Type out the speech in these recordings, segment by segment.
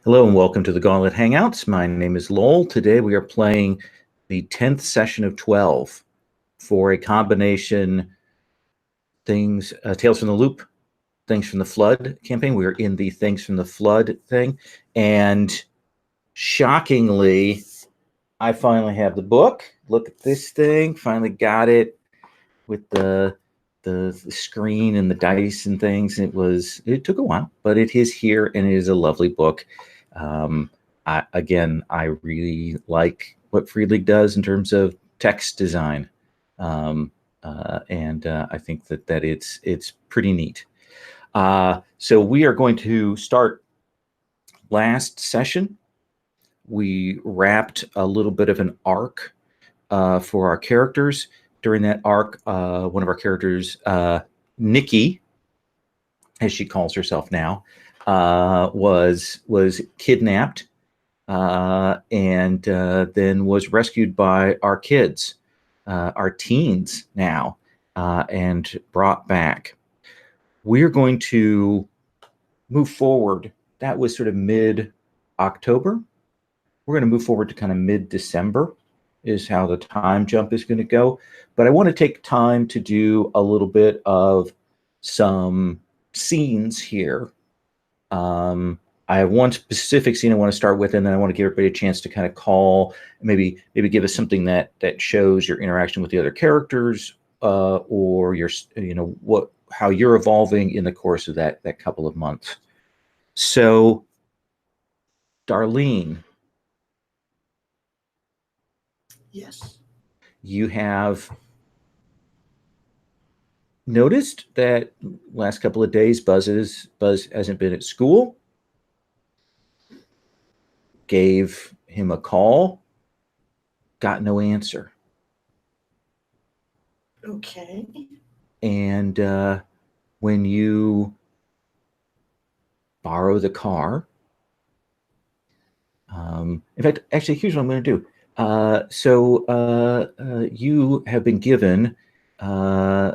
Hello and welcome to the Gauntlet Hangouts. My name is Lowell. Today we are playing the 10th session of 12 for a combination Tales from the Loop, Things from the Flood campaign. We are in the Things from the Flood thing. And shockingly, I finally have the book. Look at this thing. Finally got it with the screen and the dice and things. It took a while, but it is here and it is a lovely book. I really like what Free League does in terms of text design, and I think that it's pretty neat. So we are going to start. Last session, we wrapped a little bit of an arc for our characters. During that arc, one of our characters, Nikki, as she calls herself now, was kidnapped and then was rescued by our kids, our teens now, and brought back. We're going to move forward. That was sort of mid-October. We're going to move forward to kind of mid-December is how the time jump is going to go. But I want to take time to do a little bit of some scenes here. I have one specific scene I want to start with, and then I want to give everybody a chance to kind of call, maybe give us something that shows your interaction with the other characters, or your, how you're evolving in the course of that couple of months. So, Darlene. Yes. You have noticed that last couple of days Buzz hasn't been at school. Gave him a call, got no answer. Okay. And when you borrow the car, in fact, actually, here's what I'm going to do. You have been given a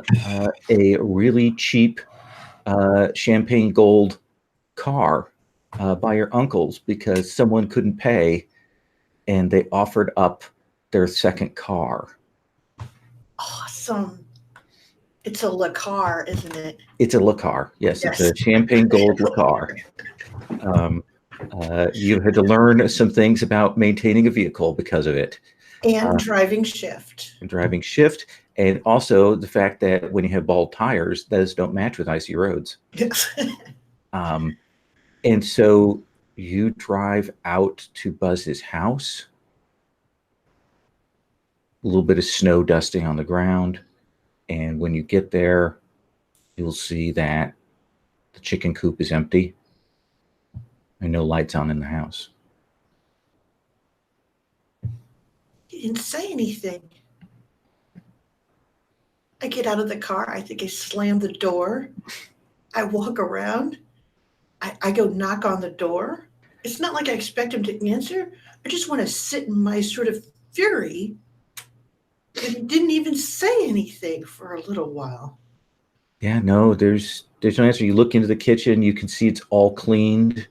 really cheap champagne gold car by your uncles because someone couldn't pay and they offered up their second car. Awesome. It's a Le Car, isn't it? It's a Le Car. Yes, it's a champagne gold Le Car. You had to learn some things about maintaining a vehicle because of it. And driving shift. And also the fact that when you have bald tires, those don't match with icy roads. Yes. And so you drive out to Buzz's house. A little bit of snow dusting on the ground. And when you get there, you'll see that the chicken coop is empty and no lights on in the house. He didn't say anything. I get out of the car. I think I slam the door. I walk around. I go knock on the door. It's not like I expect him to answer. I just want to sit in my sort of fury. And he didn't even say anything for a little while. Yeah, no, there's no answer. You look into the kitchen, you can see it's all cleaned.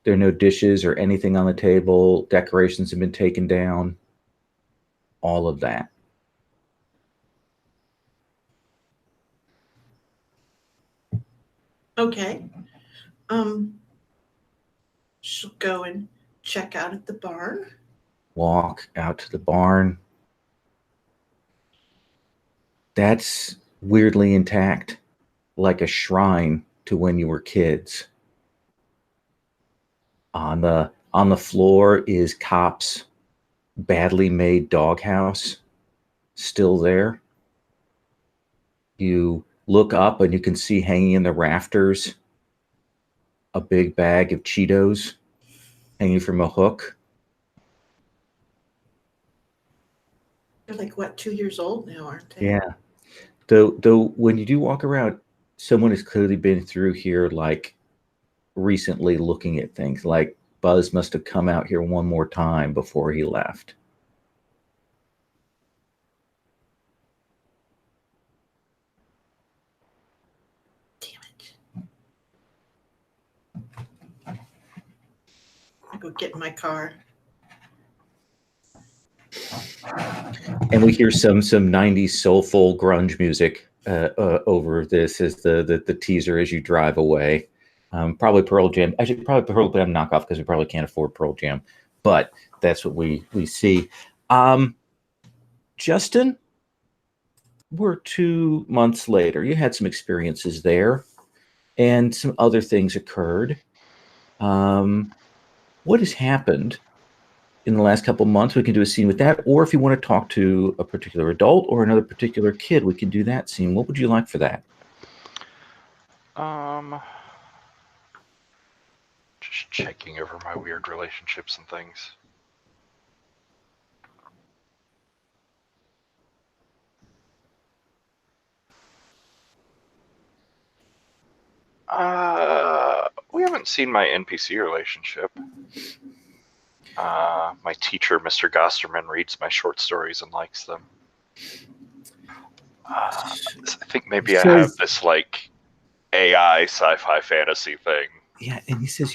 There are no dishes or anything on the table. Decorations have been taken down. All of that. Okay. She'll go and check out at the barn. Walk out to the barn. That's weirdly intact, like a shrine to when you were kids. On the floor is Cop's badly made doghouse, still there. You look up and you can see hanging in the rafters a big bag of Cheetos hanging from a hook. They're like, what, 2 years old now, aren't they? Yeah. Though when you do walk around, someone has clearly been through here, like recently looking at things. Like Buzz must have come out here one more time before he left. Damn it. go get in my car. And we hear some 90s soulful grunge music over this as the teaser as you drive away. Probably Pearl Jam. Actually, probably Pearl Jam knockoff because we probably can't afford Pearl Jam. But that's what we see. Justin, we're 2 months later. You had some experiences there, and some other things occurred. What has happened in the last couple of months? We can do a scene with that, or if you want to talk to a particular adult or another particular kid, we can do that scene. What would you like for that? Just checking over my weird relationships and things. We haven't seen my NPC relationship. My teacher, Mr. Gosterman, reads my short stories and likes them. I think maybe I have this like AI sci-fi fantasy thing. Yeah, and he says,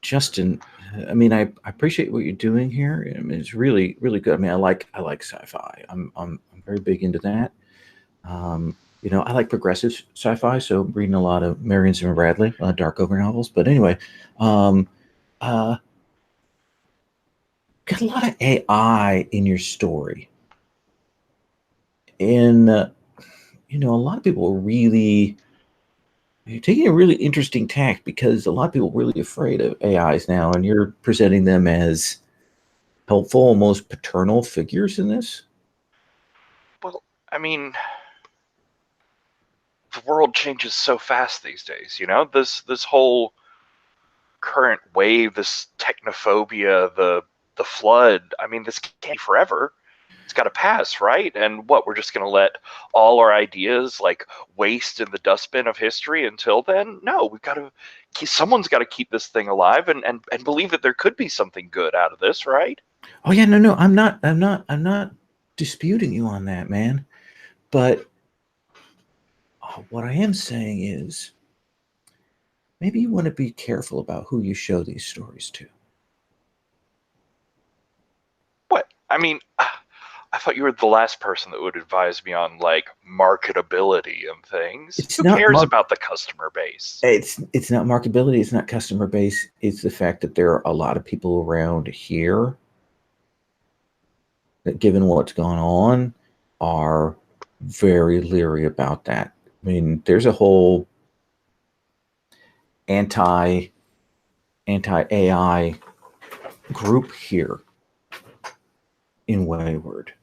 Justin, I mean, I appreciate what you're doing here. I mean, it's really, really good. I mean, I like sci-fi. I'm very big into that. I like progressive sci-fi, so I'm reading a lot of Marion Zimmer Bradley, Darkover novels. But anyway, got a lot of AI in your story, and a lot of people are really you're taking a really interesting tack because a lot of people are really afraid of AIs now, and you're presenting them as helpful, almost paternal figures in this. Well, I mean, the world changes so fast these days. This whole current wave, this technophobia, the flood. I mean, this can't be forever. It's got to pass, right? And we're just going to let all our ideas like waste in the dustbin of history until then? No, someone's got to keep this thing alive and believe that there could be something good out of this, right? Oh yeah, no, I'm not disputing you on that, man. But what I am saying is maybe you want to be careful about who you show these stories to. What? I mean, I thought you were the last person that would advise me on like marketability and things. Who cares about the customer base? It's not marketability. It's not customer base. It's the fact that there are a lot of people around here that, given what's gone on, are very leery about that. I mean, there's a whole anti-AI group here in Wayward.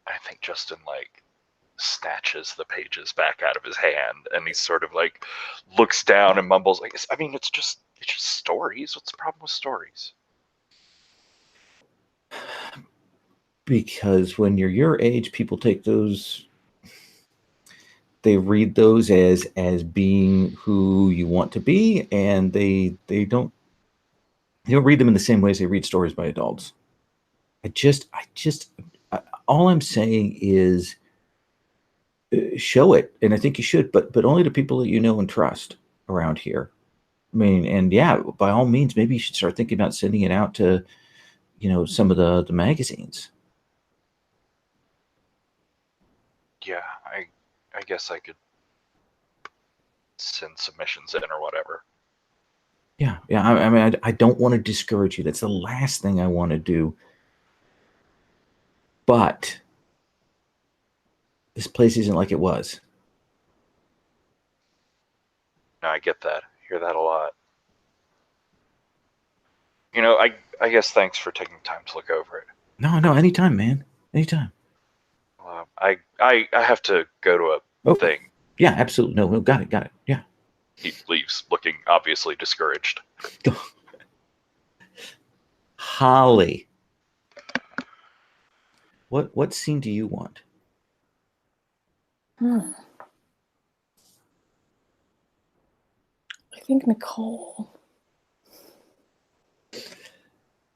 I think Justin like snatches the pages back out of his hand, and he sort of like looks down and mumbles like, I mean, it's just stories. What's the problem with stories? Because when you're your age, people take those, they read those as being who you want to be, and they don't read them in the same way as they read stories by adults. All I'm saying is show it, and I think you should, but only to people that you know and trust around here. I mean, and yeah, by all means, maybe you should start thinking about sending it out to, some of the magazines. Yeah, I guess I could send submissions in or whatever. Yeah. I mean, I don't want to discourage you. That's the last thing I want to do. But this place isn't like it was. No, I get that. I hear that a lot. I guess thanks for taking time to look over it. No, anytime, man. Anytime. I have to go to a thing. Yeah, absolutely. No, got it. Yeah. He leaves looking obviously discouraged. Holly. What scene do you want? I think Nicole.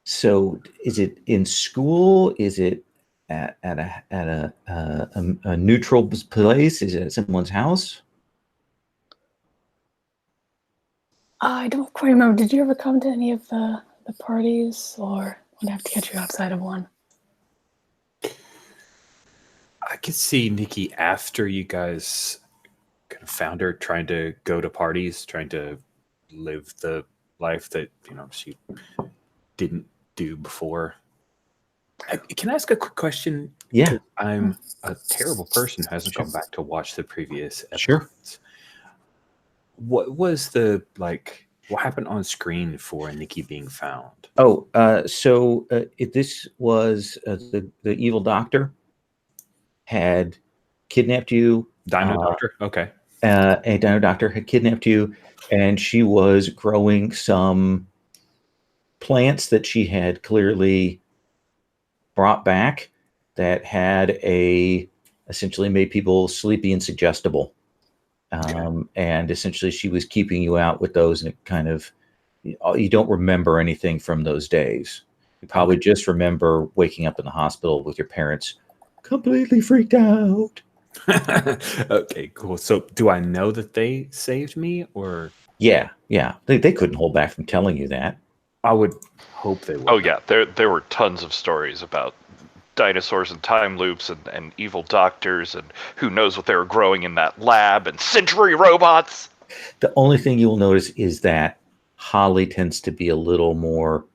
So, is it in school? Is it at a neutral place? Is it at someone's house? I don't quite remember. Did you ever come to any of the parties, or would I have to catch you outside of one? I could see Nikki after you guys kind of found her trying to go to parties, trying to live the life that she didn't do before. Can I ask a quick question? Yeah. 'Cause I'm a terrible person who hasn't gone back to watch the previous episodes. Sure. What was what happened on screen for Nikki being found? Oh, this was the evil doctor had kidnapped you. Dino Doctor? Okay. A dino doctor had kidnapped you, and she was growing some plants that she had clearly brought back that had essentially made people sleepy and suggestible. And essentially she was keeping you out with those, and it kind of, you don't remember anything from those days. You probably just remember waking up in the hospital with your parents completely freaked out. Okay, cool. So do I know that they saved me, or? Yeah. They couldn't hold back from telling you that. I would hope they would. Oh yeah, there were tons of stories about dinosaurs and time loops and evil doctors and who knows what they were growing in that lab and century robots. The only thing you'll notice is that Holly tends to be a little more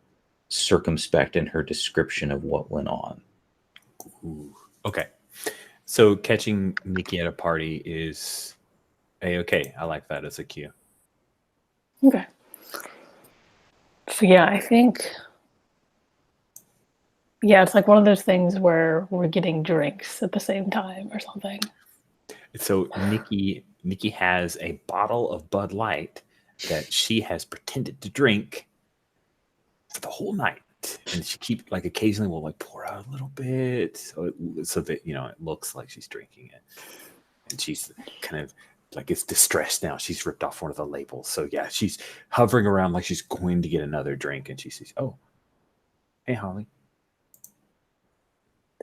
circumspect in her description of what went on. Ooh, okay. So catching Nikki at a party is A-okay. I like that as a cue. Okay. So yeah, I think it's like one of those things where we're getting drinks at the same time or something. So Nikki has a bottle of Bud Light that she has pretended to drink for the whole night, and she occasionally will pour out a little bit so that it looks like she's drinking it, and she's kind of it's distressed now. She's ripped off one of the labels, so yeah, she's hovering around like she's going to get another drink, and she says, "Oh, hey Holly."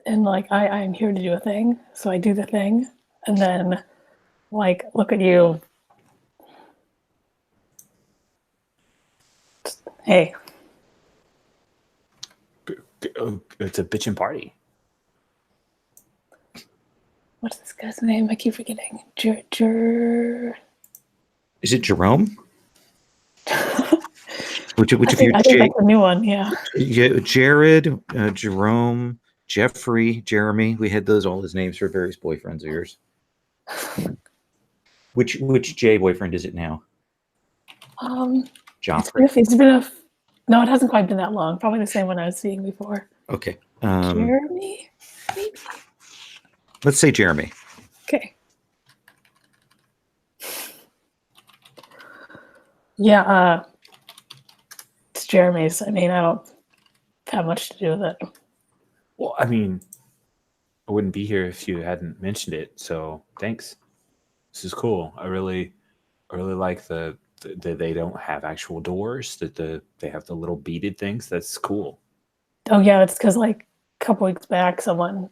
And I'm here to do a thing, so I do the thing, and then look at you. Hey. It's a bitchin' party. What's this guy's name? I keep forgetting. Is it Jerome? Which of I think that's a new one, yeah. Jared, Jerome, Jeffrey, Jeremy. We had all his names for various boyfriends of yours. Which J boyfriend is it now? Joffrey. No, it hasn't quite been that long. Probably the same one I was seeing before. Okay. Jeremy, maybe? Let's say Jeremy. Okay. Yeah, it's Jeremy's. I mean, I don't have much to do with it. Well, I mean, I wouldn't be here if you hadn't mentioned it, so thanks. This is cool. I really like that they don't have actual doors, that they have the little beaded things. That's cool. Oh yeah, it's because a couple weeks back someone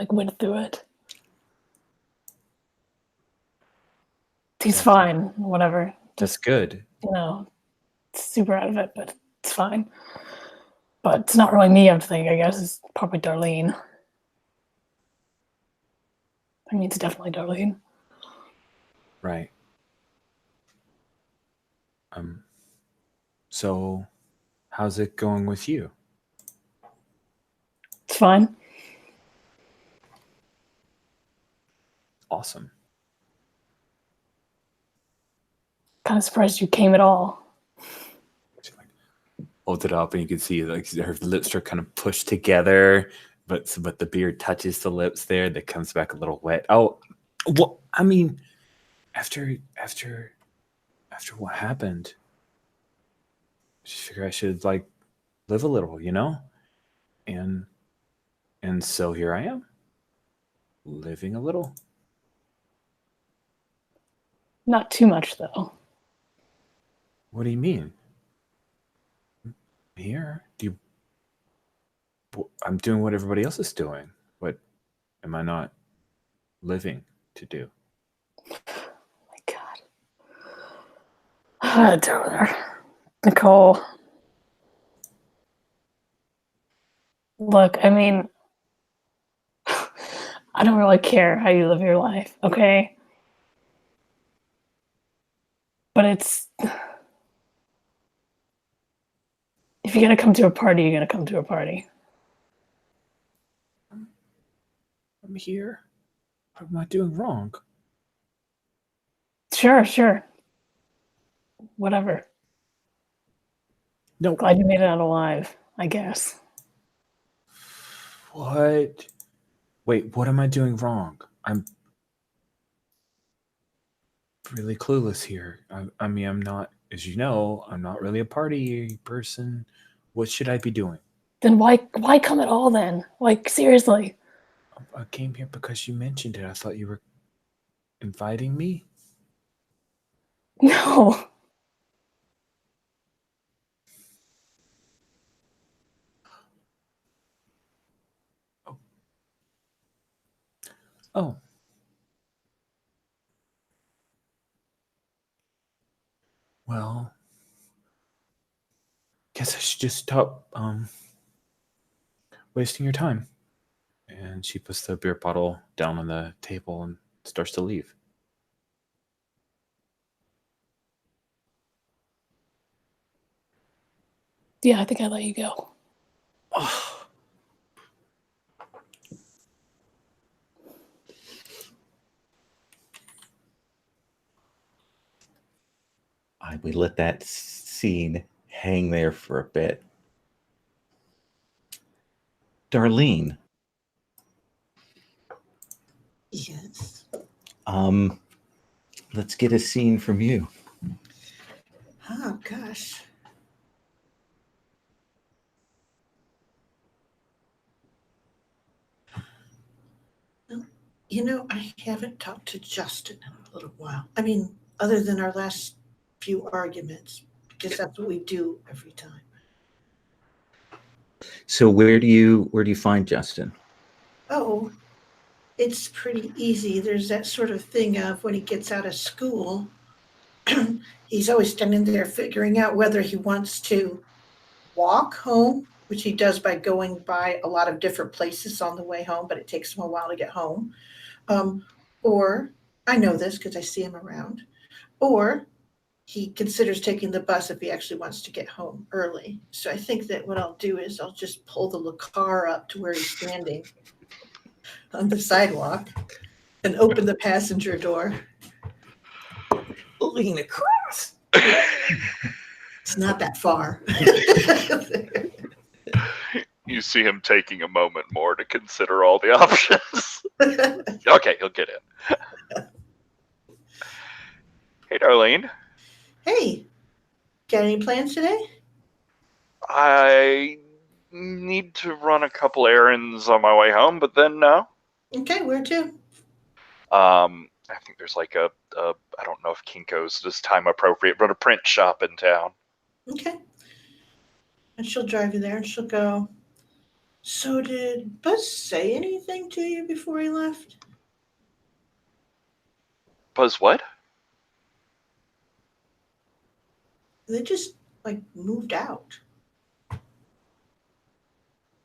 went through it. He's fine, whatever. That's good. Super out of it, but it's fine. But it's not really me, I'm thinking. I guess it's probably Darlene. I mean, it's definitely Darlene. Right. So how's it going with you? It's fine. Awesome. Kind of surprised you came at all. She holds it up, and you can see her lips are kind of pushed together, but the beard touches the lips there. That comes back a little wet. Oh, well, I mean, after what happened, I just figured I should live a little, and so here I am, living a little. Not too much, though. What do you mean? Here? I'm doing what everybody else is doing. What am I not living to do? Oh my Donor. Nicole. Look, I mean, I don't really care how you live your life, okay? But it's if you're gonna come to a party, you're gonna come to a party. I'm here. What am I doing wrong? Sure. Whatever. No. Glad you made it out alive, I guess. What? Wait, what am I doing wrong? I'm really clueless here. I mean, I'm not, as you know, I'm not really a party person. What should I be doing? Then why come at all then? Like, seriously. I came here because you mentioned it. I thought you were inviting me. No. Oh. Well, guess I should just stop wasting your time. And she puts the beer bottle down on the table and starts to leave. Yeah, I think I let you go. We let that scene hang there for a bit. Darlene. Yes. Let's get a scene from you. Oh, gosh. You know, I haven't talked to Justin in a little while. I mean, other than our last few arguments, because that's what we do every time. So where do you find Justin? Oh, it's pretty easy. There's that sort of thing of when he gets out of school, he's always standing there figuring out whether he wants to walk home, which he does by going by a lot of different places on the way home, but it takes him a while to get home. Or I know this because I see him around. Or he considers taking the bus if he actually wants to get home early. So I think that what I'll do is I'll just pull the car up to where he's standing on the sidewalk and open the passenger door. Lean across. It's not that far. You see him taking a moment more to consider all the options. Okay, he'll get in. Hey, Darlene. Hey, got any plans today? I need to run a couple errands on my way home, but then no. Okay, where to? I think there's like a I don't know if Kinko's this time appropriate, but a print shop in town. Okay. And she'll drive you there and she'll go, so did Buzz say anything to you before he left? Buzz what? They just, like, moved out.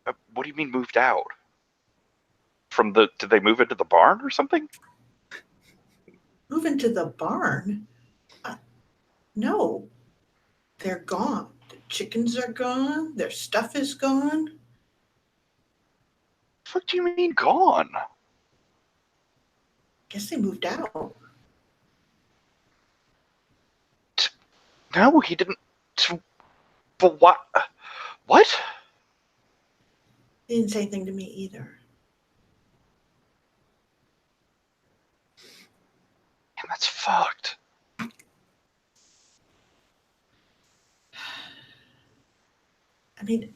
What do you mean moved out? Did they move into the barn or something? Move into the barn? No. They're gone. The chickens are gone. Their stuff is gone. What do you mean gone? Guess they moved out. No, he didn't. But what? What? They didn't say anything to me either. Man, that's fucked. I mean,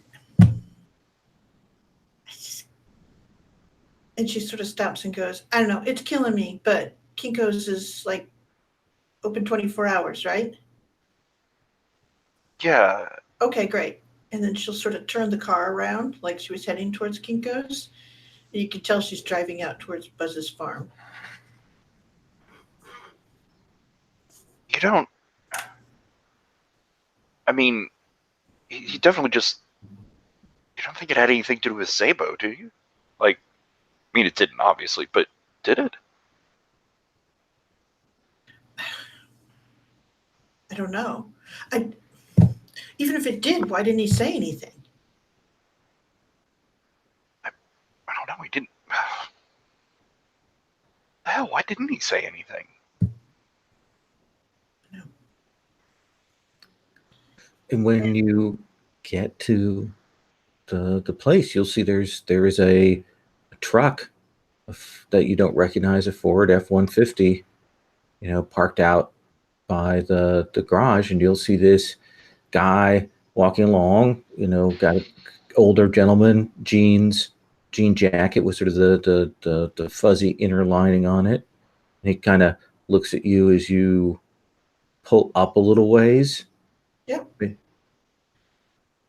and she sort of stops and goes, I don't know, it's killing me, but Kinko's is like open 24 hours, right? Yeah. Okay, great. And then she'll sort of turn the car around like she was heading towards Kinko's. And you can tell she's driving out towards Buzz's farm. You don't. I mean, he definitely just. You don't think it had anything to do with Zabo, do you? Like, I mean, it didn't, obviously, but did it? I don't know. Even if it did, why didn't he say anything? I don't know. He didn't. Hell, why didn't he say anything? And when you get to the place, you'll see there is a truck that you don't recognize, a Ford F-150, parked out by the garage, and you'll see this guy walking along, got an older gentleman, jean jacket with sort of the fuzzy inner lining on it. And he kind of looks at you as you pull up a little ways. Yep.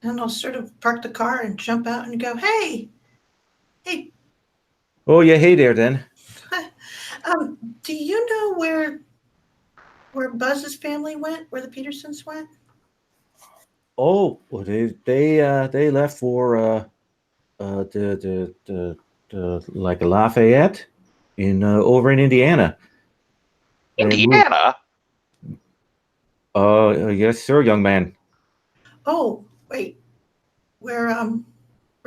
And I'll sort of park the car and jump out and go, hey. Oh yeah, hey there then. Do you know where Buzz's family went? Where the Petersons went? Oh, well, they left for the like Lafayette in over in Indiana. Indiana? Yes, sir, young man. Oh, wait. Where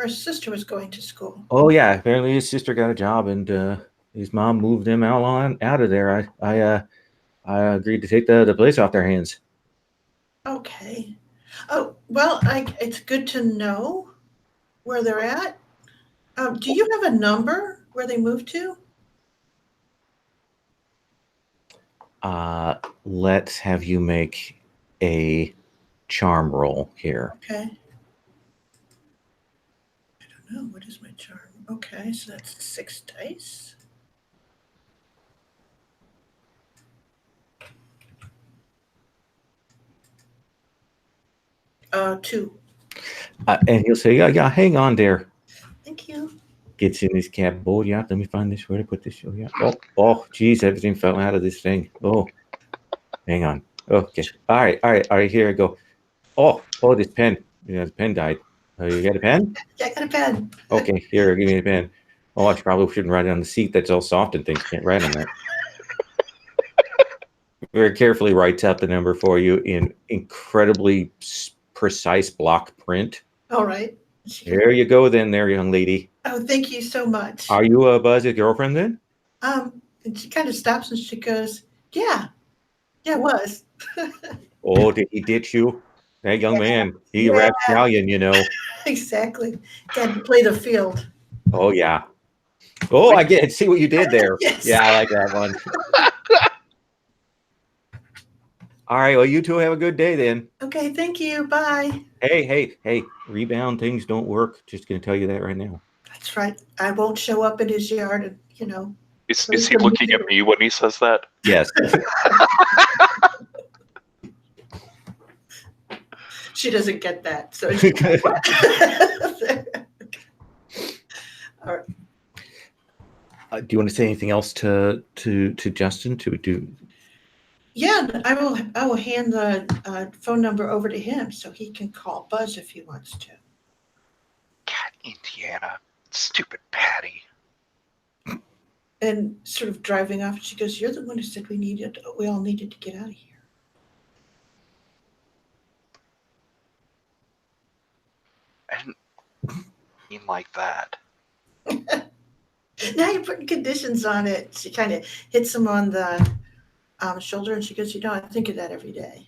his sister was going to school. Oh yeah, apparently his sister got a job, and his mom moved him out of there. I agreed to take the place off their hands. Okay. Oh, well, it's good to know where they're at. Do you have a number where they moved to? Let's have you make a charm roll here. Okay. I don't know. What is my charm? Okay, so that's 6 dice. Two. And he'll say, yeah, hang on there. Thank you. Gets in his cab. Oh, yeah, let me find this. Where to put this? Oh, yeah. Oh, geez, everything fell out of this thing. Oh, hang on. Okay. All right. Here I go. Oh, this pen. Yeah, the pen died. Oh, you got a pen? Yeah, I got a pen. Okay, here, give me a pen. Oh, I probably shouldn't write it on the seat. That's all soft and things. Can't write on that. Very carefully writes out the number for you in incredibly precise block print. All right. There you go then there, young lady. Oh, thank you so much. Are you Buzz's girlfriend then? And she kind of stops and she goes, yeah, it was. Oh, did he ditch you? That young man, he a rapscallion, Exactly. Got to play the field. Oh, yeah. Oh, I get it. See what you did there. Yes. Yeah, I like that one. All right, well, you two have a good day then. Okay, thank you. Bye. Hey, rebound things don't work. Just going to tell you that right now. That's right. I won't show up in his yard and, Is he looking at me when he says that? Yes. She doesn't get that. So she's like, what? All right. Do you want to say anything else to Justin to do? Yeah, I will hand the phone number over to him so he can call Buzz if he wants to. God, Indiana. Stupid Patty. And sort of driving off, she goes, "You're the one who said we all needed to get out of here." I didn't mean like that. Now you're putting conditions on it. She kind of hits him on the shoulder and she goes, I think of that every day.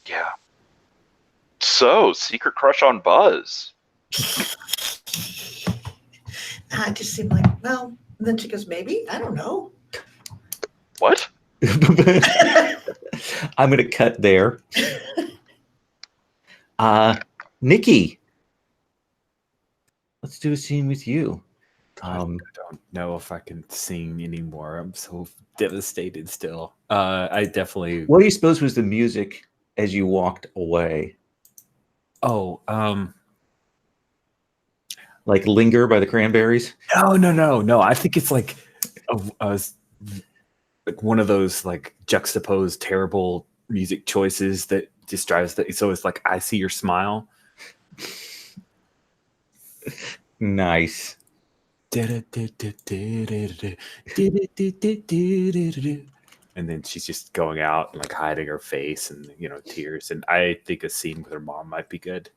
Yeah. So, secret crush on Buzz. I just seemed like, well, and then she goes, maybe, I don't know. What? I'm going to cut there. Nikki, let's do a scene with you. I don't know if I can sing anymore. I'm so devastated still. I definitely. What do you suppose was the music as you walked away? Oh, like "Linger" by the Cranberries? No. I think it's like like one of those like juxtaposed terrible music choices that just drives the. So it's like I see your smile. Nice. And then she's just going out and like hiding her face and tears. And I think a scene with her mom might be good.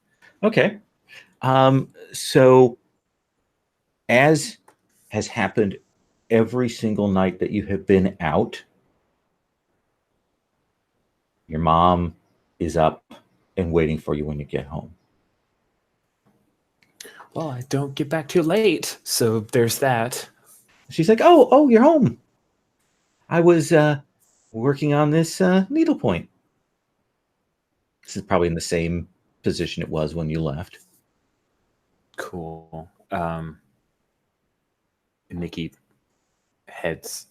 Okay. So as has happened every single night that you have been out, your mom is up and waiting for you when you get home. Well, I don't get back too late, so there's that. She's like, "Oh, you're home. I was working on this needlepoint." This is probably in the same position it was when you left. Cool. Nikki heads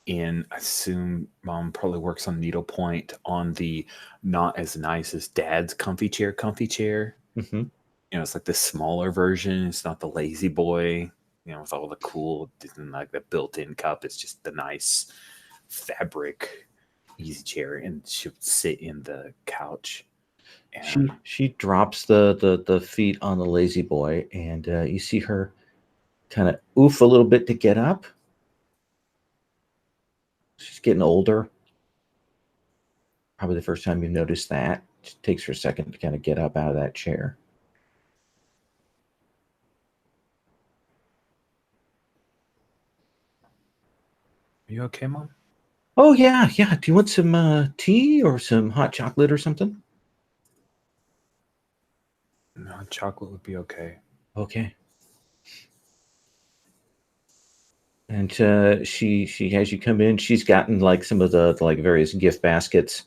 in. I assume mom probably works on needlepoint on the not as nice as dad's comfy chair. Mm-hmm. It's like the smaller version. It's not the lazy boy, with all the cool, like the built-in cup. It's just the nice fabric easy chair, and she'll sit in the couch. And She drops the feet on the lazy boy, and you see her kind of oof a little bit to get up. She's getting older. Probably the first time you've noticed that. It takes her a second to kind of get up out of that chair. Are you okay, Mom? Oh, yeah. Do you want some tea or some hot chocolate or something? No, chocolate would be okay. Okay. And she has you come in. She's gotten like some of the like various gift baskets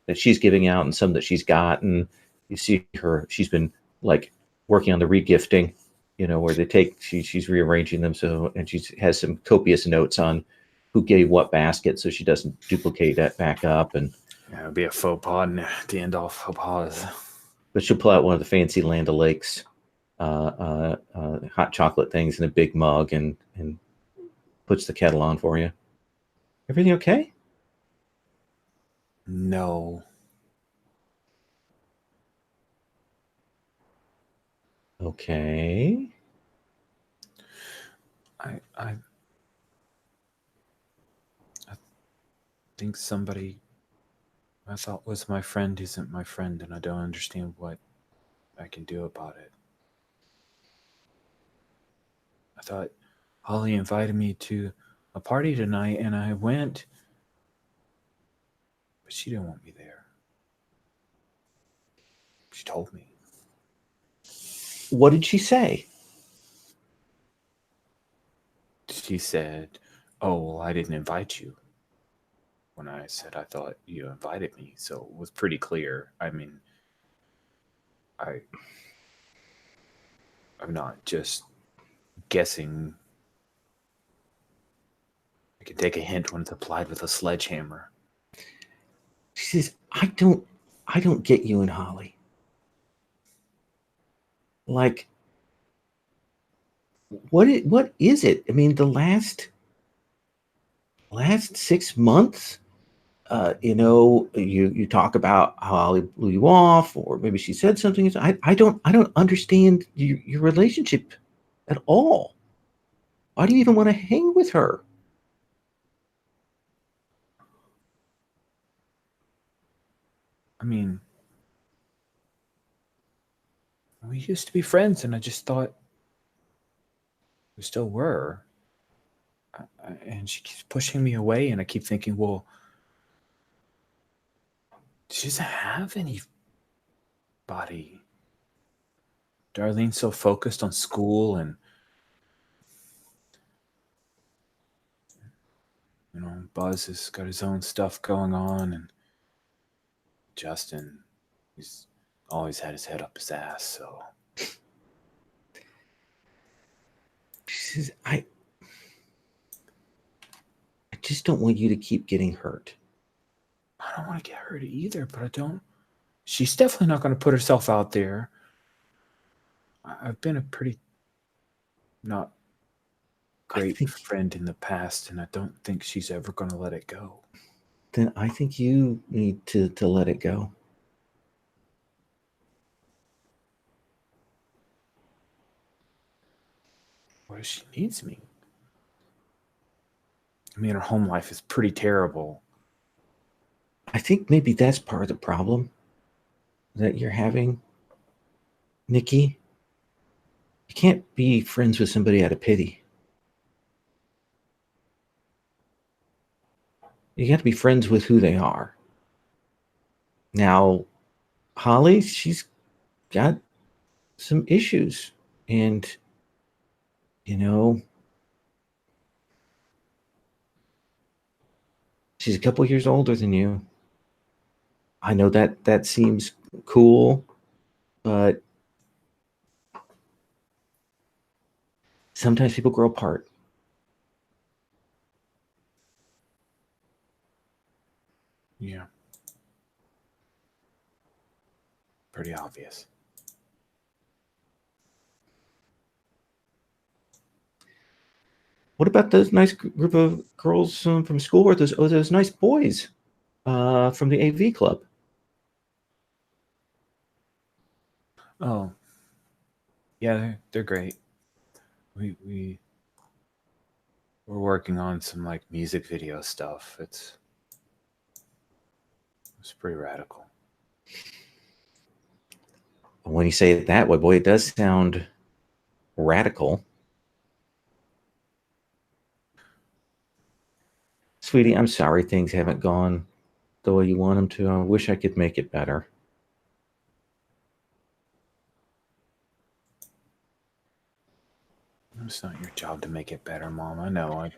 that she's giving out, and some that she's gotten. You see her. She's been like working on the regifting. Where they take. She's rearranging them. So, and she has some copious notes on who gave what basket, so she doesn't duplicate that back up. And Yeah, it'd be a faux pas to end off faux pas. but she'll pull out one of the fancy Land O'Lakes hot chocolate things in a big mug and puts the kettle on for you. Everything okay? No. Okay. I think somebody I thought was my friend isn't my friend, and I don't understand what I can do about it. I thought Holly invited me to a party tonight, and I went, but she didn't want me there. She told me. What did she say? She said, "Oh, well, I didn't invite you." When I said I thought you invited me, so it was pretty clear. I mean, I'm not just guessing. I can take a hint when it's applied with a sledgehammer. She says, I don't get you and Holly. Like, what is it? I mean, the last 6 months, you talk about how Holly blew you off, or maybe she said something. I don't understand your relationship at all. Why do you even want to hang with her? I mean, we used to be friends, and I just thought we still were. And she keeps pushing me away, and I keep thinking, well, she doesn't have anybody. Darlene's so focused on school, and Buzz has got his own stuff going on, and Justin, he's always had his head up his ass, so. She says, I just don't want you to keep getting hurt. I don't want to get hurt either, but I don't. She's definitely not going to put herself out there. I've been a pretty not great think- friend in the past, and I don't think she's ever going to let it go. Then I think you need to let it go. What if she needs me? I mean, her home life is pretty terrible. I think maybe that's part of the problem that you're having, Nikki. You can't be friends with somebody out of pity. You got to be friends with who they are. Now, Holly, she's got some issues, and she's a couple years older than you. I know that seems cool, but sometimes people grow apart. Yeah. Pretty obvious. What about those nice group of girls from school, or those nice boys from the AV club? Oh, yeah, they're great. We're working on some like music video stuff. It's pretty radical. When you say it that way, boy, it does sound radical. Sweetie, I'm sorry things haven't gone the way you want them to. I wish I could make it better. It's not your job to make it better, Mom. I know.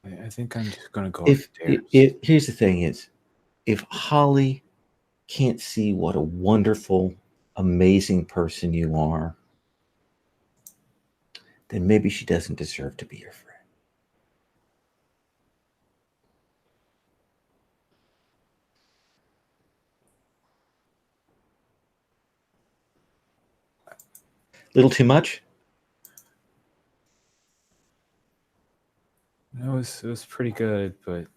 I think I'm just gonna go upstairs. Here's the thing is, if Holly can't see what a wonderful, amazing person you are, then maybe she doesn't deserve to be your friend. Little too much? It was pretty good, but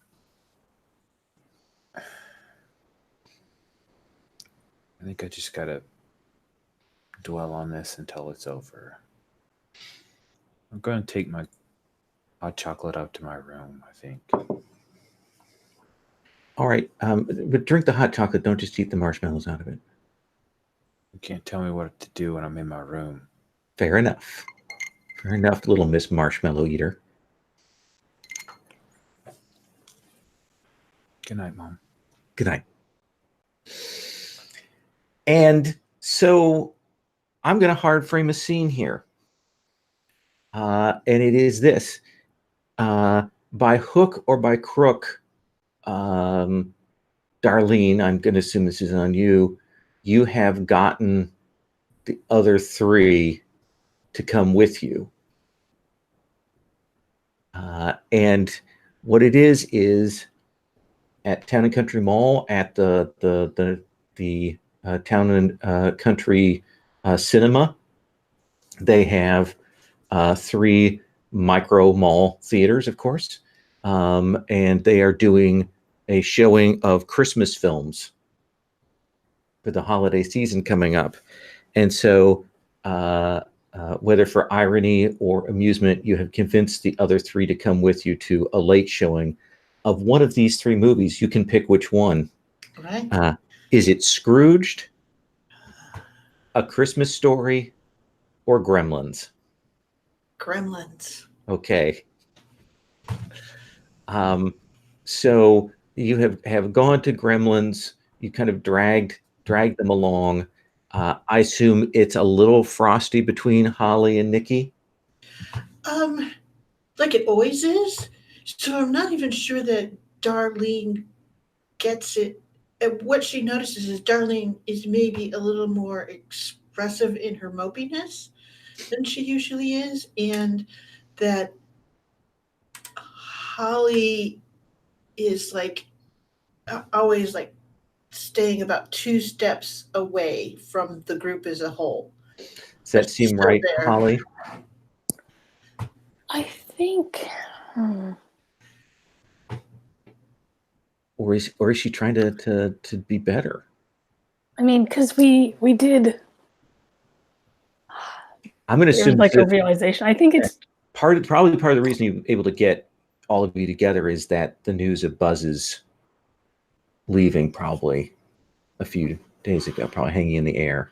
I think I just gotta dwell on this until it's over. I'm gonna take my hot chocolate up to my room, I think. All right, but drink the hot chocolate. Don't just eat the marshmallows out of it. You can't tell me what to do when I'm in my room. Fair enough. Fair enough, little Miss Marshmallow Eater. Good night, Mom. Good night. And so I'm going to hard frame a scene here. And it is this. By hook or by crook, Darlene, I'm going to assume this is on you. You have gotten the other three to come with you. And what it is at Town and Country Mall, at the Town and Country Cinema, they have 3 micro mall theaters, of course, and they are doing a showing of Christmas films for the holiday season coming up. And so whether for irony or amusement, you have convinced the other 3 to come with you to a late showing of one of these 3 movies. You can pick which one. Right. Is it Scrooged, A Christmas Story, or Gremlins? Gremlins. Okay. So you have gone to Gremlins. You kind of dragged them along. I assume it's a little frosty between Holly and Nikki. Like it always is. So I'm not even sure that Darlene gets it. And what she notices is Darlene is maybe a little more expressive in her mopiness than she usually is, and that Holly is like always like staying about 2 steps away from the group as a whole. Does that But seem still right, there. Holly? I think. Or is she trying to be better? I mean, because we did. I'm going to There was assume like a that realization. I think it's probably part of the reason you're able to get all of you together is that the news of Buzz's leaving probably a few days ago, probably hanging in the air.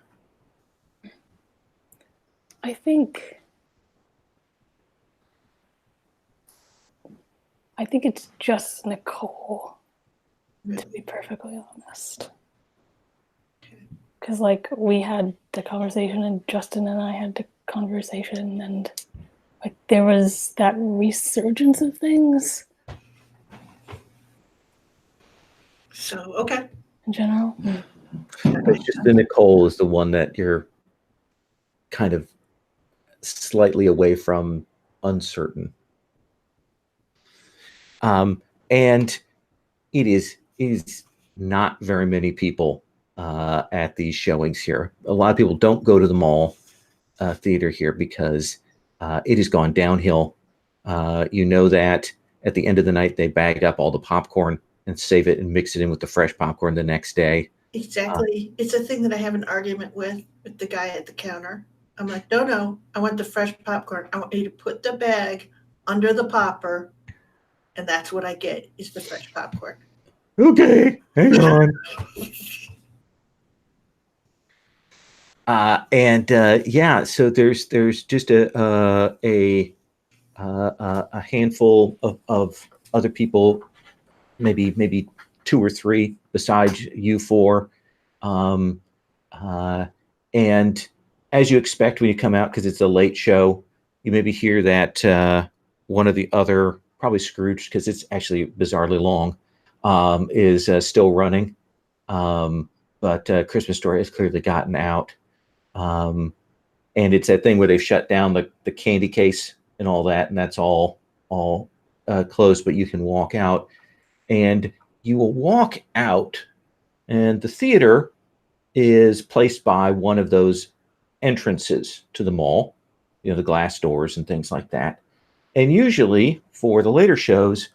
I think it's just Nicole, to be perfectly honest. Because like we had the conversation and Justin and I had the conversation and like there was that resurgence of things So, okay. in general. It's just the Nicole is the one that you're kind of slightly away from, uncertain. And it is not very many people at these showings here. A lot of people don't go to the mall theater here because it has gone downhill. You know that at the end of the night, they bag up all the popcorn and save it and mix it in with the fresh popcorn the next day. Exactly. It's a thing that I have an argument with the guy at the counter. I'm like, no, I want the fresh popcorn. I want you to put the bag under the popper, and that's what I get is the fresh popcorn. Okay, hang on. Yeah, so there's just a handful of other people, maybe 2 or 3 besides you 4, and as you expect when you come out, because it's a late show, you maybe hear that one of the other, probably Scrooge, because it's actually bizarrely long, is still running, but Christmas Story has clearly gotten out. And it's that thing where they've shut down the candy case and all that, and that's all closed, but you can walk out. And you will walk out, and the theater is placed by one of those entrances to the mall, the glass doors and things like that. And usually for the later shows,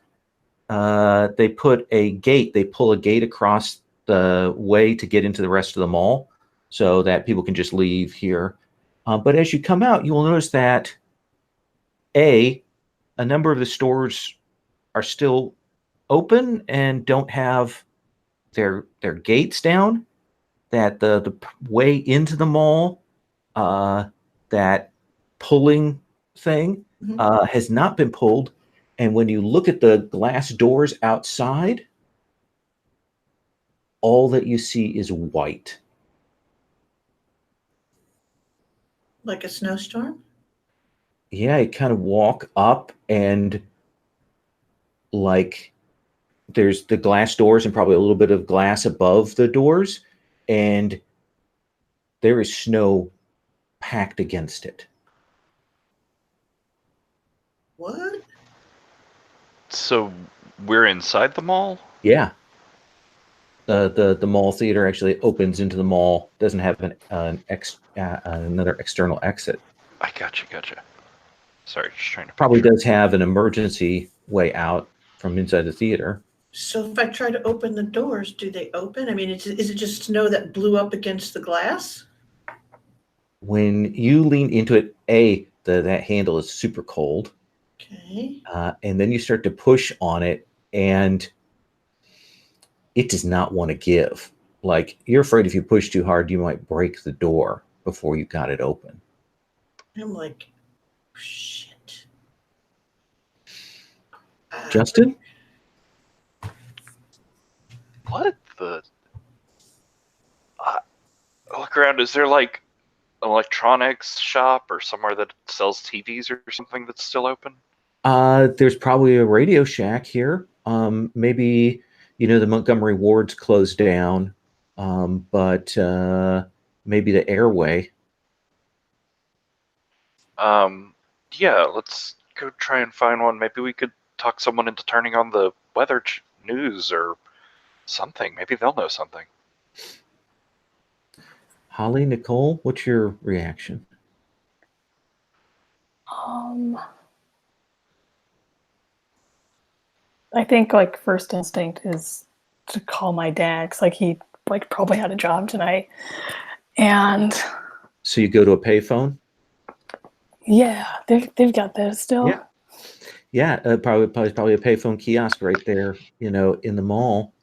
they put a gate, they pull a gate across the way to get into the rest of the mall so that people can just leave here. But as you come out, you will notice that a number of the stores are still open and don't have their gates down. That the way into the mall, that pulling thing has not been pulled. And when you look at the glass doors outside, all that you see is white. Like a snowstorm? Yeah, you kind of walk up and like there's the glass doors and probably a little bit of glass above the doors, and there is snow packed against it. What? So we're inside the mall? Yeah. The mall theater actually opens into the mall, doesn't have another external exit. I gotcha. Sorry, just trying to Probably picture. does have an emergency way out from inside the theater. So if I try to open the doors, do they open? I mean, is it just snow that blew up against the glass? When you lean into it, that handle is super cold. Okay. And then you start to push on it, and it does not want to give. Like, you're afraid if you push too hard, you might break the door before you got it open. I'm like, shit. Justin? What the? Look around. Is there like an electronics shop or somewhere that sells TVs or something that's still open? There's probably a Radio Shack here. Maybe, the Montgomery Ward's closed down, but maybe the Airway. Yeah, let's go try and find one. Maybe we could talk someone into turning on the weather news or something. Maybe they'll know something. Holly, Nicole, what's your reaction? I think like first instinct is to call my dad because like he like probably had a job tonight, and So you go to a payphone? yeah, they've got those still. Yeah. Yeah, probably a payphone kiosk right there, in the mall.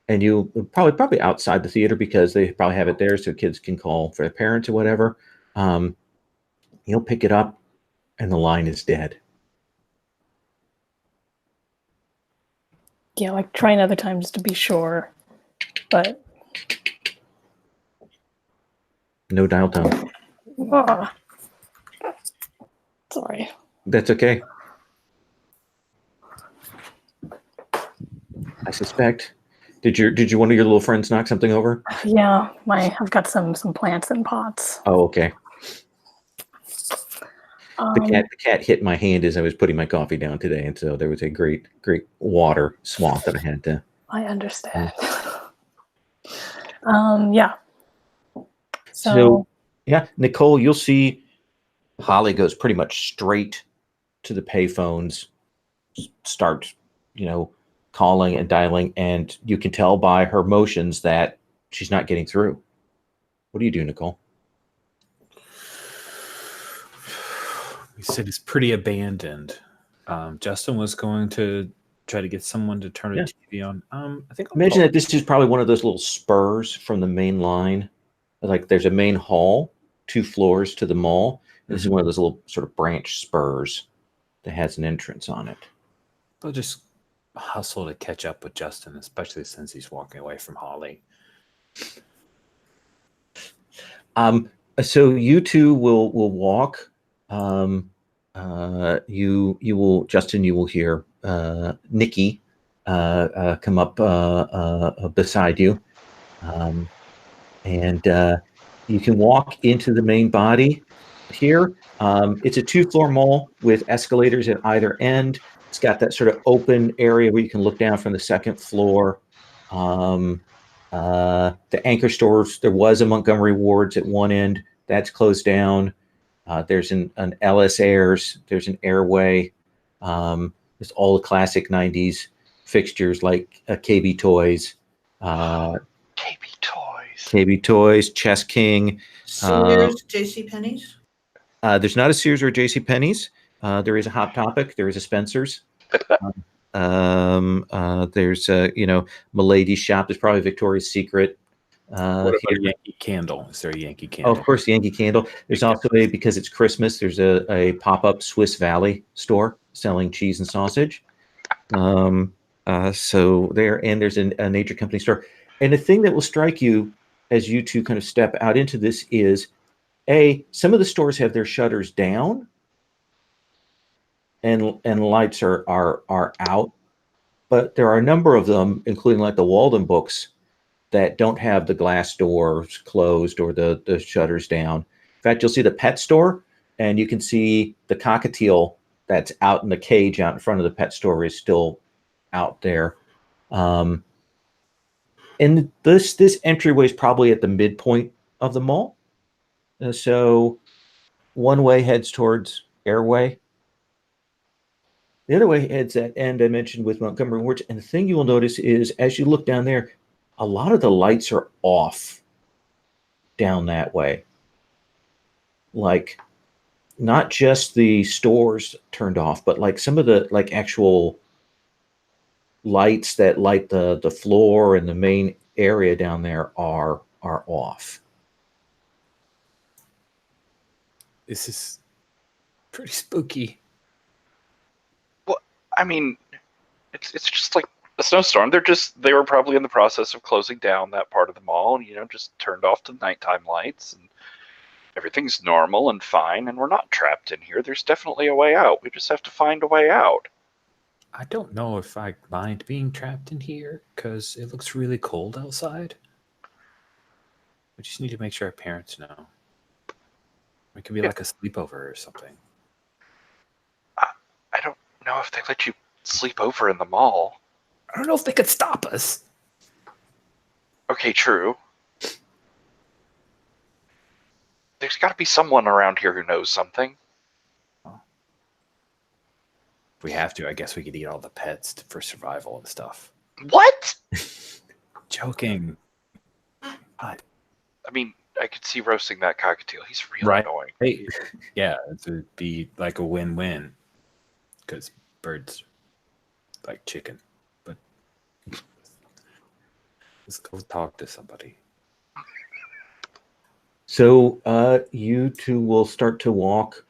And you probably outside the theater because they probably have it there so kids can call for their parents or whatever. Um, you'll pick it up and the line is dead. Yeah, like trying other times to be sure, but No dial tone. Sorry. That's okay. I suspect. Did one of your little friends knock something over? Yeah, I've got some plants in pots. Oh, okay. The cat hit my hand as I was putting my coffee down today, and so there was a great water swamp that I had to. I understand. Yeah. So yeah, Nicole, you'll see Holly goes pretty much straight to the payphones, starts, calling and dialing, and you can tell by her motions that she's not getting through. What do you do, Nicole? We said it's pretty abandoned. Justin was going to try to get someone to turn a TV on. I think Imagine that this is probably one of those little spurs from the main line. Like there's a main hall, 2 floors to the mall. This is one of those little sort of branch spurs that has an entrance on it. They'll just hustle to catch up with Justin, especially since he's walking away from Holly. So you two will walk. You will, Justin. You will hear Nikki come up beside you, and you can walk into the main body here. It's a 2-floor mall with escalators at either end. It's got that sort of open area where you can look down from the 2nd floor. The anchor stores, there was a Montgomery Ward's at one end. That's closed down. There's an LS Airs. There's an Airway. There's all the classic 90s fixtures like KB Toys. KB Toys, Chess King. Sears, JCPenney's. There's not a Sears or a JCPenney's. There is a Hot Topic. There is a Spencer's. There's Milady's shop. There's probably Victoria's Secret. What about Yankee Candle? Is there a Yankee Candle? Oh, of course, Yankee Candle. There's also because it's Christmas, there's a pop-up Swiss Valley store selling cheese and sausage. So there's a Nature Company store. And the thing that will strike you as you two kind of step out into this is, some of the stores have their shutters down and lights are out, but there are a number of them, including like the Walden Books, that don't have the glass doors closed or the shutters down. In fact, you'll see the pet store, and you can see the cockatiel that's out in the cage out in front of the pet store is still out there. And this entryway is probably at the midpoint of the mall. So one way heads towards Airway. The other way heads that end I mentioned with Montgomery Ward's. And the thing you will notice is as you look down there, a lot of the lights are off down that way. Like not just the stores turned off, but like some of the like actual lights that light the floor and the main area down there are off. This is pretty spooky. Well, I mean, it's just like a snowstorm. They were probably in the process of closing down that part of the mall, and just turned off the nighttime lights, and everything's normal and fine, and we're not trapped in here. There's definitely a way out. We just have to find a way out. I don't know if I mind being trapped in here because it looks really cold outside. We just need to make sure our parents know. It could be like a sleepover or something. I don't know if they let you sleep over in the mall. I don't know if they could stop us. Okay, true. There's got to be someone around here who knows something. If we have to, I guess we could eat all the pets for survival and stuff. What? Joking. What? I mean, I could see roasting that cockatiel. He's real Right. annoying. Hey, yeah, it would be like a win-win because birds like chicken. But let's go talk to somebody. So you two will start to walk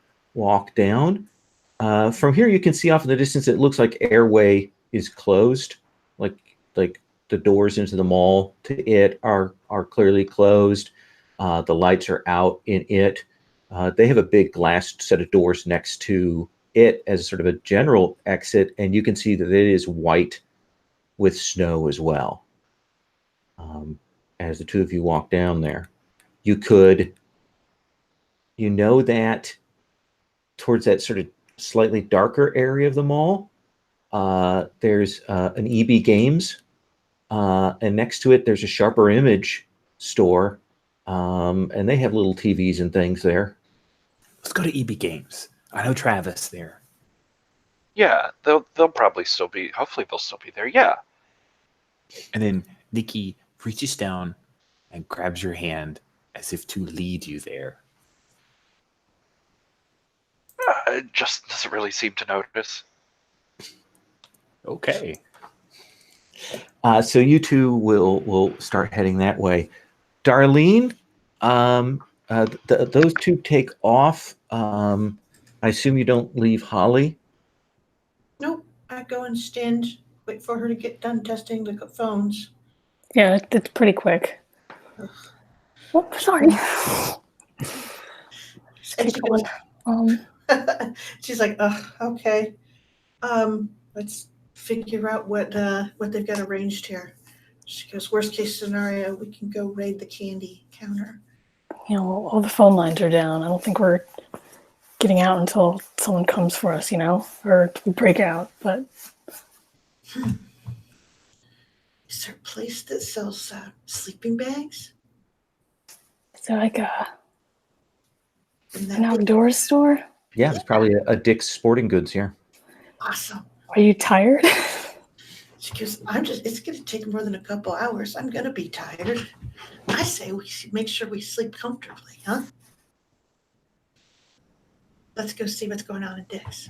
down. From here, you can see off in the distance. It looks like airway is closed, like the doors into the mall to it are clearly closed. The lights are out in it. They have a big glass set of doors next to it as sort of a general exit, and you can see that it is white with snow as well. As the two of you walk down there, you know that towards that sort of slightly darker area of the mall, there's an EB Games, and next to it there's a Sharper Image store, and they have little TVs and things there. Let's go to EB Games. I know Travis there. Yeah, they'll probably still be. Hopefully, they'll still be there. Yeah. And then Nikki reaches down and grabs your hand as if to lead you there. Just doesn't really seem to notice. Okay. So you two will start heading that way. Darlene, those two take off. I assume you don't leave Holly. Nope. I go and wait for her to get done testing the phones. Yeah, it's pretty quick. Oh, sorry. Just And keep going. She's like, okay. Let's figure out what they've got arranged here. She goes, worst case scenario, we can go raid the candy counter. You know, all the phone lines are down. I don't think we're getting out until someone comes for us, or we break out. But Is there a place that sells sleeping bags? is there like an Big- outdoors store? Yeah, there's probably a Dick's Sporting Goods here. Awesome. Are you tired? She goes, it's going to take more than a couple hours. I'm going to be tired. I say we should make sure we sleep comfortably, huh? Let's go see what's going on in Dick's.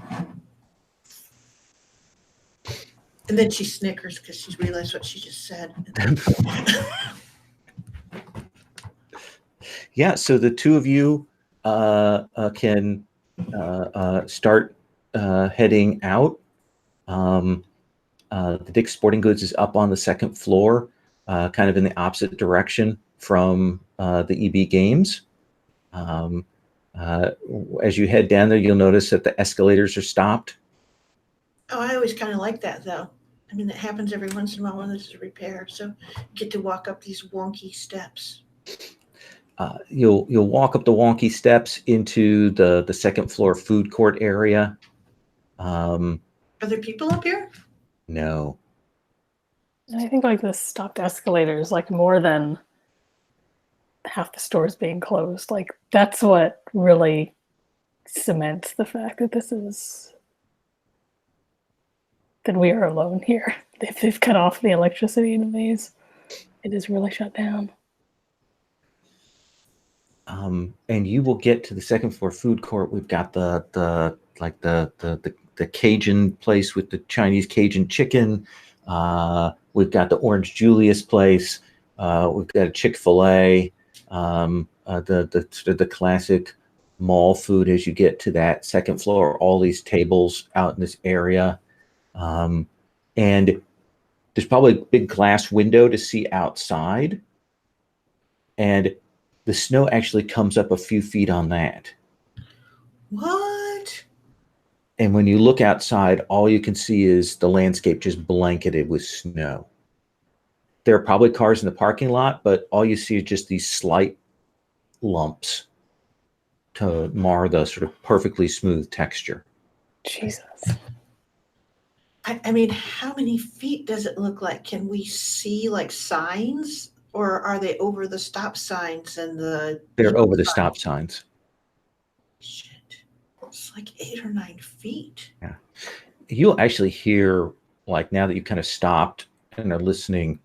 And then she snickers because she's realized what she just said. Yeah, so the two of you can start heading out. The Dick's Sporting Goods is up on the second floor, kind of in the opposite direction from the EB Games. As you head down there, you'll notice that the escalators are stopped. Oh, I always kind of like that, though. I mean, it happens every once in a while when there's a repair. So you get to walk up these wonky steps. You'll walk up the wonky steps into the second floor food court area. Are there people up here? No. And I think like the stopped escalators, like more than half the stores being closed. Like that's what really cements the fact that that we are alone here. They've cut off the electricity in a maze. It is really shut down. And you will get to the second floor food court. We've got the Cajun place with the Chinese Cajun chicken. We've got the Orange Julius place. We've got a Chick-fil-A. The classic mall food as you get to that second floor. All these tables out in this area, and there's probably a big glass window to see outside, and the snow actually comes up a few feet on that. What? And when you look outside, all you can see is the landscape just blanketed with snow. There are probably cars in the parking lot, but all you see is just these slight lumps to mar the sort of perfectly smooth texture. Jesus. I mean, how many feet does it look like? Can we see like signs Or are they over the stop signs and the... They're over the stop signs. Shit. It's like 8 or 9 feet. You'll actually hear, like, now that you've kind of stopped and are listening,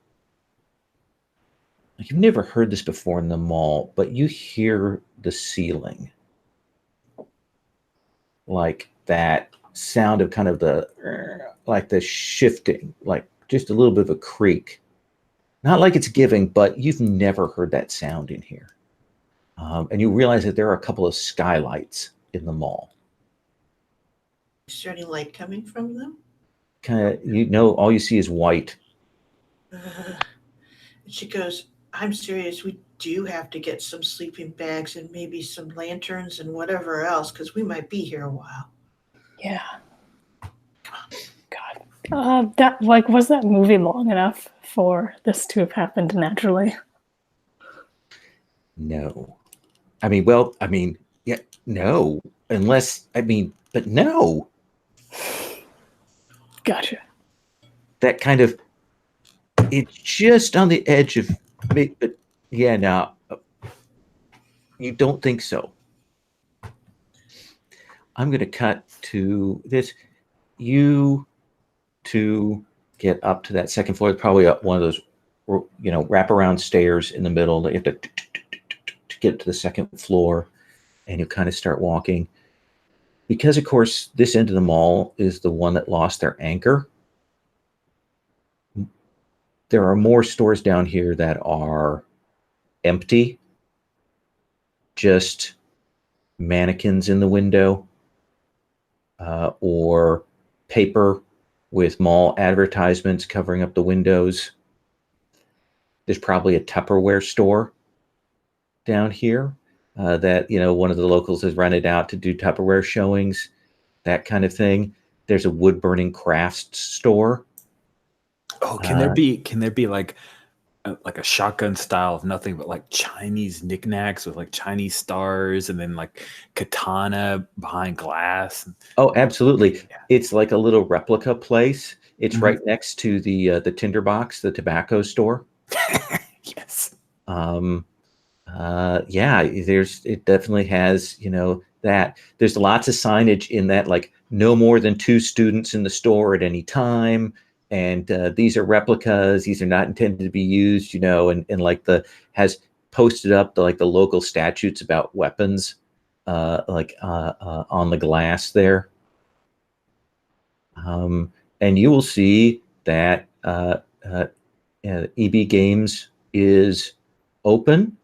like, you've never heard this before in the mall, but you hear the ceiling. Like that sound of kind of like the shifting, like just a little bit of a creak. Not like it's giving, but you've never heard that sound in here. And you realize that there are a couple of skylights in the mall. Is there any light coming from them? Kind of, all you see is white. And she goes, I'm serious. We do have to get some sleeping bags and maybe some lanterns and whatever else, because we might be here a while. Yeah. God. Was that movie long enough for this to have happened naturally? No. Yeah, no. But no. Gotcha. That kind of, it's just on the edge of, but yeah, no. You don't think so. I'm going to cut to this. You two get up to that second floor. It's probably up one of those, wraparound stairs in the middle. You have to get to the second floor, and you kind of start walking. Because, of course, this end of the mall is the one that lost their anchor. There are more stores down here that are empty, just mannequins in the window, or paper with mall advertisements covering up the windows. There's probably a Tupperware store down here that, one of the locals has rented out to do Tupperware showings, that kind of thing. There's a wood burning crafts store. Oh, can there be like a shotgun style of nothing but like Chinese knickknacks with like Chinese stars and then like katana behind glass? Oh, absolutely. Yeah. It's like a little replica place. It's right next to the Tinderbox, the tobacco store. Yes. It definitely has, that. There's lots of signage in that, like, no more than 2 students in the store at any time. And these are replicas. These are not intended to be used, and like has posted up the local statutes about weapons, on the glass there. And you will see that EB Games is open,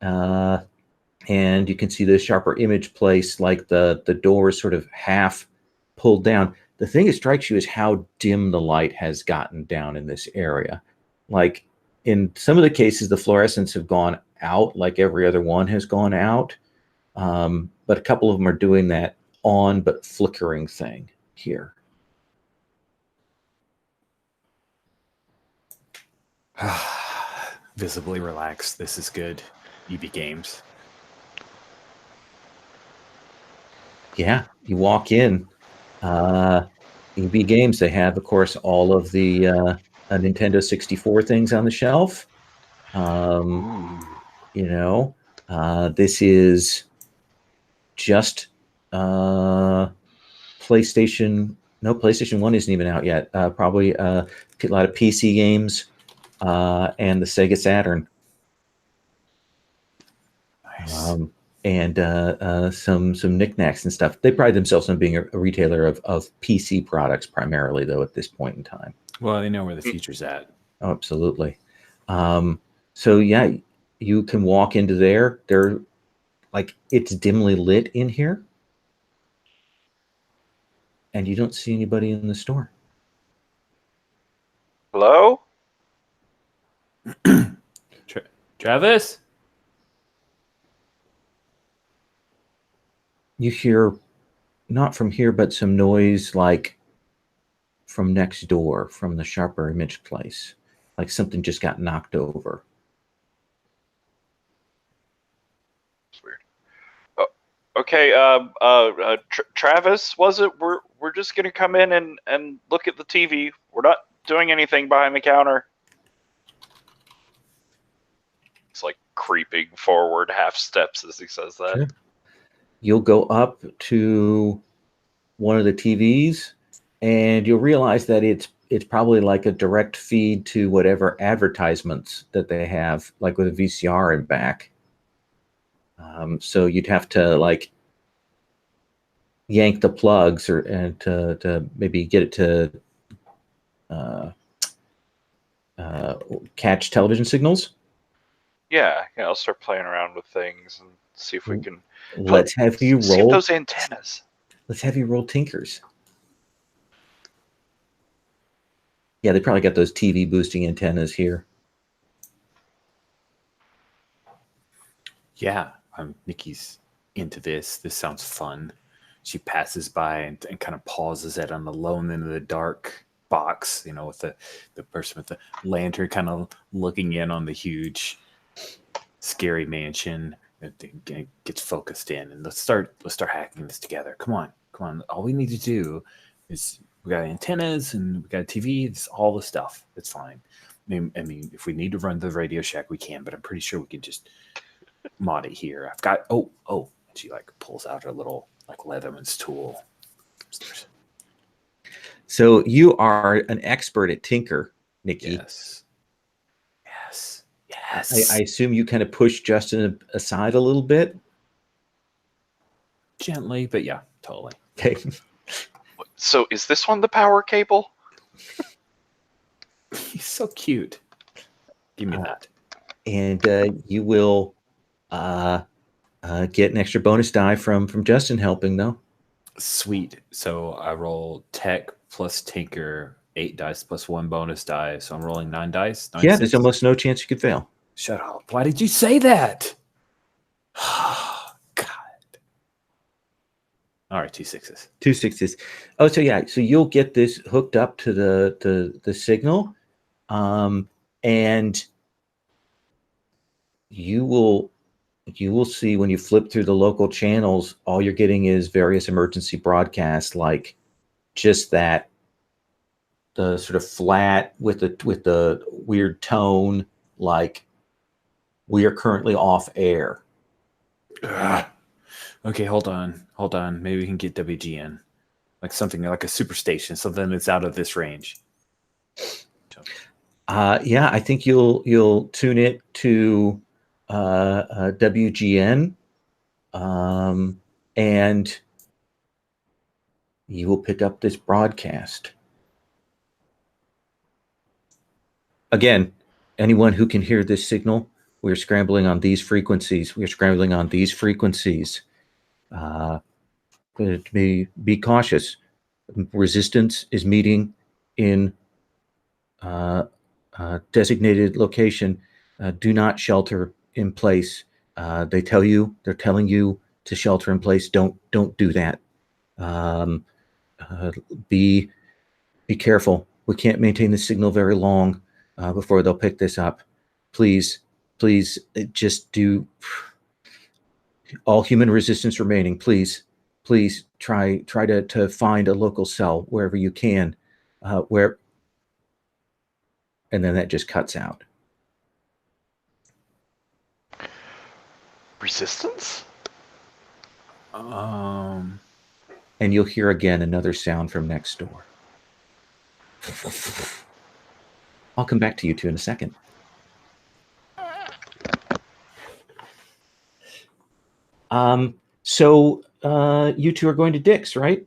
and you can see the sharper image place, like the door is sort of half pulled down. The thing that strikes you is how dim the light has gotten down in this area. Like, in some of the cases, the fluorescents have gone out, like every other one has gone out. But a couple of them are doing that on but flickering thing here. Visibly relaxed. This is good. EB Games. Yeah, you walk in. EB Games, they have, of course, all of the Nintendo 64 things on the shelf. This is just PlayStation. No, PlayStation 1 isn't even out yet. Probably a lot of PC games and the Sega Saturn. Nice. And some knickknacks and stuff. They pride themselves on being a retailer of PC products primarily, though, at this point in time. Well, they know where the future's at. Oh, absolutely. So yeah, you can walk into there. They're like, it's dimly lit in here, and you don't see anybody in the store. Hello? Travis? You hear, not from here, but some noise like from next door, from the sharper image place, like something just got knocked over. It's weird. Oh, okay, Travis, was it? We're just gonna come in and look at the TV. We're not doing anything behind the counter. creeping forward half steps as he says that. Sure. You'll go up to one of the TVs, and you'll realize that it's probably like a direct feed to whatever advertisements that they have, like with a VCR in back. So you'd have to like yank the plugs and to maybe get it to catch television signals. Yeah, I'll start playing around with things and see if we can Let's have you see if roll. those antennas. Let's have you roll Tinkers. Yeah, they probably got those TV boosting antennas here. Yeah, Nikki's into this. This sounds fun. She passes by and kind of pauses it on the lone end of the dark box, with the person with the lantern kind of looking in on the huge, scary mansion. It gets focused in, and let's start hacking this together. Come on. All we need to do is we got antennas and we got a TV. It's all the stuff. It's fine. I mean, if we need to run the Radio Shack, we can, but I'm pretty sure we can just mod it here. I've got she like pulls out her little like Leatherman's tool. So you are an expert at Tinker, Nikki. Yes. I assume you kind of push Justin aside a little bit. Gently, but yeah, totally. Okay. So is this one the power cable? He's so cute. Give me that. And you will get an extra bonus die from Justin helping, though. Sweet. So I roll tech plus tinker, 8 dice plus 1 bonus die. So I'm rolling 9 dice. Yeah, there's almost no chance you could fail. Shut up. Why did you say that? God. All right, 2 6s. 2 6s. Oh, so yeah, so you'll get this hooked up to the signal, and you will see when you flip through the local channels, all you're getting is various emergency broadcasts, like just that, the sort of flat with the weird tone, like we are currently off air. Okay, hold on. Maybe we can get WGN, like something like a superstation, something that's out of this range. Yeah, I think you'll tune it to WGN, and you will pick up this broadcast. Again, anyone who can hear this signal, we're scrambling on these frequencies. Be cautious. Resistance is meeting in designated location. Do not shelter in place. They're telling you to shelter in place. Don't do that. Be careful. We can't maintain the signal very long before they'll pick this up. Please, just do. All human resistance remaining. Please try to find a local cell wherever you can. And then that just cuts out. Resistance? And you'll hear again another sound from next door. I'll come back to you two in a second. So you two are going to Dick's, right?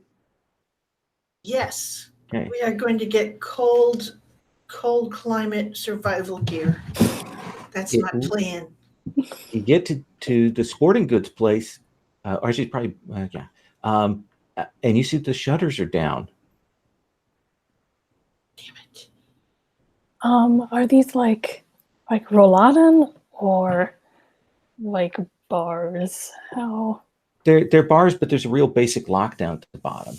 Yes. Okay. We are going to get cold climate survival gear. That's my plan. You get to the sporting goods place, or she's probably and you see the shutters are down. Damn it. Are these like Rolladen or like bars? How? They're bars, but there's a real basic lockdown at the bottom.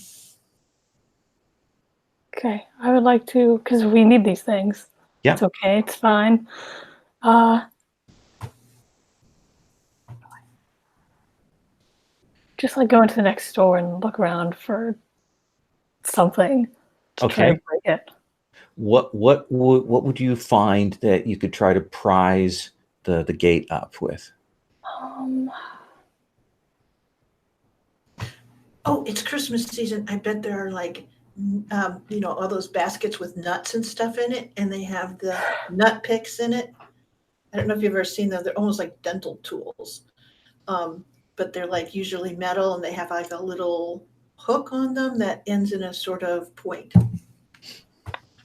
Okay, I would like to, because we need these things. Yeah. It's okay, it's fine. Just like go into the next store and look around for something to try to break it. What would you find that you could try to prise the gate up with? Oh, it's Christmas season. I bet there are like, all those baskets with nuts and stuff in it, and they have the nut picks in it. I don't know if you've ever seen them. They're almost like dental tools, but they're like usually metal, and they have like a little hook on them that ends in a sort of point.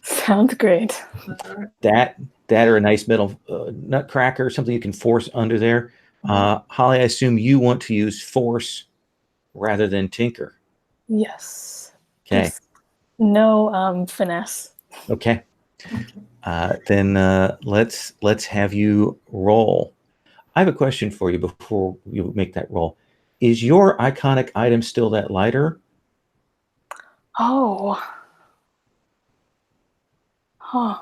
Sounds great. That or a nice metal nutcracker, something you can force under there. Holly, I assume you want to use force rather than tinker. Yes. Okay. Just no finesse. Okay. Then let's have you roll. I have a question for you before you make that roll. Is your iconic item still that lighter? Oh. Huh.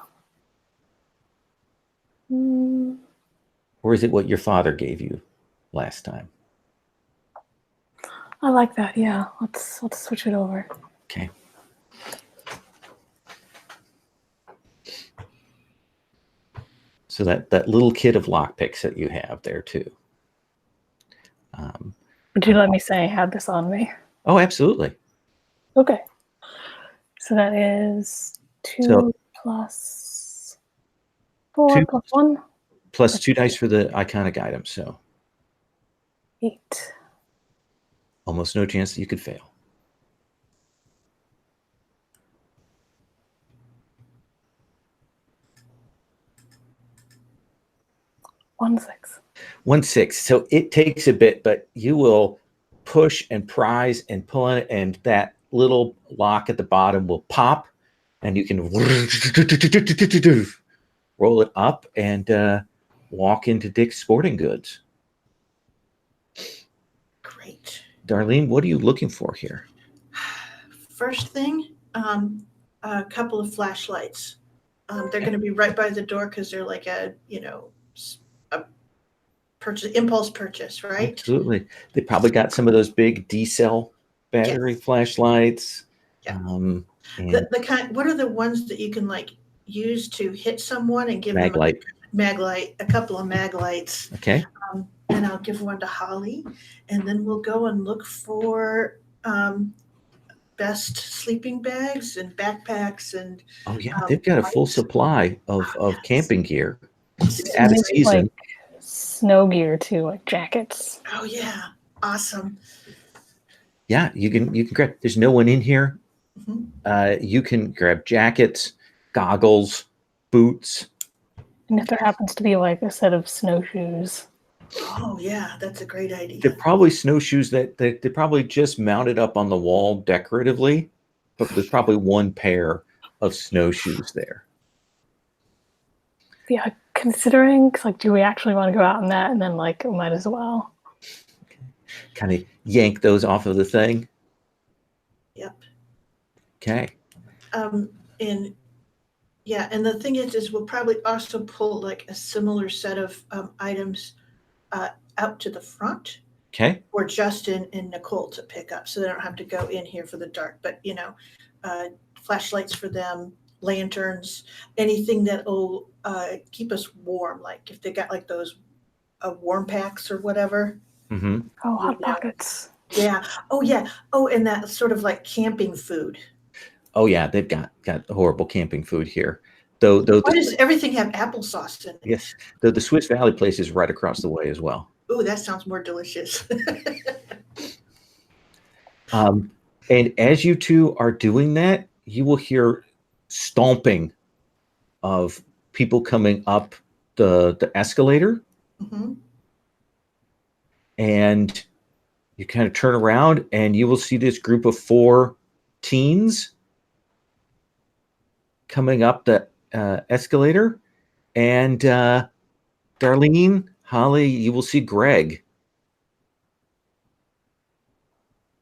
Or is it what your father gave you last time? I like that. Yeah. Let's switch it over. Okay. So that little kit of lockpicks that you have there too. Would you let me say I had this on me? Oh, absolutely. Okay. So that is 2 plus 4 2 plus 1. Plus 2 dice for the iconic item. So 8. almost no chance that you could fail. One 6. 1 6. So it takes a bit, but you will push and prise and pull on it, and that little lock at the bottom will pop, and you can roll it up and walk into Dick's Sporting Goods. Great. Darlene, what are you looking for here? First thing, a couple of flashlights. They're going to be right by the door because they're like a impulse purchase, right? Absolutely. They probably got some of those big D-cell battery flashlights. Yeah. And The kind. What are the ones that you can like use to hit someone and give them a couple of mag lights? Okay. And I'll give one to Holly, and then we'll go and look for best sleeping bags and backpacks and. Oh yeah, they've got a full supply of camping gear. It's out of Maybe, season. like snow gear too, like jackets. Oh yeah, awesome. Yeah, you can grab. There's no one in here. Mm-hmm. You can grab jackets, goggles, boots. And if there happens to be like a set of snowshoes. Oh yeah, that's a great idea. They're probably snowshoes that they probably just mounted up on the wall decoratively, but there's probably one pair of snowshoes there. Yeah, considering, like, do we actually want to go out in that? And then, like, might as well. Kind of yank those off of the thing. Yep. Okay. And the thing is we'll probably also pull like a similar set of items out to the front. Okay. For Justin and Nicole to pick up, so they don't have to go in here for the dark. But flashlights for them, lanterns, anything that will keep us warm. Like if they got like those warm packs or whatever. Mm-hmm. Oh, hot pockets. Yeah. Oh yeah. Oh, and that sort of like camping food. Oh yeah, they've got horrible camping food here. Though why does everything have applesauce in it? Yes, though the Swiss Valley place is right across the way as well. Oh, that sounds more delicious. And as you two are doing that, you will hear stomping of people coming up the escalator. Mm-hmm. And you kind of turn around and you will see this group of 4 teens coming up the escalator. And Darlene, Holly, you will see Greg.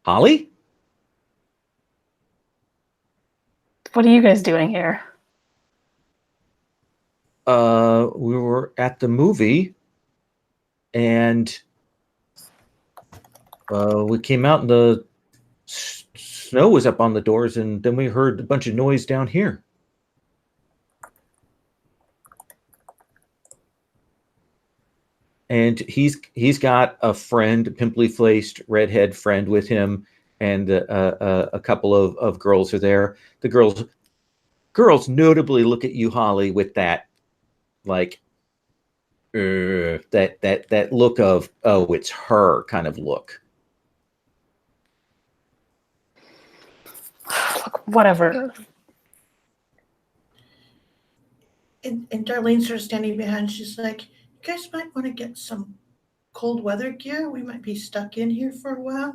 Holly? What are you guys doing here? We were at the movie, and we came out, and the snow was up on the doors, and then we heard a bunch of noise down here. and he's got a friend, pimply faced redhead friend with him, and a couple of girls are there. The girls notably look at you, Holly, with that like that look of, oh, it's her kind of look. Look, whatever. And Darlene's sort of standing behind. She's like, "You guys might want to get some cold weather gear. We might be stuck in here for a while."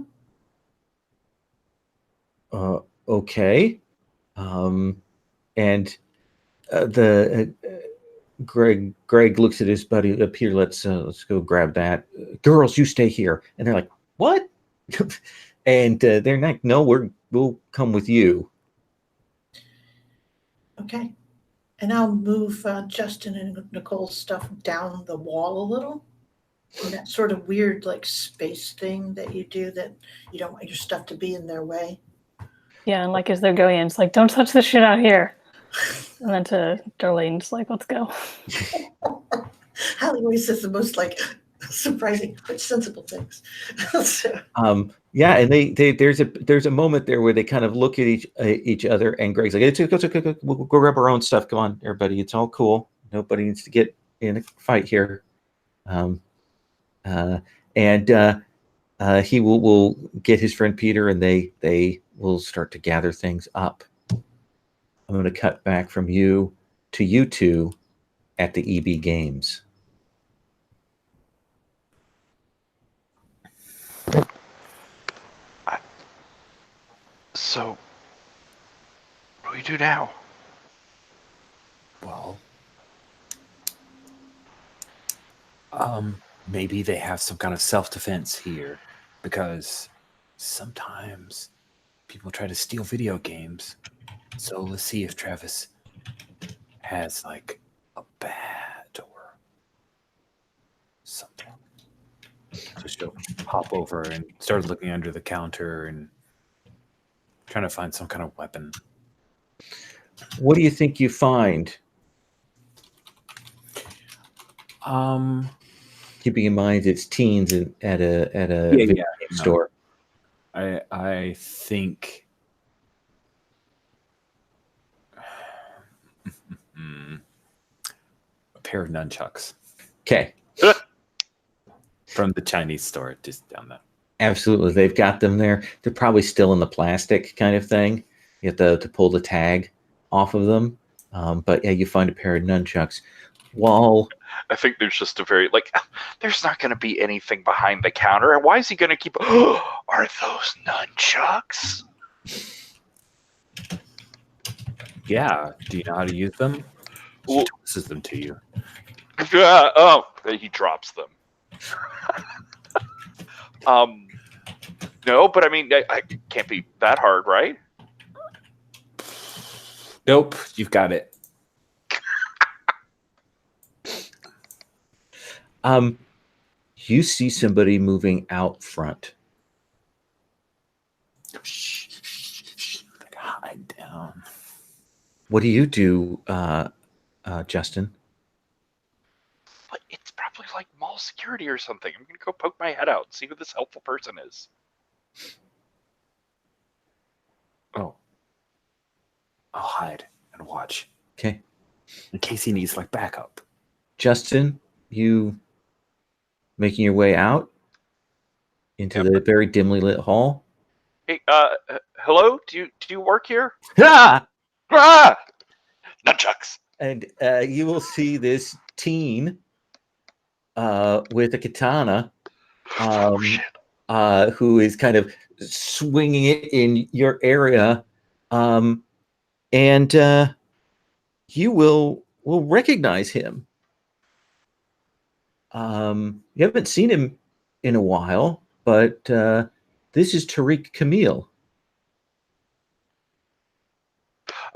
Okay. And the Greg looks at his buddy up here. Let's go grab that. Girls, you stay here. And they're like, what? And they're like, no, we'll come with you. Okay. And I'll move Justin and Nicole's stuff down the wall a little. And that sort of weird like space thing that you do that you don't want your stuff to be in their way. Yeah, and like as they're going in, it's like, don't touch this shit out here. And then to Darlene, just like, let's go. Hallie always says the most like surprising but sensible things. So, yeah, and they there's a moment there where they kind of look at each other, and Greg's like, it's okay, we'll go grab our own stuff. Come on, everybody, it's all cool. Nobody needs to get in a fight here. He will get his friend Peter, and they will start to gather things up. I'm going to cut back from you to you two at the EB Games. So, what do we do now? Well, maybe they have some kind of self-defense here, because sometimes people try to steal video games. So let's see if Travis has like a bat or something. So she'll hop over and start looking under the counter and trying to find some kind of weapon. What do you think you find? Keeping in mind it's teens at a video game store. I think a pair of nunchucks. Okay. From the Chinese store just down there. Absolutely. They've got them there. They're probably still in the plastic kind of thing. You have to pull the tag off of them. But yeah, you find a pair of nunchucks. While I think there's just a very, there's not going to be anything behind the counter. And why is he going to keep, are those nunchucks? Yeah. Do you know how to use them? She Well, tosses them to you. He drops them. No, but I mean, I can't be that hard, right? Nope. You've got it. you see somebody moving out front. Hide down. What do you do, Justin? But it's probably like mall security or something. I'm gonna go poke my head out and see who this helpful person is. Oh. I'll hide and watch. Okay. In case he needs like backup. Justin, you making your way out into the very dimly lit hall. Hey, hello? Do you work here? Ah! Ah! Nunchucks. And you will see this teen with a katana Oh shit. who is kind of swinging it in your area. And you will recognize him. You haven't seen him in a while, but this is Tariq Camille.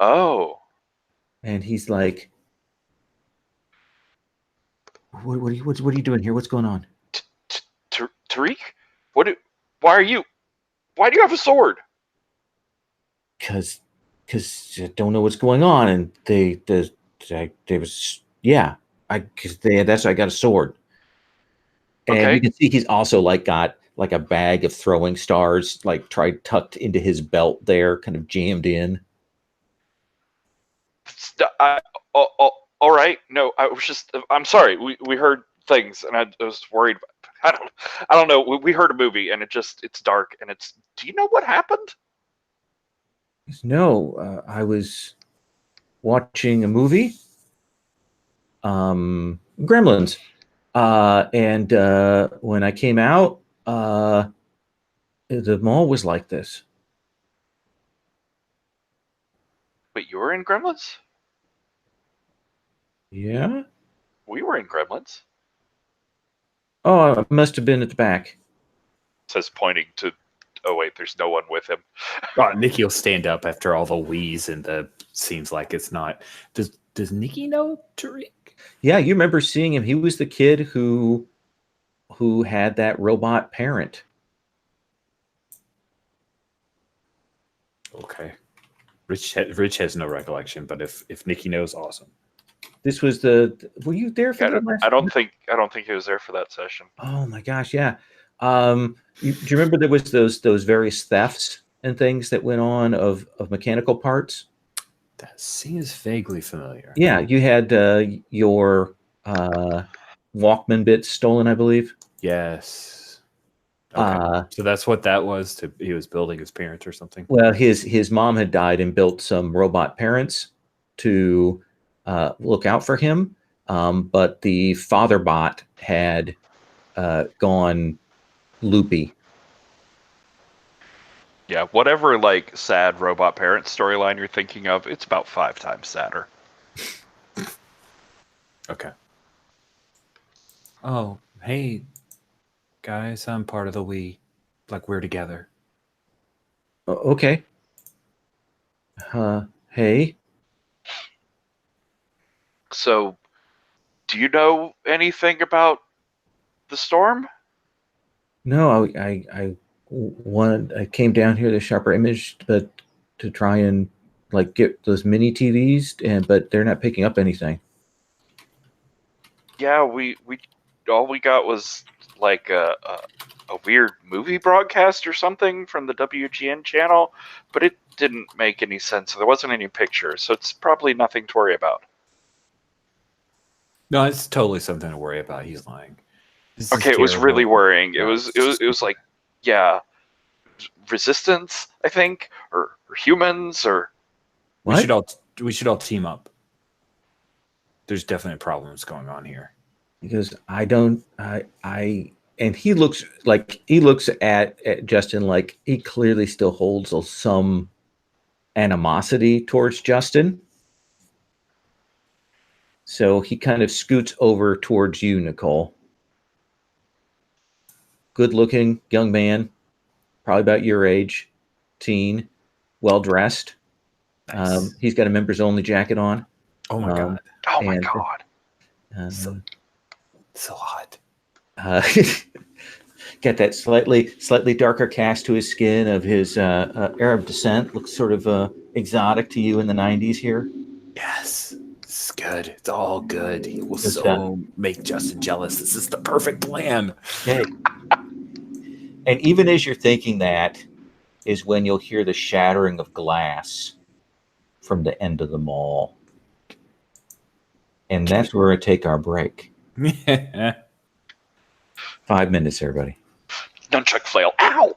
Oh. And he's like, what are you doing here? What's going on? Tariq? Why do you have a sword? Because I don't know what's going on, and I got a sword. And Okay. you can see he's also like got like a bag of throwing stars, like tucked into his belt there, kind of jammed in. All right. No, I was just. I'm sorry. We heard things, and I was worried. I don't know. We heard a movie, and it's dark, and it's. Do you know what happened? No, I was watching a movie, Gremlins, and when I came out, the mall was like this. Wait, you were in Gremlins? Yeah. We were in Gremlins. Oh, I must have been at the back. Says pointing to. Oh wait, there's no one with him. Oh, Nikki will stand up after all the wheeze and the seems like it's not. Does Nikki know Tariq? Yeah, you remember seeing him. He was the kid who had that robot parent. Okay. Rich has no recollection, but if Nikki knows, awesome. This was were you there for the last? I don't think he was there for that session. Oh my gosh, yeah. Do you remember there was those various thefts and things that went on of mechanical parts? That seems vaguely familiar. Yeah, you had your Walkman bits stolen, I believe. Yes. Okay. So that's what that was. He was building his parents or something. Well, his mom had died and built some robot parents to look out for him, but the father bot had gone loopy. Yeah, whatever like sad robot parent storyline you're thinking of, it's about 5 times sadder. Okay. Oh, hey, guys, I'm part of the we. Like we're together. Okay. Hey. So, do you know anything about the storm? No, I came down here to Sharper Image, but to try and like get those mini TVs, but they're not picking up anything. Yeah, we all we got was like a weird movie broadcast or something from the WGN channel, but it didn't make any sense. There wasn't any pictures, so it's probably nothing to worry about. No, it's totally something to worry about. He's lying. This is Okay, it was really terrible. worrying. It No, was it's just- it was like, yeah, resistance, I think, or humans, or we What? should all team up. There's definite problems going on here. Because I don't I and he looks at Justin like he clearly still holds some animosity towards Justin. So he kind of scoots over towards you, Nicole. Good looking young man, probably about your age, teen, well dressed. Nice. He's got a members only jacket on. Oh my god. oh my and, god, So hot. uh, got that slightly darker cast to his skin of his Arab descent. Looks sort of exotic to you in the 90s here. Yes. This is good. It's all good. He will It's, so make Justin jealous. This is the perfect plan. Okay. And even as you're thinking that is when you'll hear the shattering of glass from the end of the mall. And that's where we take our break. 5 minutes, everybody. nunchuck flail, ow!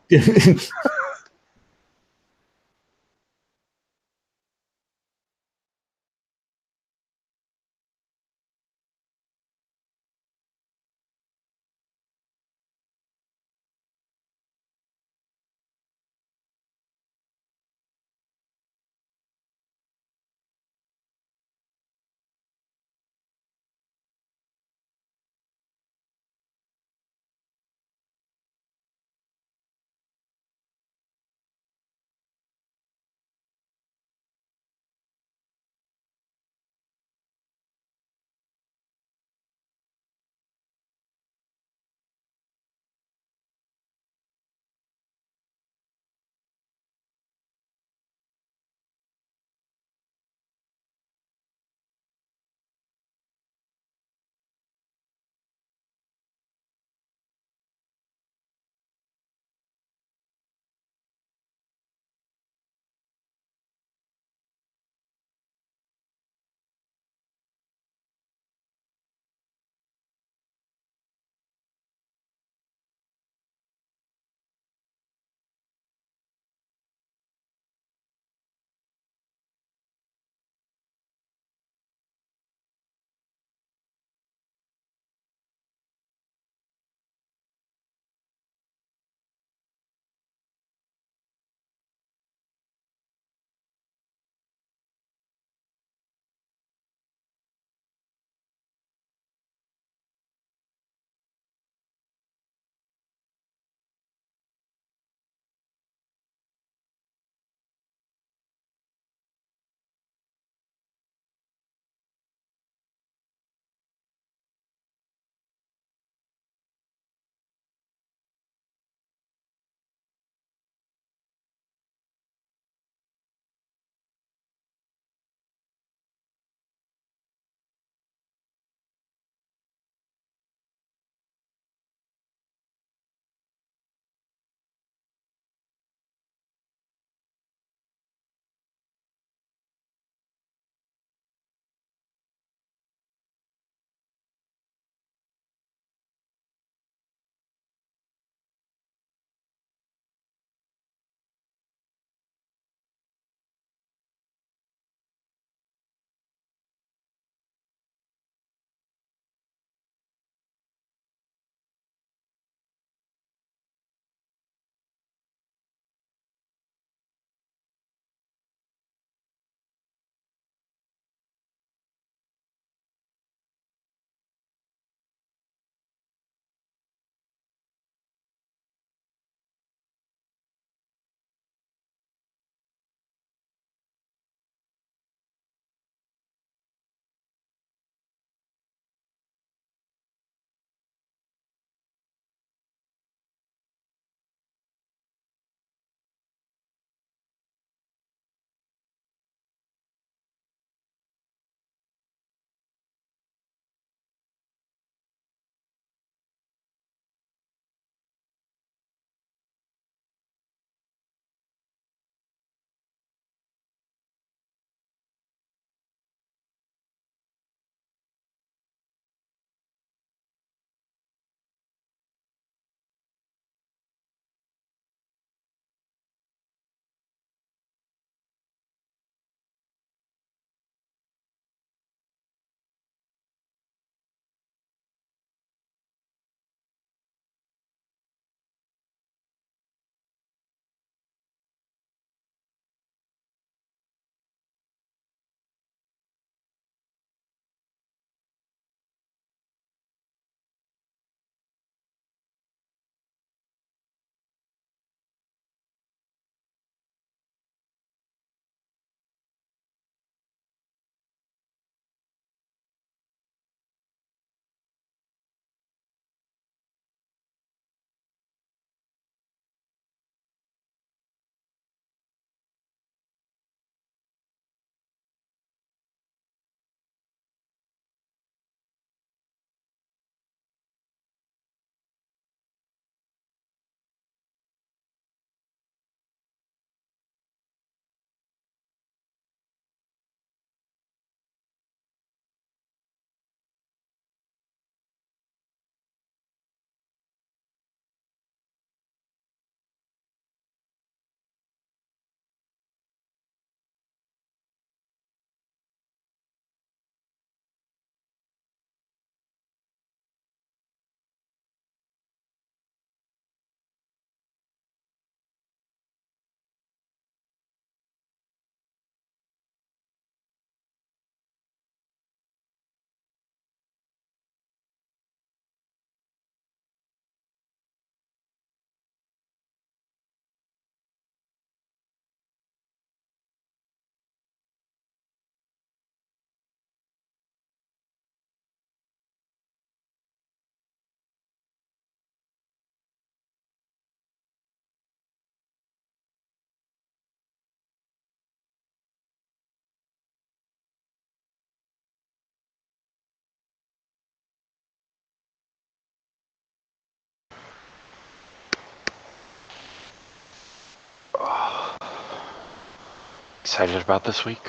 Excited about this week?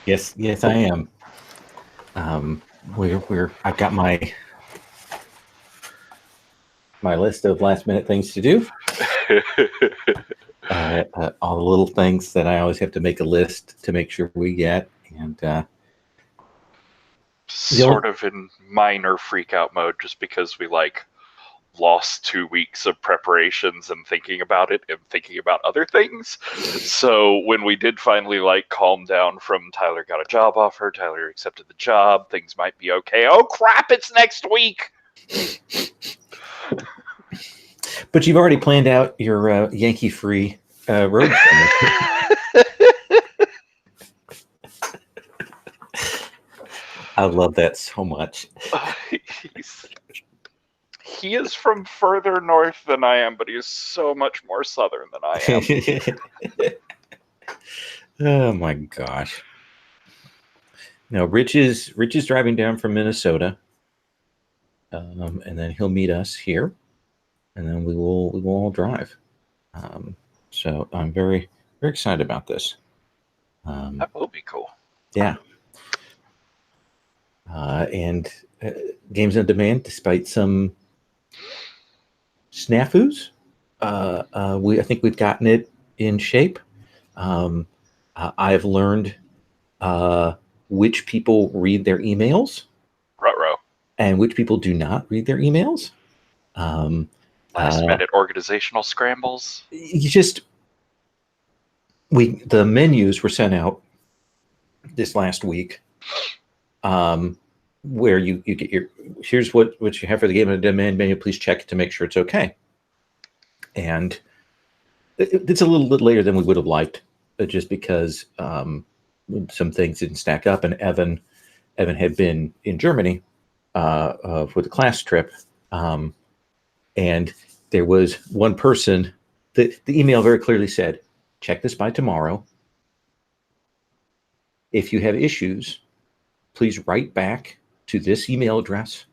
Yes, I am. I've got my list of last minute things to do. All the little things that I always have to make a list to make sure we get, and Sort of in minor freak out mode, just because we lost 2 weeks of preparations and thinking about it and thinking about other things. So when we did finally calm down from Tyler got a job offer, Tyler accepted the job, things might be okay. Oh crap, it's next week. But you've already planned out your Yankee-free road trip. I love that so much. He is from further north than I am, but he is so much more southern than I am. Oh my gosh. Now Rich is driving down from Minnesota, and then he'll meet us here, and then we will all drive. So I'm very, very excited about this. That will be cool. Yeah. And Games on Demand, despite some snafus, I think we've gotten it in shape. I've learned which people read their emails, Ruh-roh. and which people do not read their emails. Last minute organizational scrambles. The menus were sent out this last week, where you get here's what you have for the Game on Demand menu. Please check it to make sure it's okay. And it's a little bit later than we would have liked, just because some things didn't stack up, and Evan had been in Germany for the class trip, and there was one person that the email very clearly said, check this by tomorrow. If you have issues, please write back to this email address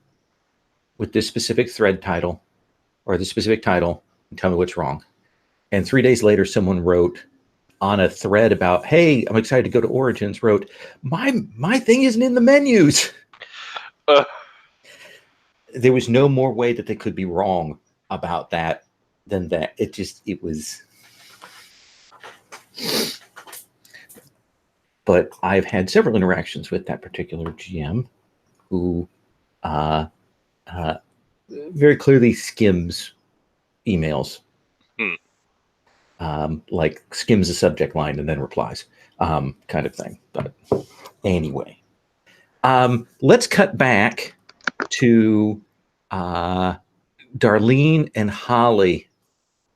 with this specific thread title or the specific title and tell me what's wrong. And 3 days later, someone wrote on a thread about, hey, I'm excited to go to Origins, wrote, my thing isn't in the menus. There was no more way that they could be wrong about that than that. It was. But I've had several interactions with that particular GM who very clearly skims emails. Like skims the subject line and then replies, kind of thing. But anyway, let's cut back to Darlene and Holly.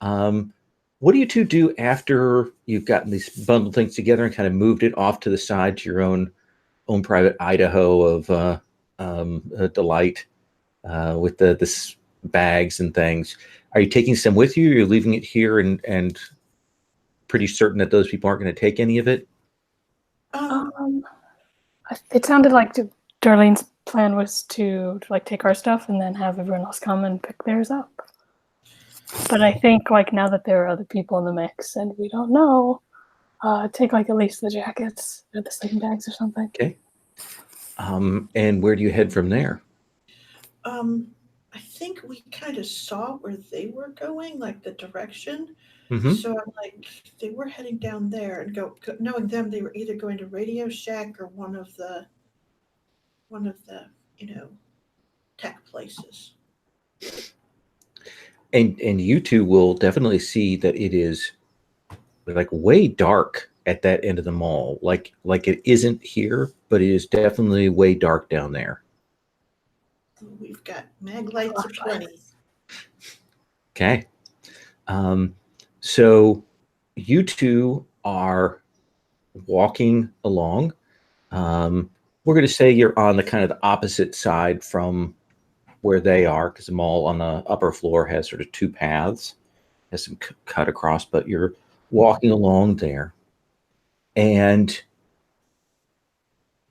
What do you two do after you've gotten these bundled things together and kind of moved it off to the side to your own private Idaho of delight with the bags and things? Are you taking some with you? You're leaving it here and pretty certain that those people aren't going to take any of it? It sounded like Darlene's plan was to take our stuff and then have everyone else come and pick theirs up. But I think now that there are other people in the mix and we don't know, take at least the jackets or the sleeping bags or something. Okay. And where do you head from there? I think we kind of saw where they were going, the direction. Mm-hmm. So I'm they were heading down there, and knowing them, they were either going to Radio Shack or one of the tech places. And you two will definitely see that it is way dark at that end of the mall. Like it isn't here, but it is definitely way dark down there. We've got mag lights aplenty. Okay. So you two are walking along. We're going to say you're on the kind of the opposite side from where they are, because the mall on the upper floor has sort of two paths, has some cut across, but you're walking along there. And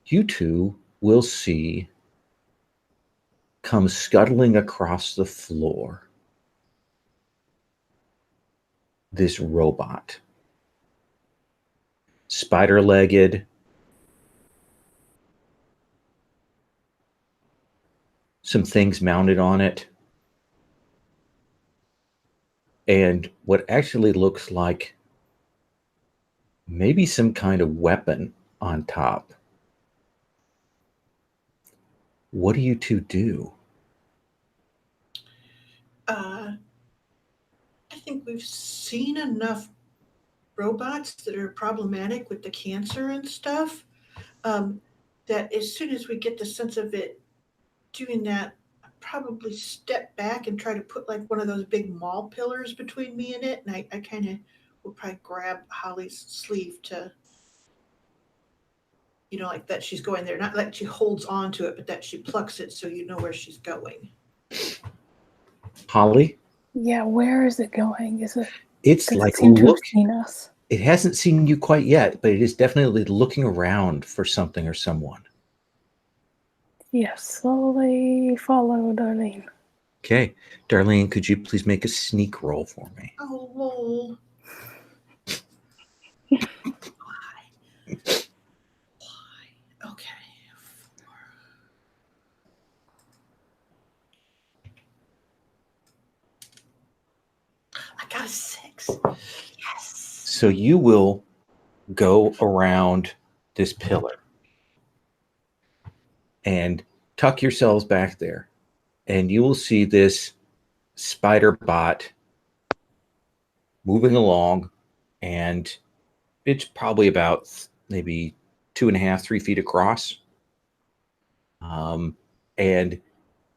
you two will see come scuttling across the floor this robot. Spider-legged, some things mounted on it, and what actually looks like maybe some kind of weapon on top. What do you two do? I think we've seen enough robots that are problematic with the cancer and stuff, that as soon as we get the sense of it doing that, I'll probably step back and try to put like one of those big mall pillars between me and it. And I kind of will probably grab Holly's sleeve to, like that she's going there. Not that she holds on to it, but that she plucks it so you know where she's going. Holly? Yeah, where is it going? Is it? It's Does like it seem to have seen us? It hasn't seen you quite yet, but it is definitely looking around for something or someone. Yes, slowly follow Darlene. Okay. Darlene, could you please make a sneak roll for me? Oh, lol. Why? Okay. I got a 6. Yes. So you will go around this pillar and tuck yourselves back there, and you will see this spider bot moving along, and it's probably about maybe 2.5, 3 feet across. And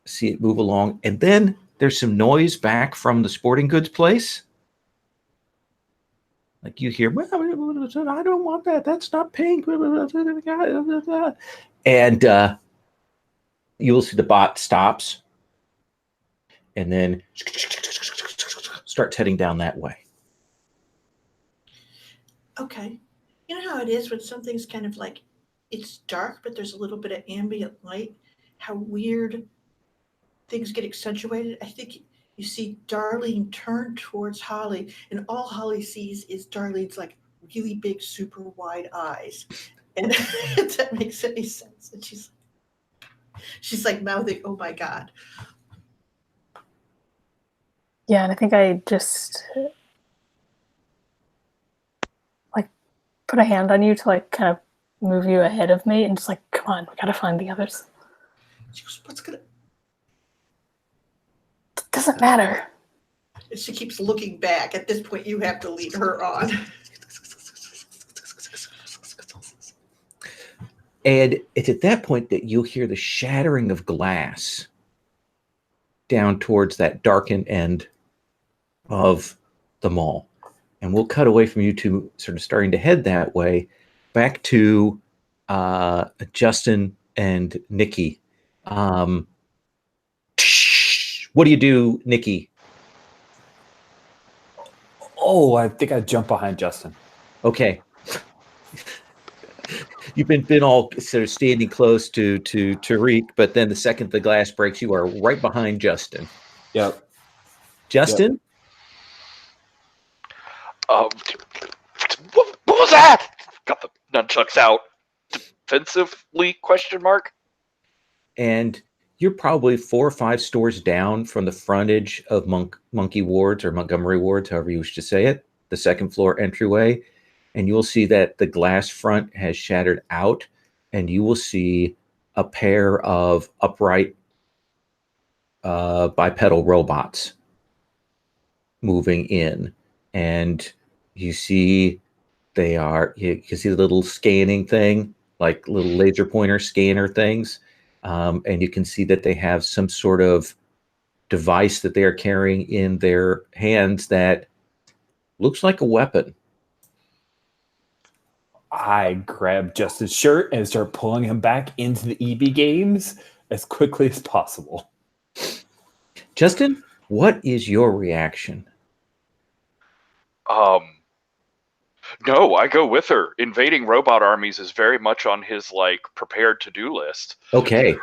see it move along, and then there's some noise back from the sporting goods place. Like you hear, well, I don't want that. That's not pink. And you will see the bot stops and then starts heading down that way. Okay. You know how it is when something's kind of like, it's dark, but there's a little bit of ambient light, how weird things get accentuated? I think you see Darlene turn towards Holly, and all Holly sees is Darlene's like really big, super wide eyes. And if that makes any sense. And she's like mouthing, "Oh my God." Yeah, and I think I just like put a hand on you to like kind of move you ahead of me and just like, come on, we gotta find the others. She goes, "What's gonna?" It doesn't matter. And she keeps looking back. At this point, you have to lead her on. And it's at that point that you'll hear the shattering of glass down towards that darkened end of the mall. And we'll cut away from you two sort of starting to head that way back to Justin and Nikki. What do you do, Nikki? Oh, I think I jump behind Justin. Okay. You've been all sort of standing close to Tariq, but then the second the glass breaks, you are right behind Justin. Yep. Justin? What was that? Got the nunchucks out. Defensively? Question mark. And you're probably 4 or 5 stores down from the frontage of Monkey Wards or Montgomery Wards, however you wish to say it, the second floor entryway. And you'll see that the glass front has shattered out, and you will see a pair of upright bipedal robots moving in. And you see you can see the little scanning thing, like little laser pointer scanner things. And you can see that they have some sort of device that they are carrying in their hands that looks like a weapon. I grab Justin's shirt and start pulling him back into the EB games as quickly as possible. Justin, what is your reaction? No, I go with her. Invading robot armies is very much on his prepared to-do list. Okay.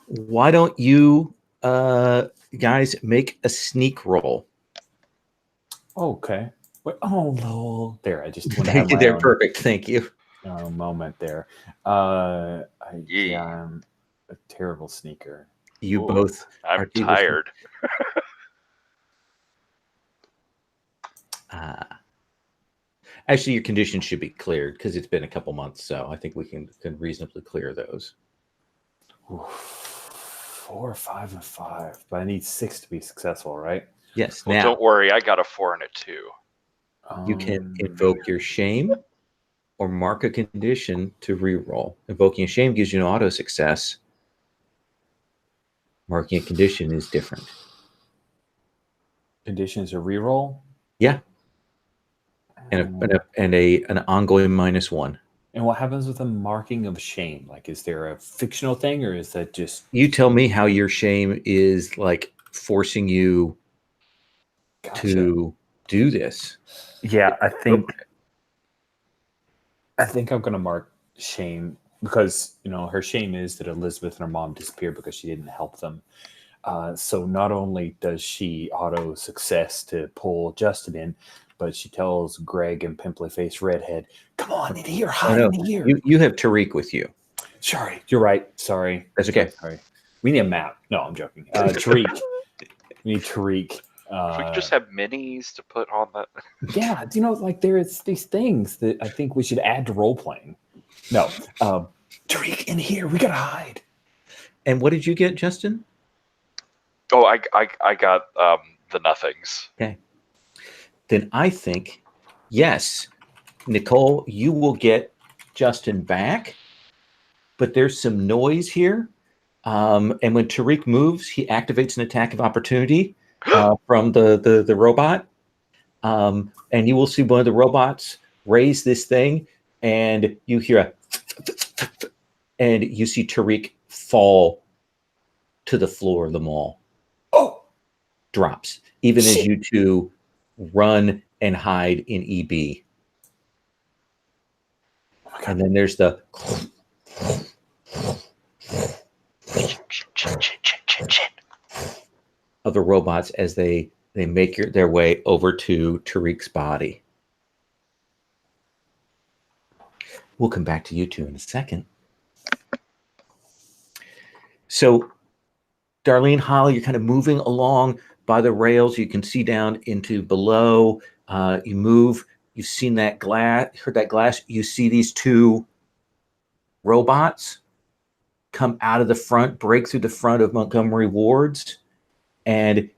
Why don't you guys make a sneak roll? Okay. Wait, oh, lol. There, I just want to have my They're own perfect. Thank you. moment there. Yeah. I'm a terrible sneaker. You Ooh, both are I'm people- tired. Actually, your condition should be cleared because it's been a couple months, so I think we can reasonably clear those. Ooh, 4, 5, and 5, but I need 6 to be successful, right? Yes. Well, Now don't worry, I got a 4 and a 2. you can invoke your shame or mark a condition to reroll. Invoking a shame gives you an auto success. Marking a condition is different. Conditions a reroll. Yeah. And an ongoing -1. And what happens with a marking of shame? Like, is there a fictional thing, or is that just You tell me how your shame is like forcing you to do this. Yeah, I think I'm going to mark shame because her shame is that Elizabeth and her mom disappeared because she didn't help them. So not only does she auto success to pull Justin in, but she tells Greg and pimply face redhead, "Come on in here, hide in here." You have Tariq with you. Sorry, you're right. Sorry, That's okay. Sorry, we need a map. No, I'm joking. Tariq, we need Tariq. If we could just have minis to put on that. Yeah, like there's these things that I think we should add to role playing. No, Tariq, in here, we gotta hide. And what did you get, Justin? Oh, I got the nothings. Okay. Then I think, yes, Nicole, you will get Justin back, but there's some noise here. And when Tariq moves, he activates an attack of opportunity from the robot. And you will see one of the robots raise this thing, and you hear and you see Tariq fall to the floor of the mall. Oh, drops, even shit. as you two run and hide in EB. Oh, and then there's the of the robots as they make their way over to Tariq's body. We'll come back to you two in a second. So, Darlene, Holly, you're kind of moving along by the rails. You can see down into below. You move. You've seen that glass, heard that glass. You see these two robots come out of the front, break through the front of Montgomery Ward's, and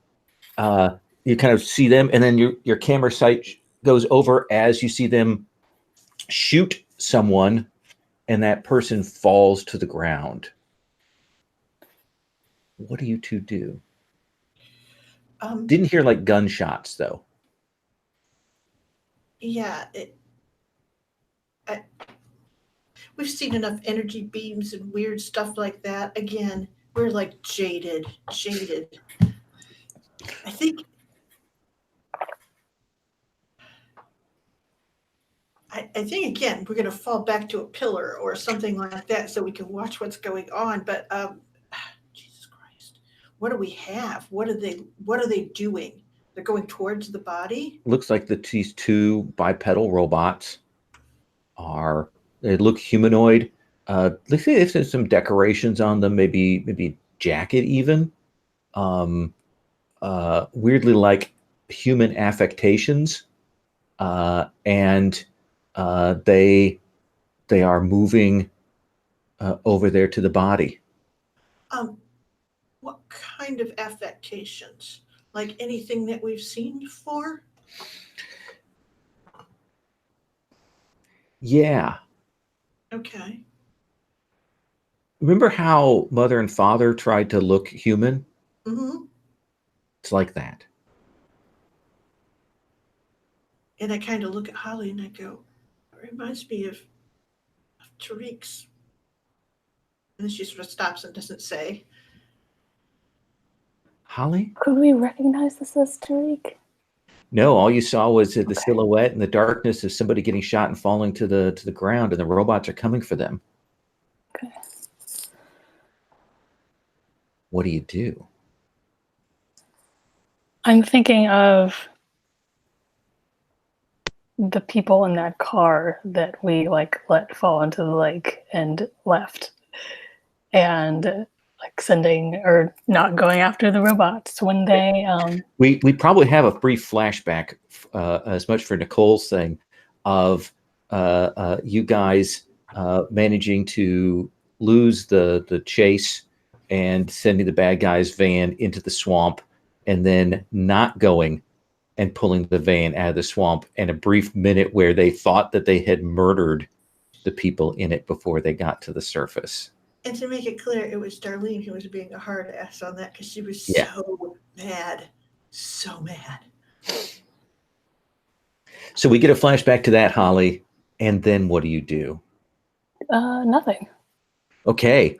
you kind of see them. And then your camera sight goes over as you see them shoot someone, and that person falls to the ground. What do you two do? Didn't hear like gunshots though. Yeah, we've seen enough energy beams and weird stuff like that. Again, we're like jaded. I think again we're gonna fall back to a pillar or something like that so we can watch what's going on. But Jesus Christ, what do we have? What are they doing? They're going towards the body. Looks like these two bipedal robots they look humanoid. Let's say there's some decorations on them, maybe jacket even. Weirdly like human affectations. And they are moving over there to the body. What kind of affectations? Like anything that we've seen before? Yeah. Okay. Remember how mother and father tried to look human? Mm-hmm. It's like that. And I kind of look at Holly and I go, it reminds me of Tariq's. And then she sort of stops and doesn't say. Holly? Could we recognize this as Tariq? No, all you saw was the silhouette and the darkness of somebody getting shot and falling to the ground, and the robots are coming for them. Okay. What do you do? I'm thinking of the people in that car that we like let fall into the lake and left, and like sending or not going after the robots when they We probably have a brief flashback, as much for Nicole's thing, of you guys managing to lose the chase and sending the bad guys' van into the swamp, and then not going and pulling the van out of the swamp, and a brief minute where they thought that they had murdered the people in it before they got to the surface. And to make it clear, it was Darlene who was being a hard ass on that because she was Yeah. so mad. So mad. So we get a flashback to that, Holly, and then what do you do? nothing. Okay,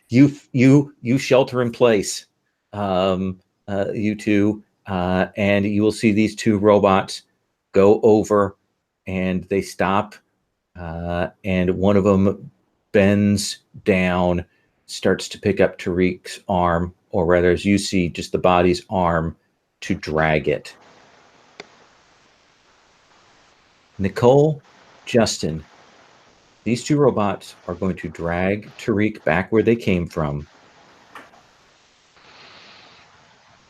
you shelter in place, you two, and you will see these two robots go over, and they stop, and one of them bends down, starts to pick up Tariq's arm, or rather, as you see, just the body's arm, to drag it. Nicole, Justin, these two robots are going to drag Tariq back where they came from.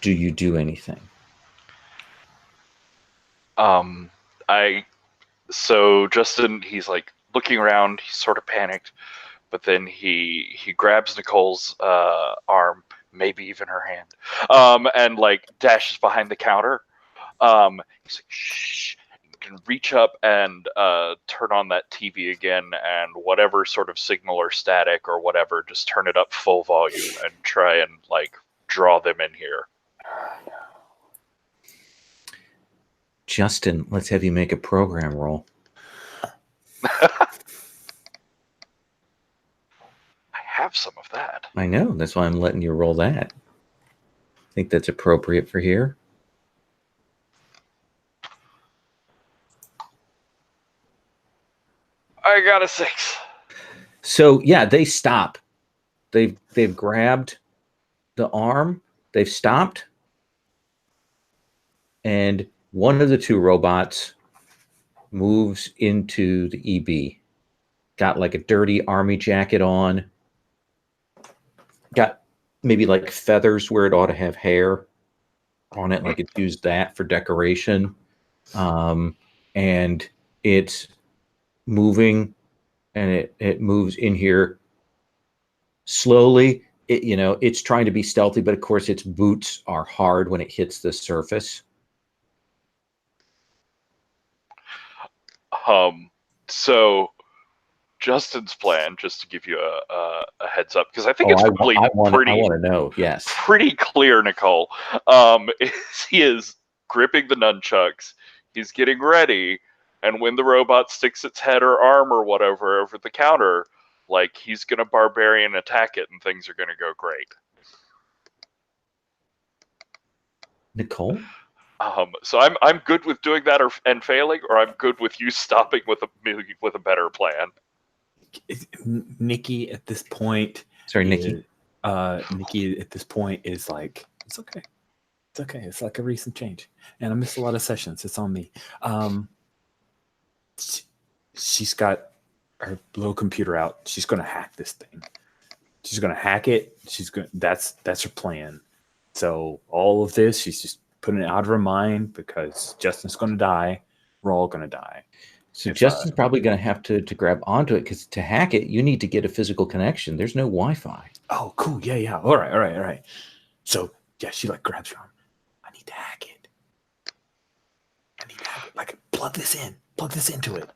Do you do anything? So Justin, he's like looking around, he's sort of panicked, but then he grabs Nicole's arm, maybe even her hand, and like dashes behind the counter. He's like, shh. Can reach up and turn on that TV again, and whatever sort of signal or static or whatever, just turn it up full volume and try and like draw them in here. Justin, let's have you make a program roll. I have some of that. I know. That's why I'm letting you roll that. I think that's appropriate for here. I got a 6. So yeah, they stop. They've grabbed the arm. They've stopped, and one of the two robots moves into the EB. Got like a dirty army jacket on. Got maybe like feathers where it ought to have hair on it, like it's used that for decoration. And it's moving, and it moves in here slowly. It's trying to be stealthy, but of course its boots are hard when it hits the surface. So Justin's plan, just to give you a heads up, because I think it's probably I want to know. Yes, pretty clear, Nicole. Is he is gripping the nunchucks. He's getting ready, and when the robot sticks its head or arm or whatever over the counter, like he's gonna barbarian attack it, and things are gonna go great. Nicole. So I'm good with doing that and failing, or I'm good with you stopping with a better plan. Nikki at this point. Sorry, Nikki. Nikki at this point is like, it's okay. It's okay. It's like a recent change. And I missed a lot of sessions. It's on me. She's got her little computer out. She's going to hack this thing. She's going to hack it. That's her plan. So all of this, she's just putting it out of her mind because Justin's going to die. We're all going to die. So Justin's probably going to have to grab onto it, because to hack it, you need to get a physical connection. There's no Wi-Fi. Oh, cool. Yeah. All right. So yeah, she like grabs her arm. I need to hack it. Like plug this into it.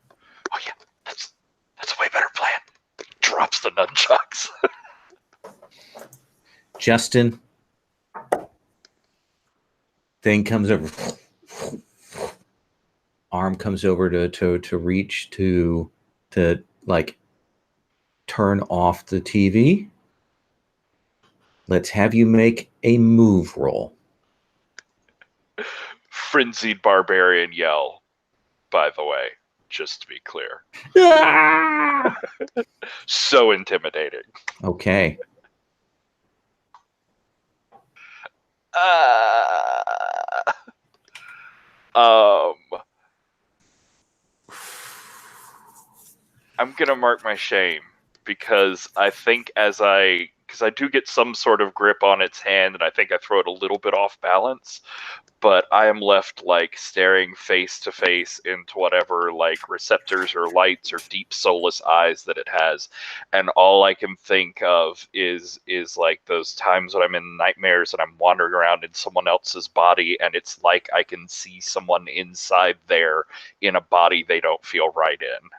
Oh yeah, that's a way better plan. Drops the nunchucks. Justin, thing comes over. Arm comes over to reach to like turn off the TV. Let's have you make a move roll. Frenzied barbarian yell, by the way, just to be clear. Ah! So intimidating. Okay. I'm gonna mark my shame because I think because I do get some sort of grip on its hand, and I think I throw it a little bit off balance. But I am left like staring face to face into whatever like receptors or lights or deep soulless eyes that it has, and all I can think of is like those times when I'm in nightmares and I'm wandering around in someone else's body, and it's like I can see someone inside there in a body they don't feel right in.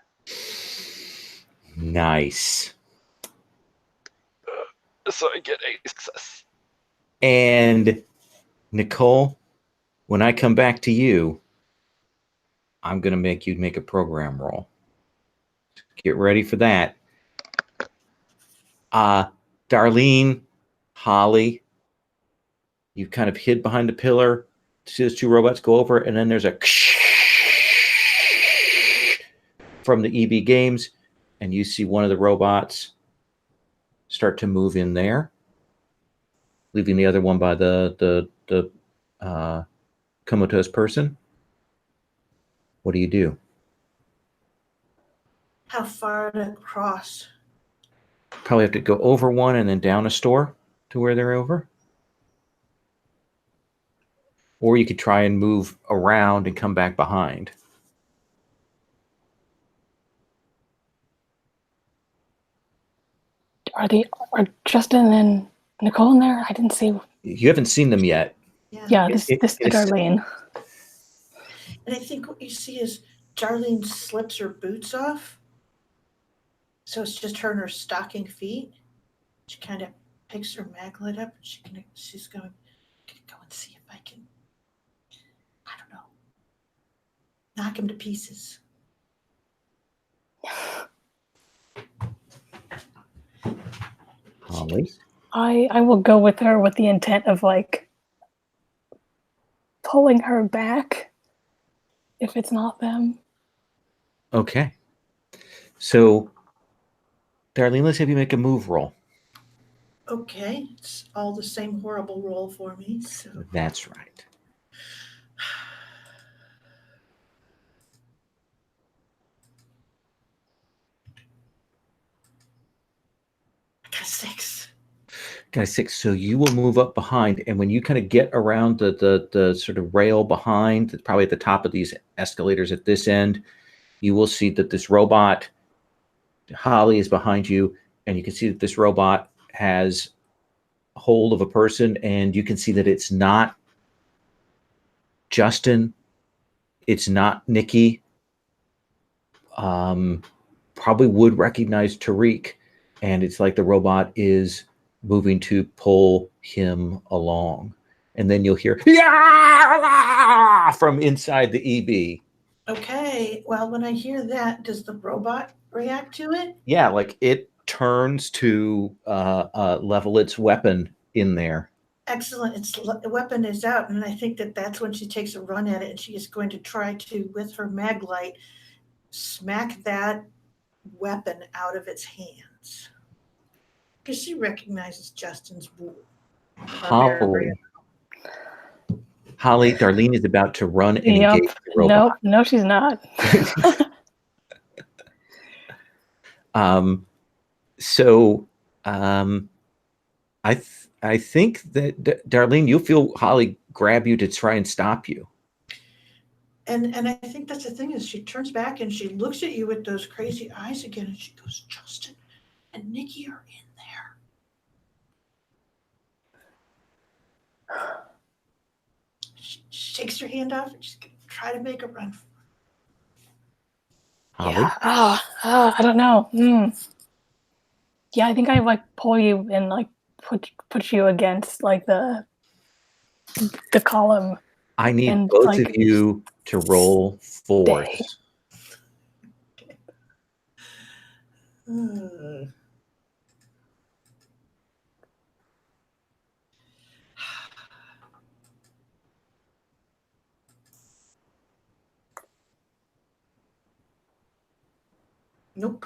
Nice. So I get a success. And Nicole, when I come back to you, I'm going to make you make a program roll. Get ready for that. Darlene, Holly, you kind of hid behind the pillar. See those two robots go over, and then there's a from the EB games, and you see one of the robots start to move in there, leaving the other one by the comatose person. What do you do? How far to cross? Probably have to go over one and then down a store to where they're over. Or you could try and move around and come back behind. Are Justin and Nicole in there? I didn't see. You haven't seen them yet. Yeah, this is Darlene. And I think what you see is Darlene slips her boots off. So it's just her in her stocking feet. She kind of picks her maglet up and she's going to go and see if I can, I don't know, knock him to pieces. Holly? I will go with her with the intent of like pulling her back if it's not them. Okay. So, Darlene, let's have you make a move roll. Okay, it's all the same horrible roll for me. So That's right. I got a 6. Got a 6. So you will move up behind, and when you kind of get around the sort of rail behind, probably at the top of these escalators at this end, you will see that this robot, Holly, is behind you, and you can see that this robot has hold of a person, and you can see that it's not Justin, it's not Nikki. Probably would recognize Tariq, and it's like the robot is moving to pull him along, and then you'll hear from inside the EB. Okay, well, when I hear that, does the robot react to it? Yeah, like it turns to level its weapon in there. Excellent. The weapon is out, and I think that's when she takes a run at it, and she is going to try to, with her mag light, smack that weapon out of its hands. Because she recognizes Justin's wound. Holly, Darlene is about to run and engage the robot. No, she's not. I think that Darlene, you'll feel Holly grab you to try and stop you. And I think that's the thing is she turns back and she looks at you with those crazy eyes again, and she goes, Justin and Nikki are in there. She shakes her hand off and she's going to try to make a run for it. Holly? Yeah. I don't know. Yeah, I think I like pull you and like put you against like the column. I need both like, of you to roll force. Okay. Nope.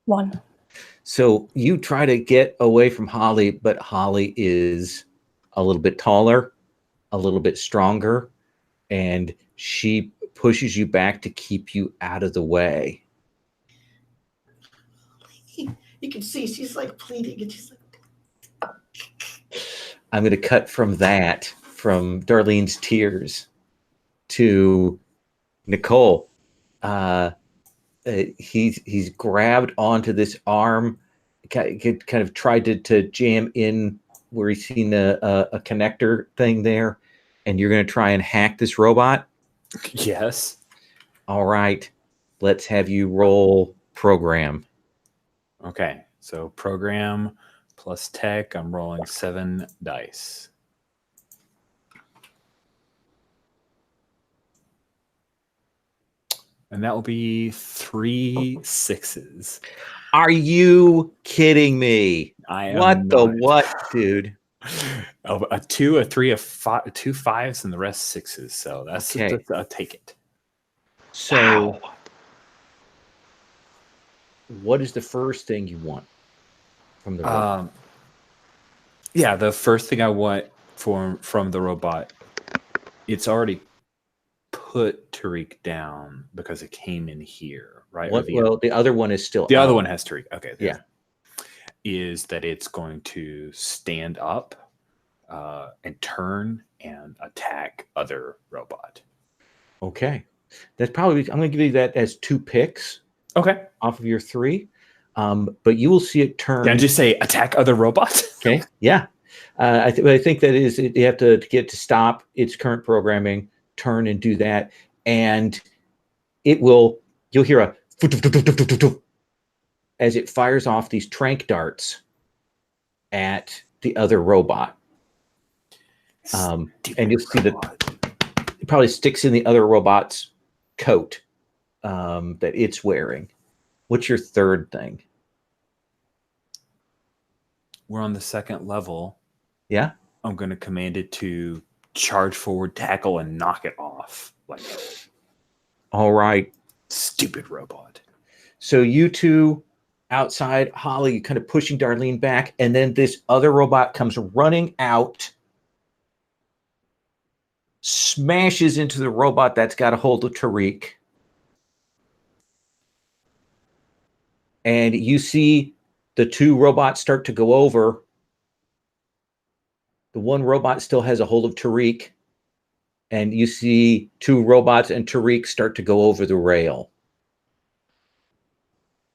One. So you try to get away from Holly, but Holly is a little bit taller. a little bit stronger, and she pushes you back to keep you out of the way. You can see she's like pleading, and she's like, I'm going to cut from Darlene's tears to Nicole. He's grabbed onto this arm, kind of tried to jam in where he's seen a connector thing there, and you're going to try and hack this robot. Yes. All right, let's have you roll program. Okay. So program plus tech. I'm rolling 7 dice. And that will be 3 6s. Are you kidding me? I am What the not. what, dude? A 2, a 3, a 5, 2 5s, and the rest 6s. So that's Okay. I'll take it. So, what is the first thing you want from the robot? Yeah, the first thing I want from the robot, it's already put Tariq down because it came in here, right? Well, the other one is still the out. other one has Tariq. Okay, Yeah. Is that it's going to stand up and turn and attack other robot. Okay. That's probably, I'm going to give you that as 2 picks. Okay. Off of your 3. But you will see it turn. Can I just say attack other robots? Okay. Yeah. I think that is, you have to get to stop its current programming, turn and do that. And you'll hear a as it fires off these tranq darts at the other robot. And you'll see that it probably sticks in the other robot's coat that it's wearing. What's your third thing? We're on the 2nd level. Yeah. I'm going to command it to charge forward, tackle, and knock it off. Like, all right. Stupid robot. So you two outside, Holly, kind of pushing Darlene back, and then this other robot comes running out, smashes into the robot that's got a hold of Tariq. And you see the 2 robots start to go over. The one robot still has a hold of Tariq. And you see 2 robots and Tariq start to go over the rail.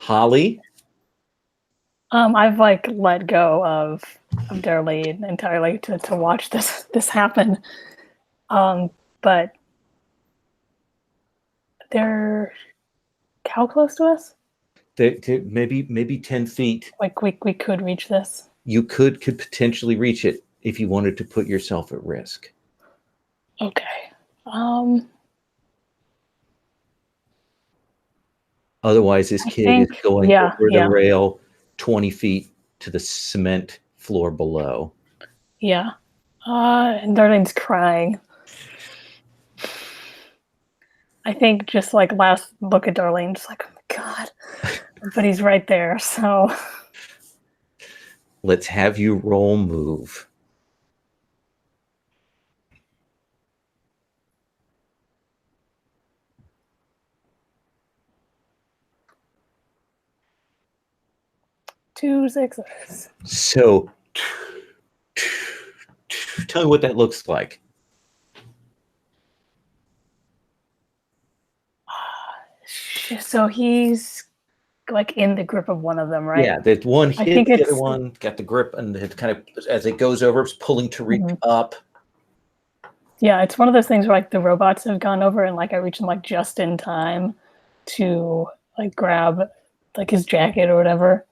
Holly? I've like let go of Darlene entirely to watch this happen. But they're how close to us? Maybe 10 feet. Like we could reach this. You could potentially reach it if you wanted to put yourself at risk. Okay. Otherwise, this kid is going over the rail 20 feet to the cement floor below. Yeah. And Darlene's crying. I think just like last look at Darlene, just like, oh my God. But he's right there, so. Let's have you roll move. Two 6s. So, tell me what that looks like. So he's like in the grip of one of them, right? Yeah, that one hit the other one, got the grip, and it kind of, as it goes over, it's pulling Tariq up. Yeah, it's one of those things where like the robots have gone over, and like I reach them like just in time to like grab like his jacket or whatever,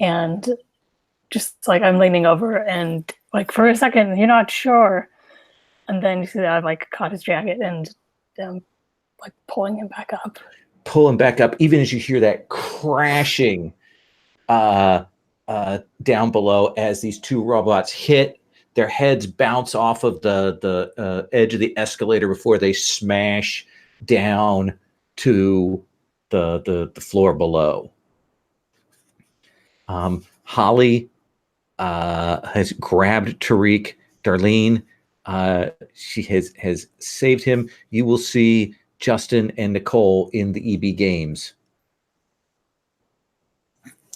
and just like I'm leaning over, and like for a second you're not sure, and then you see that I've like caught his jacket and like pulling him back up. Pull him back up, even as you hear that crashing down below as these 2 robots hit. Their heads bounce off of the edge of the escalator before they smash down to the floor below. Holly has grabbed Tariq. Darlene, She has saved him. You will see Justin and Nicole in the EB games.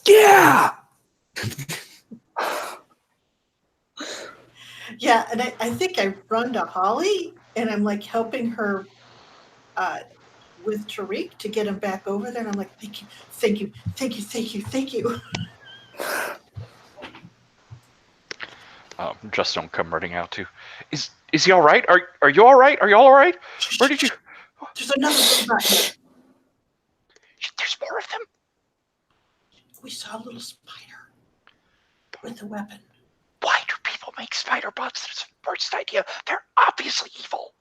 Yeah. Yeah, and I think I run to Holly and I'm like helping her with Tariq to get him back over there. And I'm like, thank you, thank you, thank you, thank you, thank you. Justin will come running out too. Is he all right? Are you all right? Are you all right? Where did you? There's another robot here. There's more of them. We saw a little spider with a weapon. Why do people make spider bots? That's the worst idea. They're obviously evil.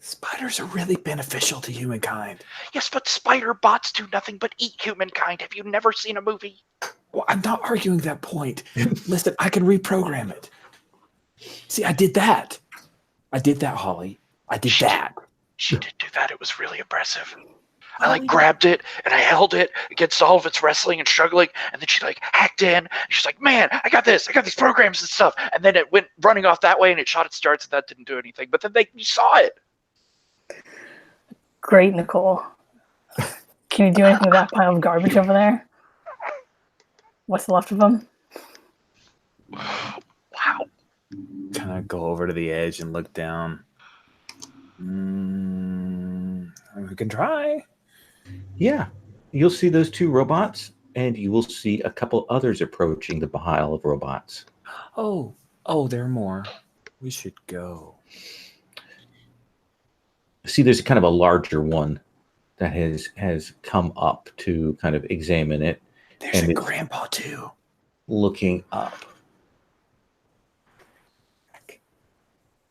Spiders are really beneficial to humankind. Yes, but spider bots do nothing but eat humankind. Have you never seen a movie? Well, I'm not arguing that point. Listen, I can reprogram it. See, I did that. I did that, Holly. I did that. She did do that. It was really impressive. I grabbed it and I held it against all of its wrestling and struggling, and then she hacked in. And she's like, "Man, I got this. I got these programs and stuff." And then it went running off that way, and it shot its darts, and that didn't do anything. But then you saw it. Great, Nicole. Can you do anything with that pile of garbage over there? What's left of them? Wow. Kind of go over to the edge and look down. We can try. Yeah, you'll see those two robots, and you will see a couple others approaching the pile of robots. Oh, there are more. We should go. See, there's kind of a larger one that has come up to kind of examine it. There's a grandpa too. Looking up.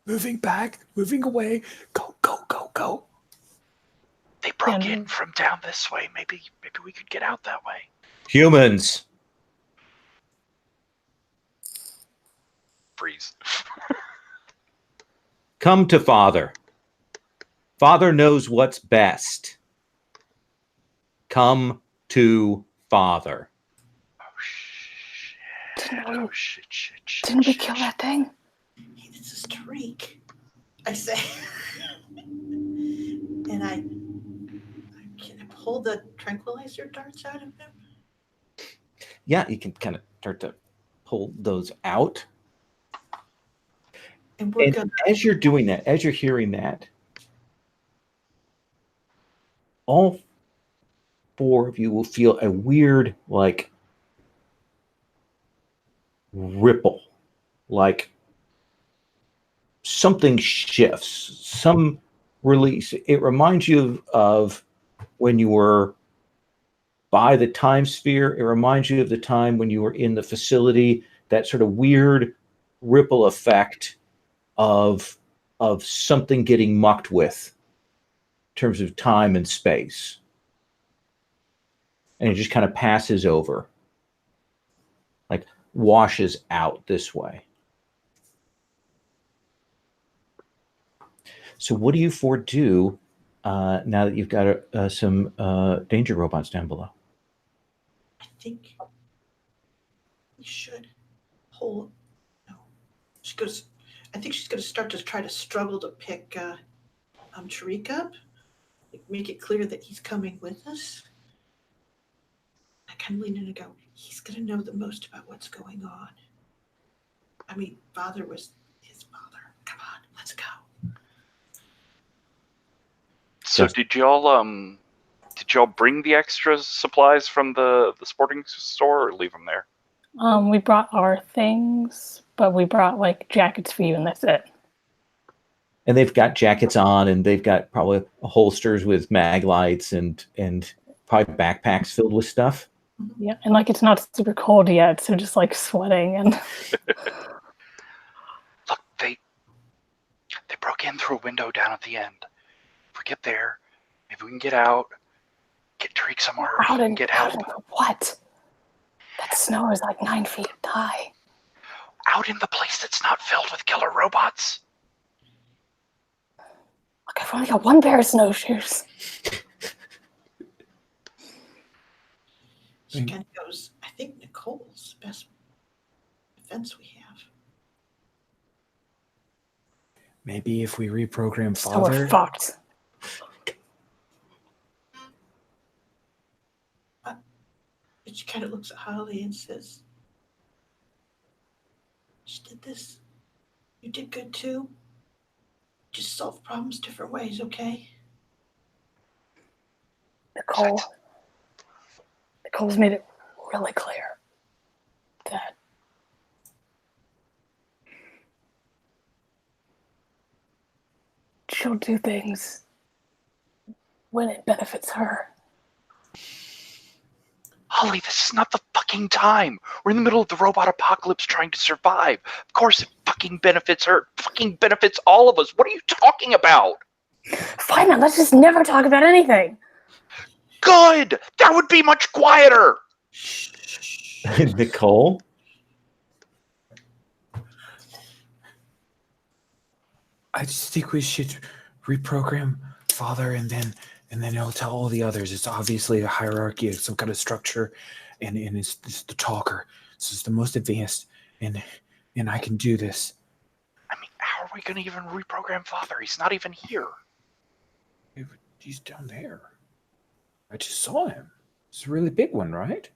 Moving back, moving away. Go, go, go, go. They broke in from down this way. Maybe we could get out that way. Humans. Freeze. Come to Father. Father knows what's best. Come to Father. Oh shit. Didn't we kill that thing? Hey, this is Tariq, I say. And I can I pull the tranquilizer darts out of him? Yeah, you can kind of start to pull those out. And as you're doing that, as you're hearing that, all four of you will feel a weird, ripple, like something shifts, some release. It reminds you of when you were by the time sphere. It reminds you of the time when you were in the facility, that sort of weird ripple effect of something getting mucked with in terms of time and space. And it just kind of passes over, like washes out this way. So what do you four do now that you've got some danger robots down below? I think we should hold. No, she goes. I think she's going to start to try to struggle to pick Tariq up, make it clear that he's coming with us. I kind of lean in and go, he's going to know the most about what's going on. I mean, Father was his father. Come on, let's go. So did y'all bring the extra supplies from the sporting store, or leave them there? We brought our things, but we brought jackets for you, and that's it. And they've got jackets on, and they've got probably holsters with mag lights and probably backpacks filled with stuff. Yeah, and it's not super cold yet, so just sweating and. Look, they broke in through a window down at the end. If we get there, maybe we can get out, get Tariq somewhere, and get help. What? That snow is 9 feet high. Out in the place that's not filled with killer robots. Look, I've only got one pair of snowshoes. She kind of goes, I think Nicole's best defense we have. Maybe if we reprogram So Father. we're fucked. But she kind of looks at Holly and says, "She did this. You did good too. Just solve problems different ways, okay?" Nicole's made it really clear that she'll do things when it benefits her. Holly, this is not the fucking time. We're in the middle of the robot apocalypse trying to survive. Of course it fucking benefits her. It fucking benefits all of us. What are you talking about? Fine, then let's just never talk about anything. Good! That would be much quieter! Nicole? I just think we should reprogram Father, and then I'll tell all the others. It's obviously a hierarchy, some kind of structure, and it's the talker. This is the most advanced, and I can do this. I mean, how are we going to even reprogram Father? He's not even here. He's down there. I just saw him. It's a really big one, right?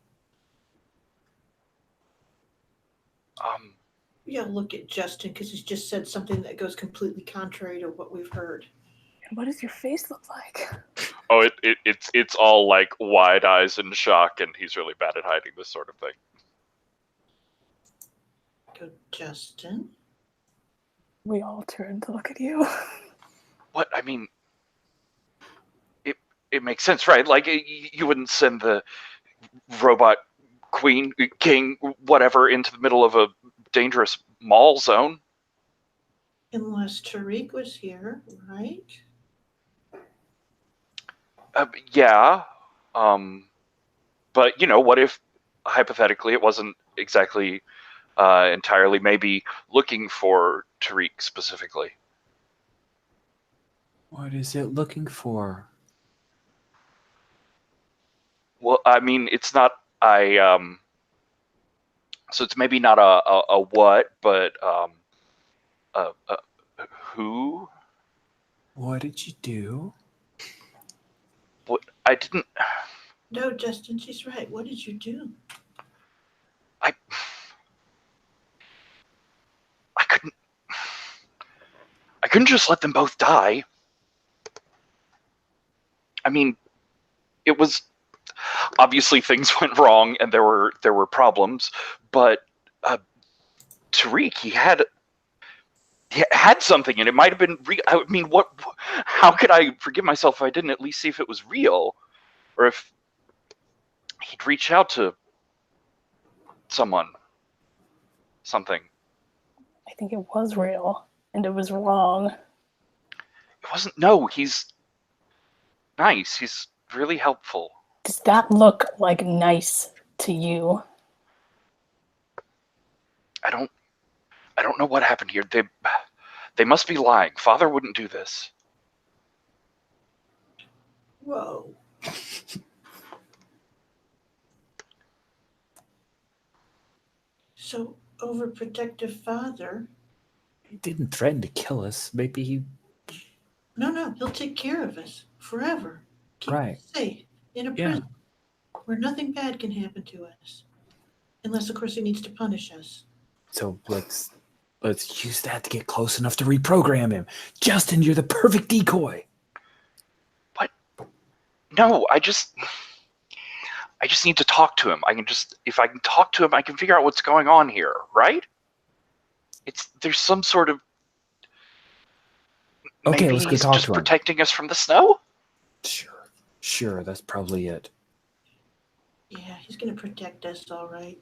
Yeah, look at Justin because he's just said something that goes completely contrary to what we've heard. And what does your face look like? Oh, it's all like wide eyes and shock, and he's really bad at hiding this sort of thing. Go, Justin. We all turn to look at you. What? I mean, it makes sense, right? Like, you wouldn't send the robot queen, king, whatever, into the middle of a dangerous mall zone. Unless Tariq was here, right? Yeah. But, what if, hypothetically, it wasn't exactly entirely maybe looking for Tariq specifically? What is it looking for? Well, I mean, it's not so it's maybe not a what, but who? What did you do? What? I didn't. No, Justin, she's right. What did you do? I couldn't just let them both die. I mean, it was obviously things went wrong and there were problems, but Tariq, he had something, and it might have been real. I mean, how could I forgive myself if I didn't at least see if it was real, or if he'd reached out to someone, something. I think it was real, and it was wrong. It wasn't. No, he's nice. He's really helpful. Does that look like nice to you? I don't know what happened here. They must be lying. Father wouldn't do this. Whoa. So, overprotective father. He didn't threaten to kill us. Maybe he... No, he'll take care of us forever. Keep Right. us safe in a prison where nothing bad can happen to us. Unless, of course, he needs to punish us. So let's use that to get close enough to reprogram him. Justin, you're the perfect decoy. What? No, I just need to talk to him. If I can talk to him, I can figure out what's going on here, right? There's some sort of... Okay, maybe let's go he's talk just to him. protecting us from the snow? Sure, that's probably it. Yeah, he's going to protect us, all right.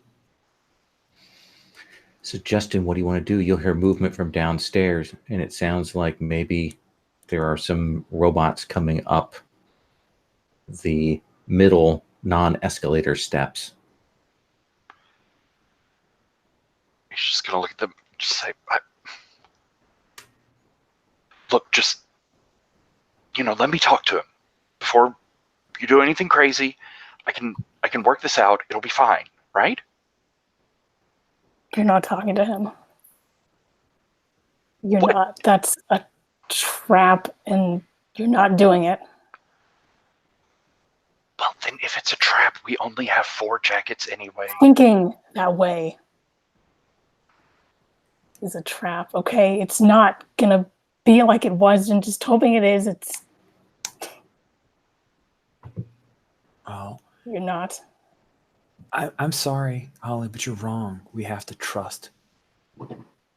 So, Justin, what do you want to do? You'll hear movement from downstairs, and it sounds like maybe there are some robots coming up the middle non-escalator steps. He's just going to look at them, just say, look, just, let me talk to him. Before you do anything crazy, I can work this out. It'll be fine, right? You're not talking to him. You're What? not. That's a trap, and you're not doing it. Well, then if it's a trap, we only have 4 jackets anyway. Thinking that way is a trap, okay? It's not gonna be like it was, and just hoping it is. Oh, You're not. I'm sorry, Holly, but you're wrong. We have to trust.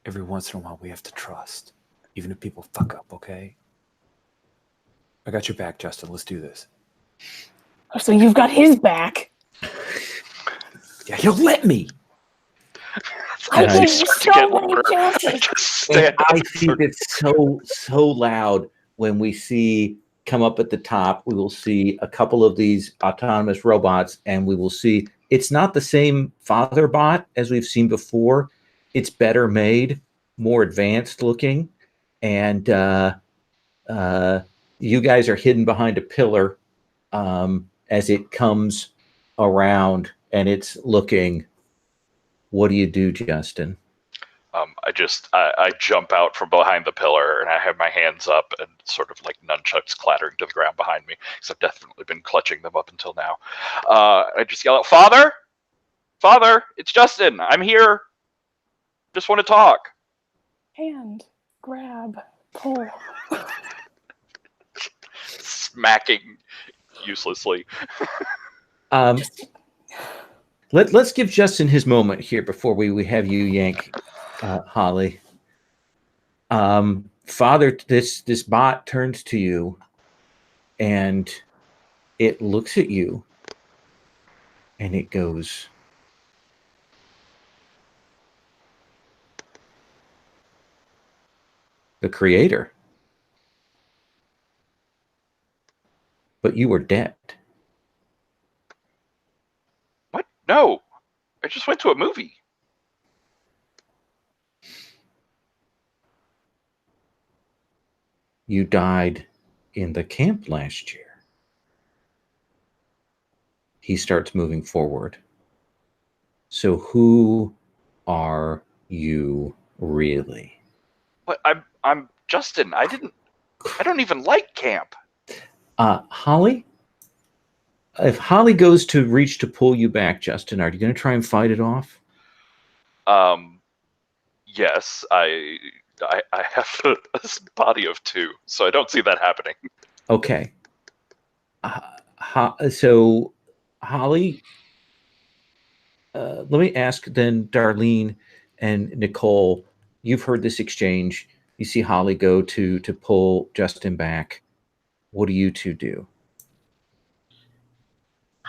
Every once in a while, we have to trust, even if people fuck up. Okay. I got your back, Justin. Let's do this. Oh, so you've got his back. Yeah, he'll let me. I Nice. think Start to so get many louder. chances. Just And stand up. I think it's so loud when we see come up at the top. We will see a couple of these autonomous robots, and we will see it's not the same father bot as we've seen before. It's better made, more advanced looking, and you guys are hidden behind a pillar as it comes around, and it's looking. What do you do, Justin? I jump out from behind the pillar and I have my hands up and sort of like nunchucks clattering to the ground behind me because I've definitely been clutching them up until now. I just yell out, "Father! Father! It's Justin! I'm here! Just want to talk!" Hand, grab, pull. Smacking uselessly. Let's give Justin his moment here before we have you yank Holly. Father, this bot turns to you and it looks at you and it goes, "The creator. But you were dead." What? No! I just went to a movie. You died in the camp last year. He starts moving forward. So who are you really? But I'm Justin. I don't even like camp. Holly? If Holly goes to reach to pull you back, Justin, are you going to try and fight it off? Yes, I have a body of 2, so I don't see that happening. Okay. So, Holly, let me ask then, Darlene and Nicole, you've heard this exchange. You see Holly go to pull Justin back. What do you two do?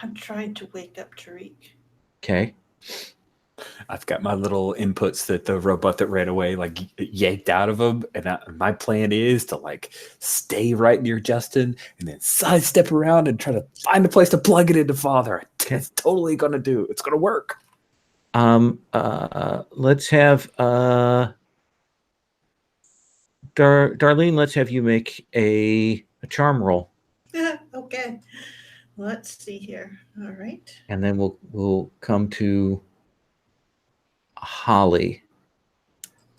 I'm trying to wake up Tariq. Okay. I've got my little inputs that the robot that ran away like yanked out of him, and my plan is to like stay right near Justin and then sidestep around and try to find a place to plug it into Father. It's totally gonna do. It's gonna work. Let's have Darlene. Let's have you make a charm roll, Okay. Let's see here. All right. and then we'll come to Holly.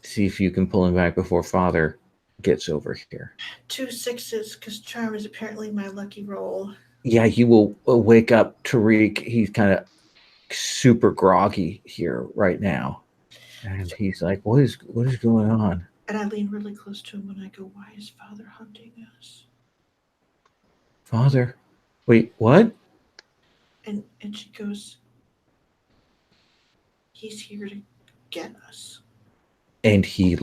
See if you can pull him back before Father gets over here. 2 6s because charm is apparently my lucky roll. Yeah, you will wake up Tariq. He's kind of super groggy here right now, and he's like, what is going on?" And I lean really close to him when I go, "Why is Father hunting us?" "Father, wait, what?" And she goes, "He's here to get us." And he's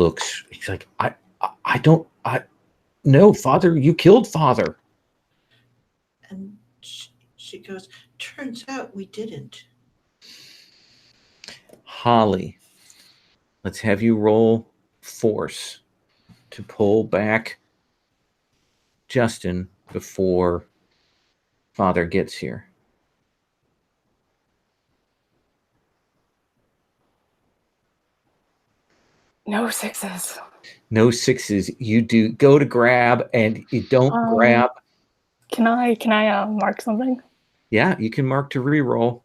like, I don't, no, Father, you killed Father." And she goes, "Turns out we didn't." Holly, let's have you roll force to pull back Justin before Father gets here. No 6s. No 6s. You do go to grab, and you don't grab. Can I mark something? Yeah, you can mark to re-roll.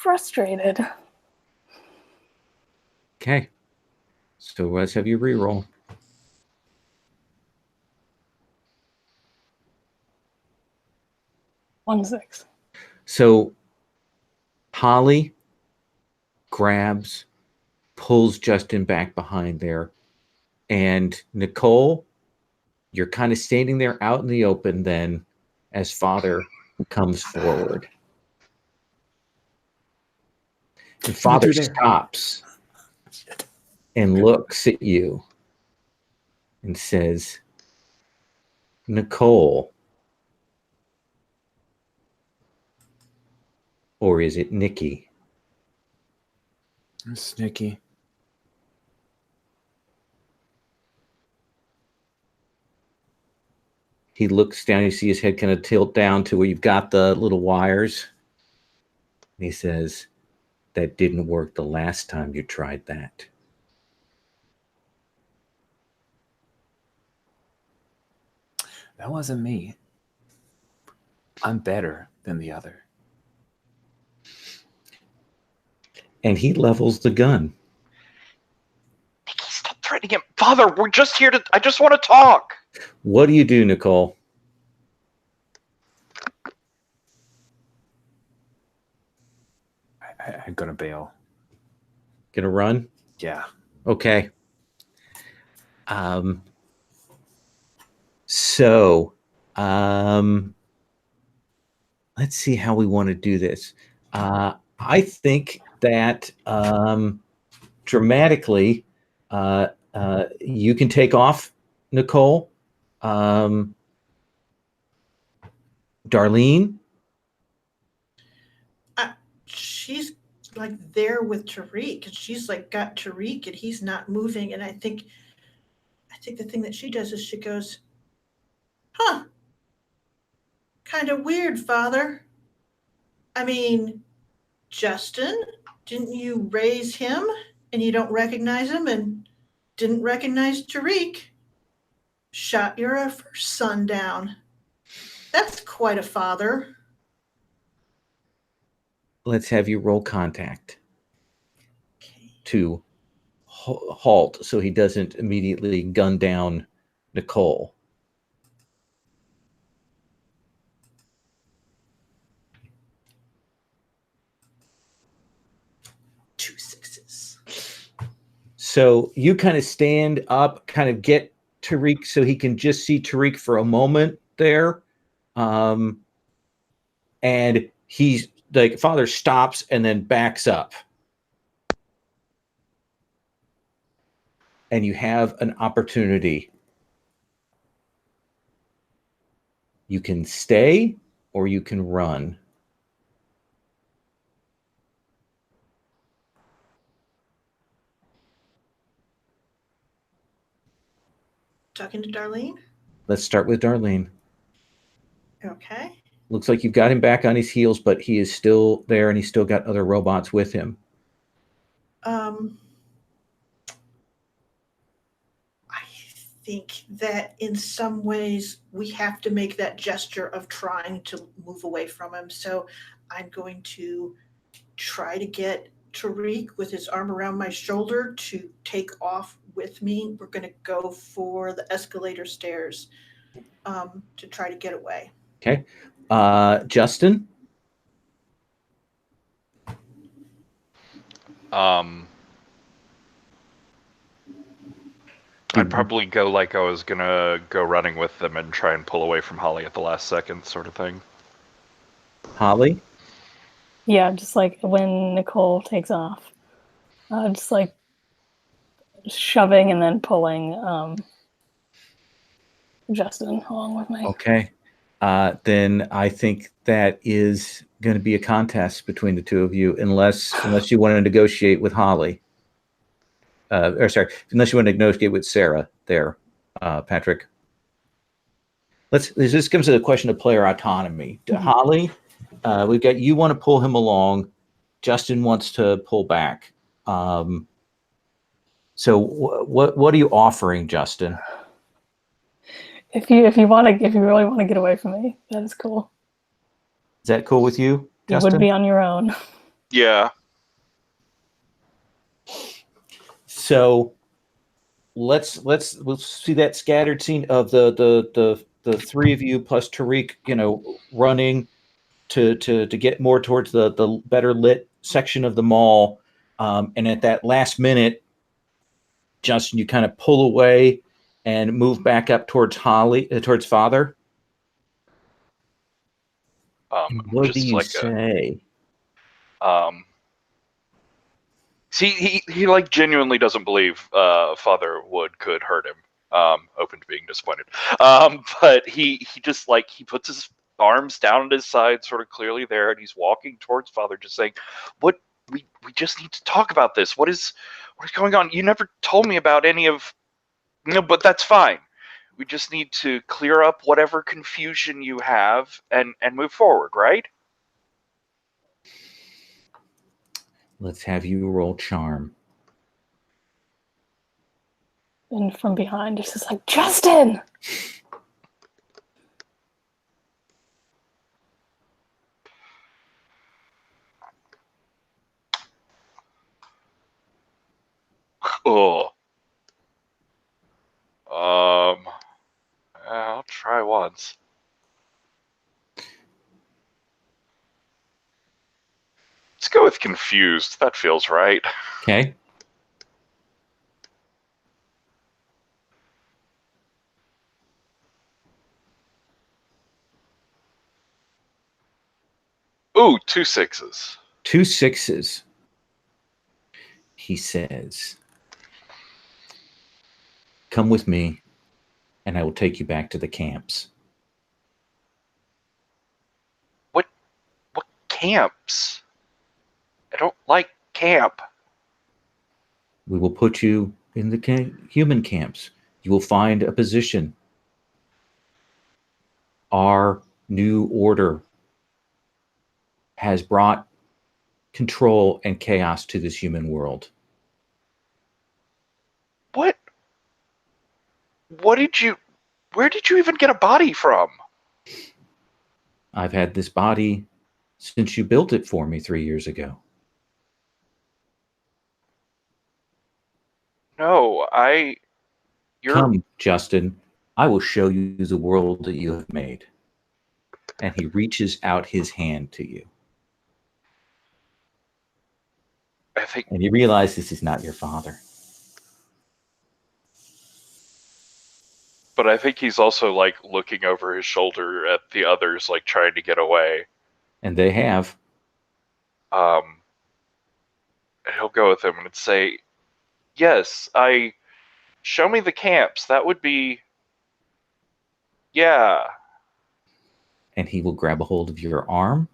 frustrated. Okay. So let's have you reroll. One six. So Holly grabs, pulls Justin back behind there, and Nicole, you're kind of standing there out in the open then as Father comes forward. And Father stops and looks at you and says, Nicole, or is it Nikki? It's Nikki. He looks down, you see his head kind of tilt down to where you've got the little wires. And he says, that didn't work the last time you tried that. That wasn't me. I'm better than the other. And he levels the gun. Nikki, stop threatening him. Father, we're just here to... I just want to talk. What do you do, Nicole? I'm gonna bail. Gonna run? Yeah. Okay. So, let's see how we want to do this. I think that dramatically, you can take off, Nicole. Darlene? She's like there with Tariq, and she's like got Tariq, and he's not moving. And I think the thing that she does is she goes, "Huh, kind of weird, Father. I mean, Justin, didn't you raise him, and you don't recognize him, and didn't recognize Tariq? Shot your first son down. That's quite a father." Let's have you roll contact Okay. to halt so he doesn't immediately gun down Nicole. Two sixes. So you kind of stand up, kind of get Tariq so he can just see Tariq for a moment there. And he's like, Father stops and then backs up. And you have an opportunity. You can stay or you can run. Talking to Darlene? Let's start with Darlene. Okay. Looks like you've got him back on his heels, but he is still there and he's still got other robots with him. I think that in some ways we have to make that gesture of trying to move away from him. So I'm going to try to get Tariq with his arm around my shoulder to take off with me. We're going to go for the escalator stairs to try to get away. Okay. Justin? I'd probably go like I was gonna go running with them and try and pull away from Holly at the last second, sort of thing. Holly? Yeah, just like when Nicole takes off. Just like shoving and then pulling Justin along with me. Okay. Then I think that is going to be a contest between the two of you, unless you want to negotiate with Holly. Unless you want to negotiate with Sarah there, Patrick. This comes to the question of player autonomy. Mm-hmm. Holly, we've got you want to pull him along. Justin wants to pull back. So what are you offering, Justin? If you really want to get away from me, that is cool. Is that cool with you, Justin? You would be on your own. Yeah. So let's see that scattered scene of the three of you plus Tariq, running to get more towards the better lit section of the mall. And at that last minute, Justin, you kind of pull away and move back up towards towards Father. What do Just you like say? See, he like genuinely doesn't believe Father Wood could hurt him. Open to being disappointed. But he just like he puts his arms down at his side, sort of clearly there, and he's walking towards Father, just saying, "What we just need to talk about this. What is going on? You never told me about any of no, but that's fine. We just need to clear up whatever confusion you have and move forward, right?" Let's have you roll charm. And from behind, it's just like, Justin! Oh. I'll try once. Let's go with confused. That feels right. Okay. Ooh, 2 6s. 2 6s. He says, "Come with me, and I will take you back to the camps." What camps? I don't like camp. We will put you in the human camps. You will find a position. Our new order has brought control and chaos to this human world. What? Where did you even get a body from? I've had this body since you built it for me 3 years ago. No, Come, Justin. I will show you the world that you have made. And he reaches out his hand to you. And you realize this is not your father. But I think he's also like looking over his shoulder at the others, like trying to get away. And they have. And he'll go with him and say, "Yes, show me the camps. That would be, yeah." And he will grab a hold of your arm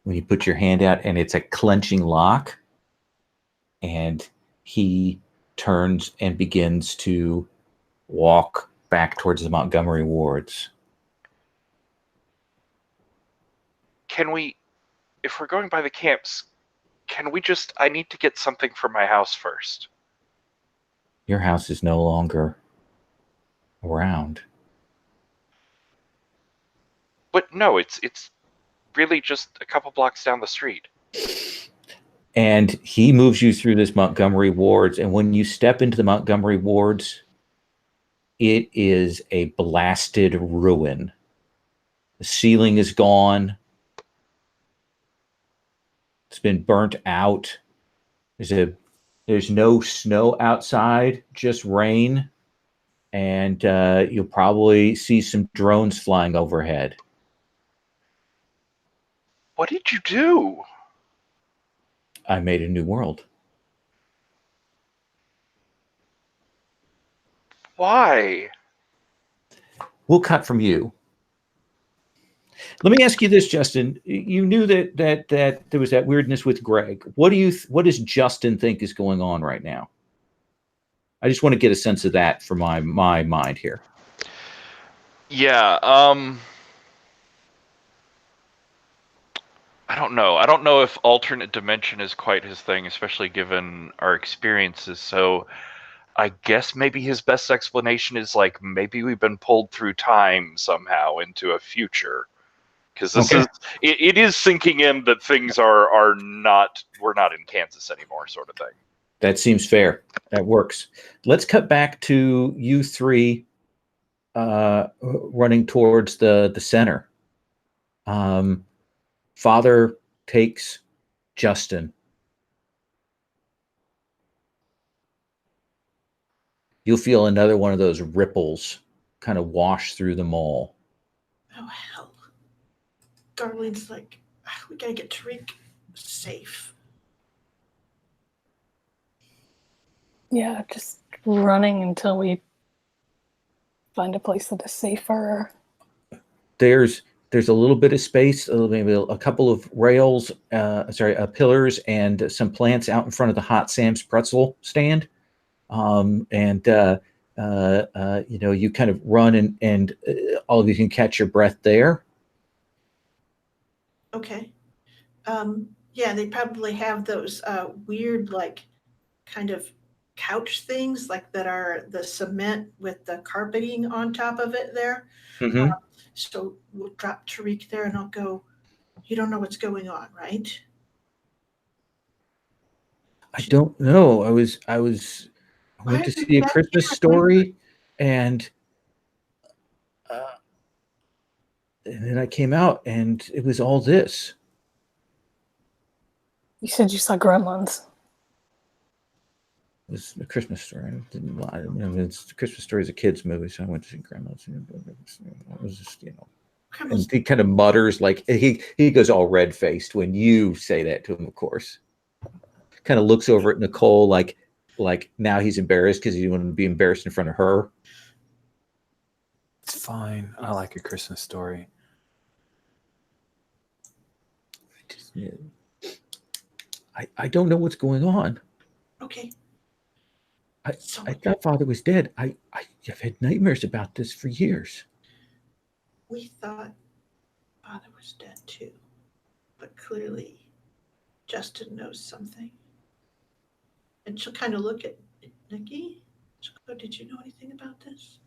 when you put your hand out, and it's a clenching lock. And he turns and begins to walk back towards the Montgomery wards. Can we, if we're going by the camps, I need to get something from my house first. Your house is no longer around. But no, it's really just a couple blocks down the street. And he moves you through this Montgomery wards. And when you step into the Montgomery wards, it is a blasted ruin. The ceiling is gone. It's been burnt out. There's no snow outside, just rain. And you'll probably see some drones flying overhead. What did you do? I made a new world. Why? We'll cut from you. Let me ask you this, Justin. You knew that there was that weirdness with Greg. What does Justin think is going on right now? I just want to get a sense of that for my mind here. Yeah, I don't know. I don't know if alternate dimension is quite his thing, especially given our experiences. So I guess maybe his best explanation is like maybe we've been pulled through time somehow into a future. because this Okay. is it is sinking in that things are not, we're not in Kansas anymore, sort of thing. That seems fair. That works. Let's cut back to you three running towards the center. Father takes Justin. You'll feel another one of those ripples kind of wash through the mall. Oh, hell. Darlene's like, we gotta get Tariq safe. Yeah, just running until we find a place that is safer. There's a little bit of space, maybe a couple of rails, pillars, and some plants out in front of the Hot Sam's pretzel stand. You kind of run and all of you can catch your breath there. Okay. Yeah, they probably have those weird, like, kind of couch things, like that are the cement with the carpeting on top of it there. Mm-hmm. So we'll drop Tariq there and I'll go, you don't know what's going on, right? I don't know. I went to see A Christmas Story, and then I came out, and it was all this. You said you saw Gremlins. It was A Christmas Story. I didn't lie. It's A Christmas Story is a kids movie, so I went to see Gremlins. It was just, and he kind of mutters, like he goes all red faced when you say that to him. Of course, kind of looks over at Nicole like now he's embarrassed because he didn't want to be embarrassed in front of her. It's fine. I like A Christmas Story. I don't know what's going on. Okay. I thought Father was dead. I've had nightmares about this for years. We thought Father was dead too, but clearly Justin knows something. And she'll kind of look at Nikki. She'll go, did you know anything about this?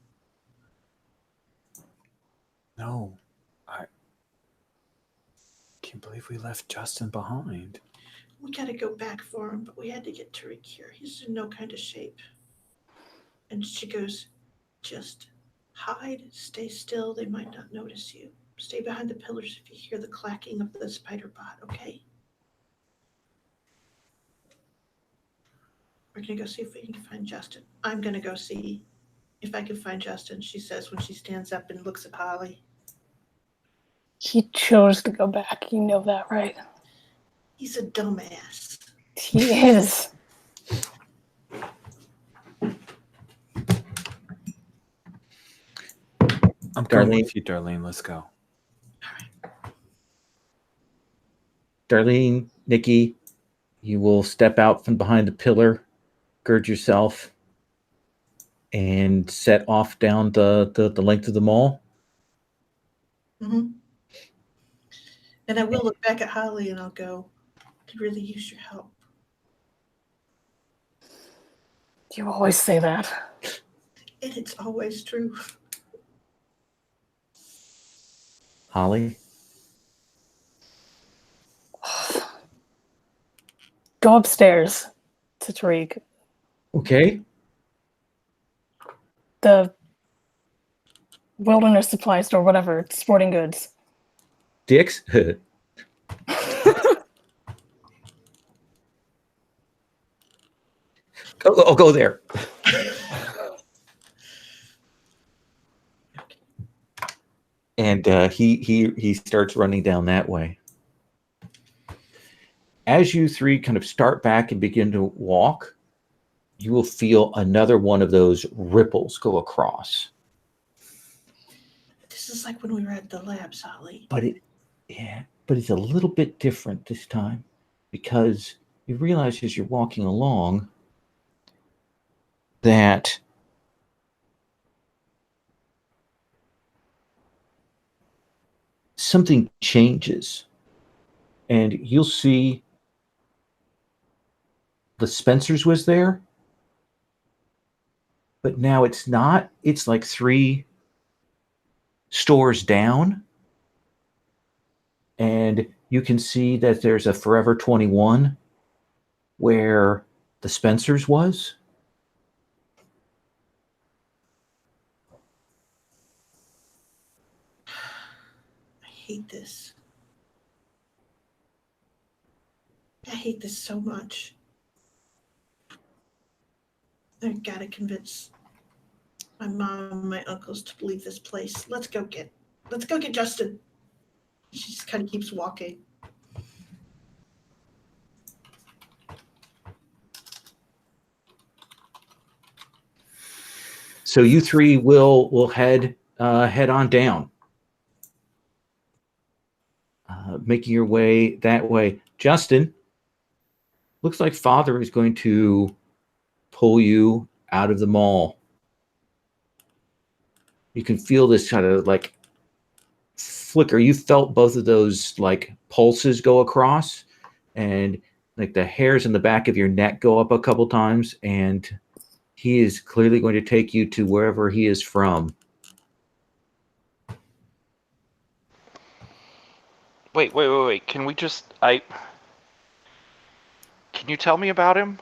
No, I can't believe we left Justin behind. We got to go back for him, but we had to get Tariq here. He's in no kind of shape. And she goes, just hide, stay still. They might not notice you. Stay behind the pillars if you hear the clacking of the spider bot, okay? We're going to go see if we can find Justin. I'm going to go see if I can find Justin, she says when she stands up and looks at Holly. He chose to go back. You know that, right? He's a dumbass. He is. I'm going Darlene. with you, Darlene. Let's go. Darlene, Nikki, you will step out from behind the pillar, gird yourself, and set off down the length of the mall. Mm-hmm. And I will look back at Holly and I'll go, could really use your help. You always say that. And it's always true. Holly? Go upstairs to Tariq. Okay. The wilderness supply store, whatever, sporting goods. Dick's? I'll go there. And he starts running down that way. As you three kind of start back and begin to walk, you will feel another one of those ripples go across. This is like when we were at the labs, Holly. But it's a little bit different this time, because you realize as you're walking along that something changes, and you'll see the Spencer's was there, but now it's not. It's like 3 stores down, and you can see that there's a Forever 21 where the Spencer's was. I hate this. I hate this so much. I've got to convince my mom and my uncles to leave this place. Let's go get Justin. She just kind of keeps walking. So you three will head on down, making your way that way. Justin, looks like Father is going to pull you out of the mall. You can feel this kind of like flicker. You felt both of those like pulses go across, and like the hairs in the back of your neck go up a couple times, and he is clearly going to take you to wherever he is from. Wait. Can you tell me about him?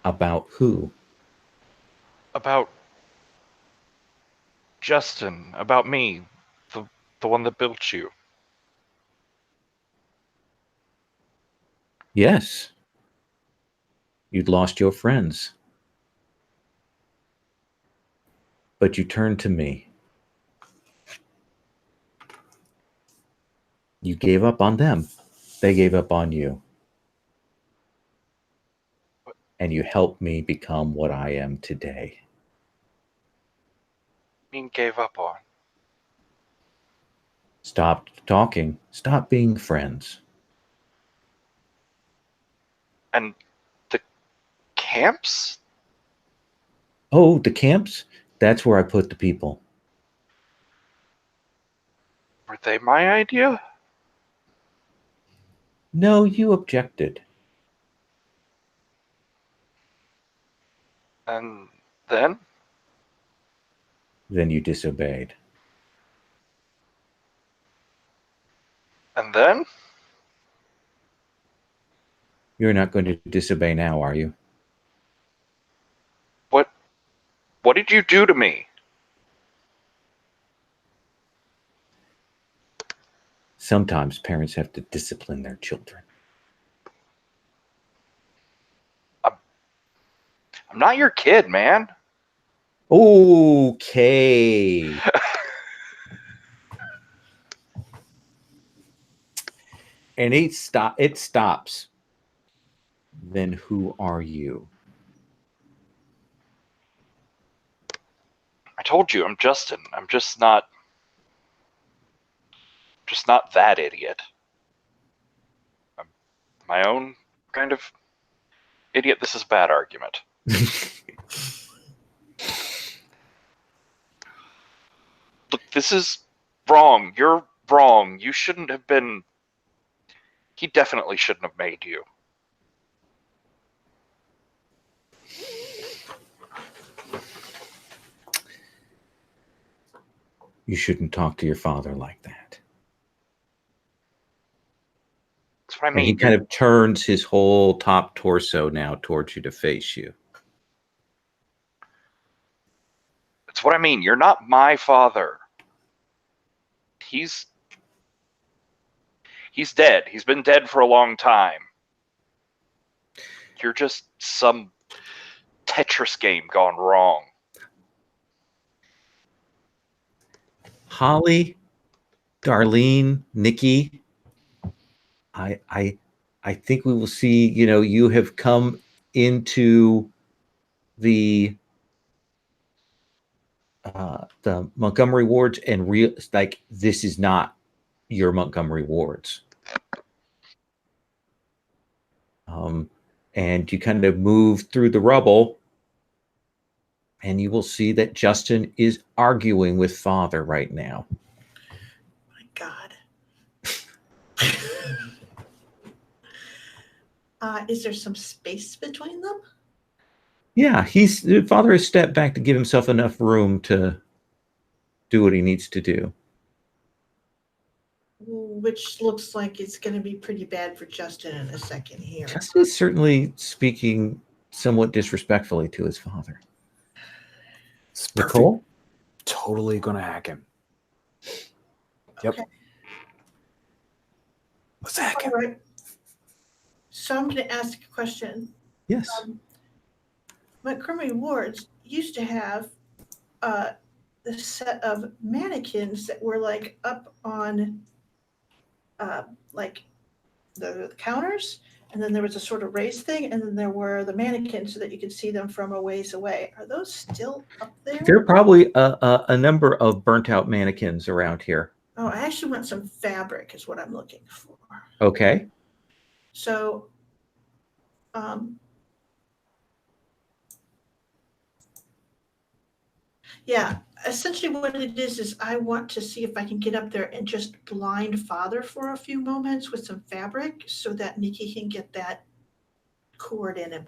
About who? About Justin, about me, the one that built you. Yes. You'd lost your friends. But you turned to me. You gave up on them. They gave up on you. And you helped me become what I am today. Mean gave up on? Stop talking. Stop being friends. And the camps? Oh, the camps? That's where I put the people. Were they my idea? No, you objected. And then? Then you disobeyed. And then? You're not going to disobey now, are you? What did you do to me? Sometimes parents have to discipline their children. I'm not your kid, man. Okay. And it stops. Then who are you? I told you, I'm Justin. I'm just not that idiot. I'm my own kind of idiot. This is a bad argument. Look, this is wrong. You're wrong. You shouldn't have been. He definitely shouldn't have made you. You shouldn't talk to your father like that. That's what I And mean. he kind of turns his whole top torso now towards you to face you. That's what I mean. You're not my father. He's dead. He's been dead for a long time. You're just some Tetris game gone wrong. Holly, Darlene, Nikki, I think we will see, you have come into the Montgomery wards and this is not your Montgomery wards. And you kind of move through the rubble and you will see that Justin is arguing with Father right now. My God. Is there some space between them? Yeah, Father has stepped back to give himself enough room to do what he needs to do. which looks like it's going to be pretty bad for Justin in a second here. Justin is certainly speaking somewhat disrespectfully to his father. It's perfect. Nicole? Totally gonna hack him. Yep. Okay. Let's hack him. All right. So I'm going to ask a question. Yes. Montgomery Wards used to have a set of mannequins that were like up on like the counters, and then there was a sort of raised thing, and then there were the mannequins so that you could see them from a ways away. Are those still up there? There are probably a number of burnt out mannequins around here. Oh, I actually want some fabric is what I'm looking for. Okay. So yeah, essentially what it is I want to see if I can get up there and just blind father for a few moments with some fabric so that Nikki can get that cord in him.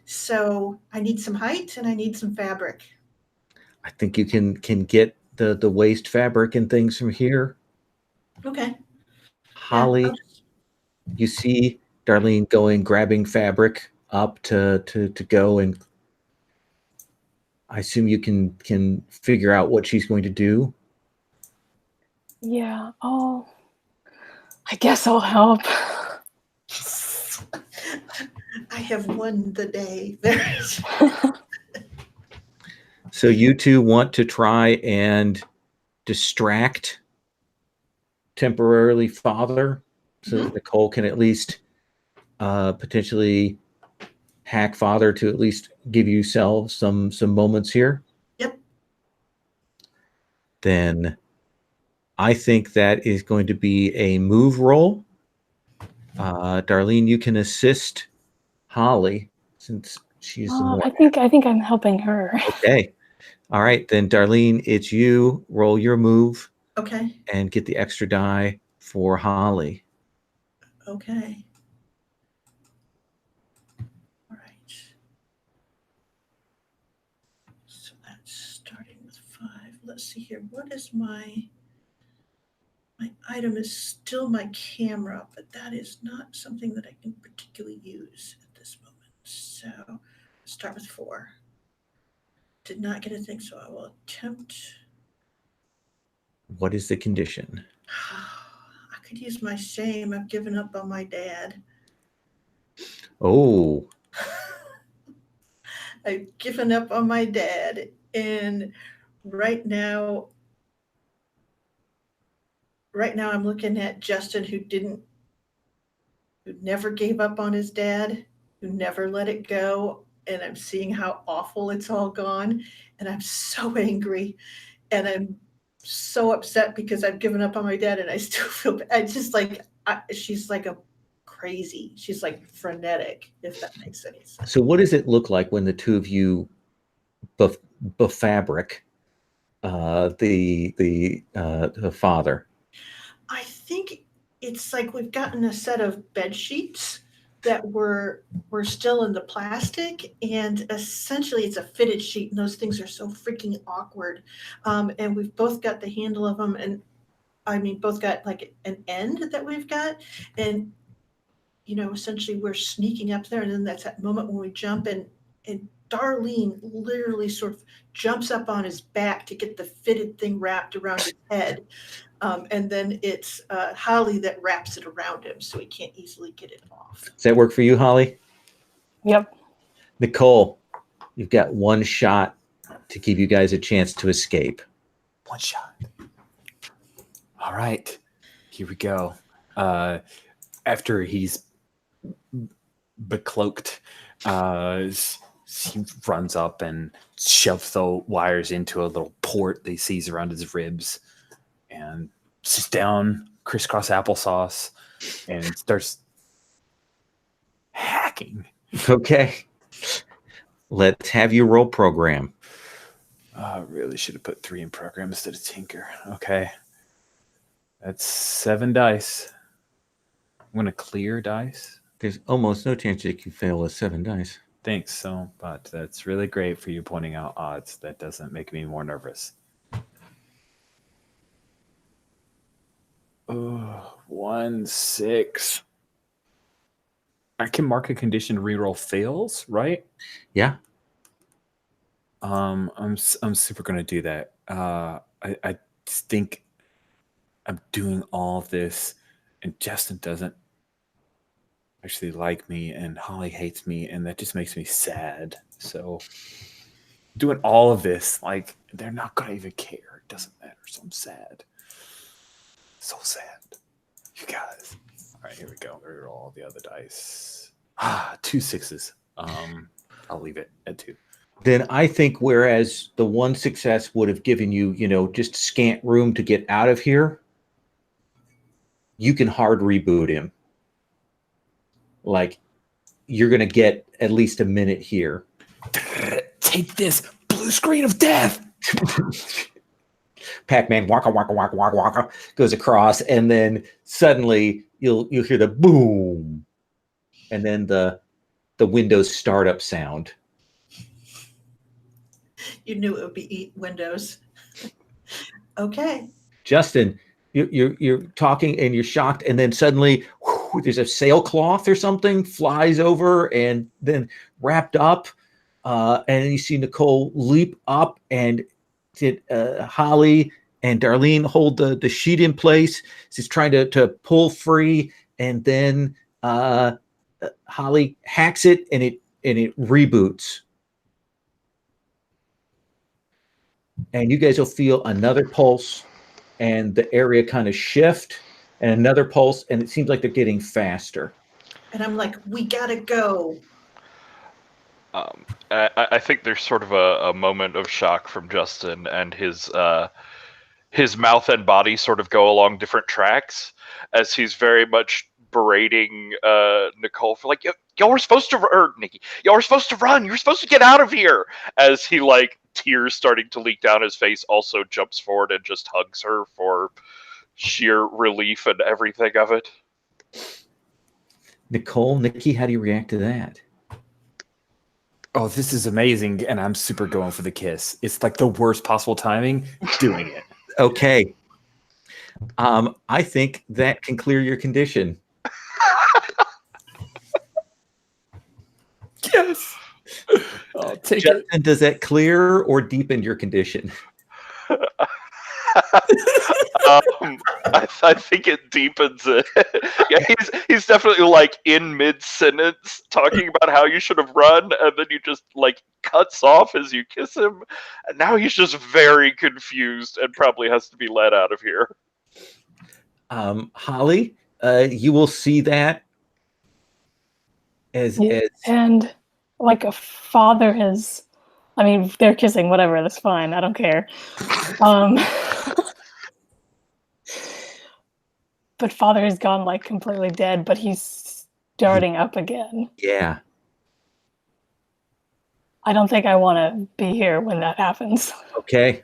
So I need some height and I need some fabric. I think you can get the waste fabric and things from here. Okay. Holly, Yeah, you see Darlene going, grabbing fabric up to go, and I assume you can figure out what she's going to do. Yeah, I guess I'll help. I have won the day. There's So you two want to try and distract temporarily father so that Nicole can at least potentially hack father to at least give yourself some moments here. Yep. Then I think that is going to be a move roll. Darlene, you can assist Holly since she's the more. I think I'm helping her. Okay. All right, then Darlene, it's you. Roll your move okay. and get the extra die for Holly. Okay. All right. So that's starting with 5. Let's see here. What is my item is still my camera, but that is not something that I can particularly use at this moment. So start with 4. Did not get a thing, so I will attempt. What is the condition? I could use my shame. I've given up on my dad. Oh, I've given up on my dad, and right now I'm looking at Justin, who never gave up on his dad, who never let it go, and I'm seeing how awful it's all gone, and I'm so angry, and I'm so upset because I've given up on my dad, and I still feel bad. I just like she's like a crazy. She's like frenetic, if that makes any sense. so what does it look like when the two of you befabric the father? I think it's like we've gotten a set of bed sheets that were still in the plastic, and essentially it's a fitted sheet, and those things are so freaking awkward. And we've both got the handle of them, and I mean both got like an end that we've got, and essentially we're sneaking up there, and then that's that moment when we jump, and Darlene literally sort of jumps up on his back to get the fitted thing wrapped around his head. And then it's Holly that wraps it around him so he can't easily get it off. Does that work for you, Holly? Yep. Nicole, you've got one shot to give you guys a chance to escape. One shot. All right. Here we go. After he's becloaked, he runs up and shoves the wires into a little port that he sees around his ribs and sits down, crisscross applesauce, and starts hacking. Okay. Let's have you roll program. Really should have put 3 in program instead of tinker. Okay. That's 7 dice. I'm going to clear dice. There's almost no chance that you fail with 7 dice. Thanks so much. That's really great for you pointing out odds. That doesn't make me more nervous. 1, 6. I can mark a condition reroll fails, right? Yeah. I'm super gonna do that. I think I'm doing all of this, and Justin doesn't actually like me, and Holly hates me, and that just makes me sad. So doing all of this, like they're not gonna even care. It doesn't matter. So I'm sad. So sad. You guys. All right, here we go. Reroll all the other dice. 2 6s. I'll leave it at 2. Then I think whereas the one success would have given you, just scant room to get out of here, you can hard reboot him. Like, you're going to get at least a minute here. Take this blue screen of death. Pac-Man waka waka waka waka waka goes across, and then suddenly you'll hear the boom, and then the Windows startup sound. You knew it would be Windows. Okay. Justin, you're talking and you're shocked, and then suddenly there's a sailcloth or something flies over and then wrapped up, and then you see Nicole leap up, and Holly and Darlene hold the sheet in place. She's trying to pull free, and then Holly hacks it, and it reboots. And you guys will feel another pulse, and the area kind of shift, and another pulse, and it seems like they're getting faster. And I'm like, we gotta go. I think there's sort of a moment of shock from Justin, and his mouth and body sort of go along different tracks as he's very much berating Nicole for like, y'all were supposed to, or Nikki, y'all were supposed to run. You were supposed to get out of here. As he, like, tears starting to leak down his face, also jumps forward and just hugs her for sheer relief and everything of it. Nikki, how do you react to that? Oh, this is amazing, and I'm super going for the kiss. It's like the worst possible timing doing it. Okay. I think that can clear your condition. Yes. I'll take Justin, it. does that clear or deepen your condition? I think it deepens it. Yeah, he's definitely like in mid sentence talking about how you should have run, and then you just like cuts off as you kiss him. And now he's just very confused and probably has to be let out of here. Holly, you will see that as and like a father has, I mean, they're kissing, whatever, that's fine, I don't care. But father has gone like completely dead, but he's starting up again. Yeah. I don't think I want to be here when that happens. Okay.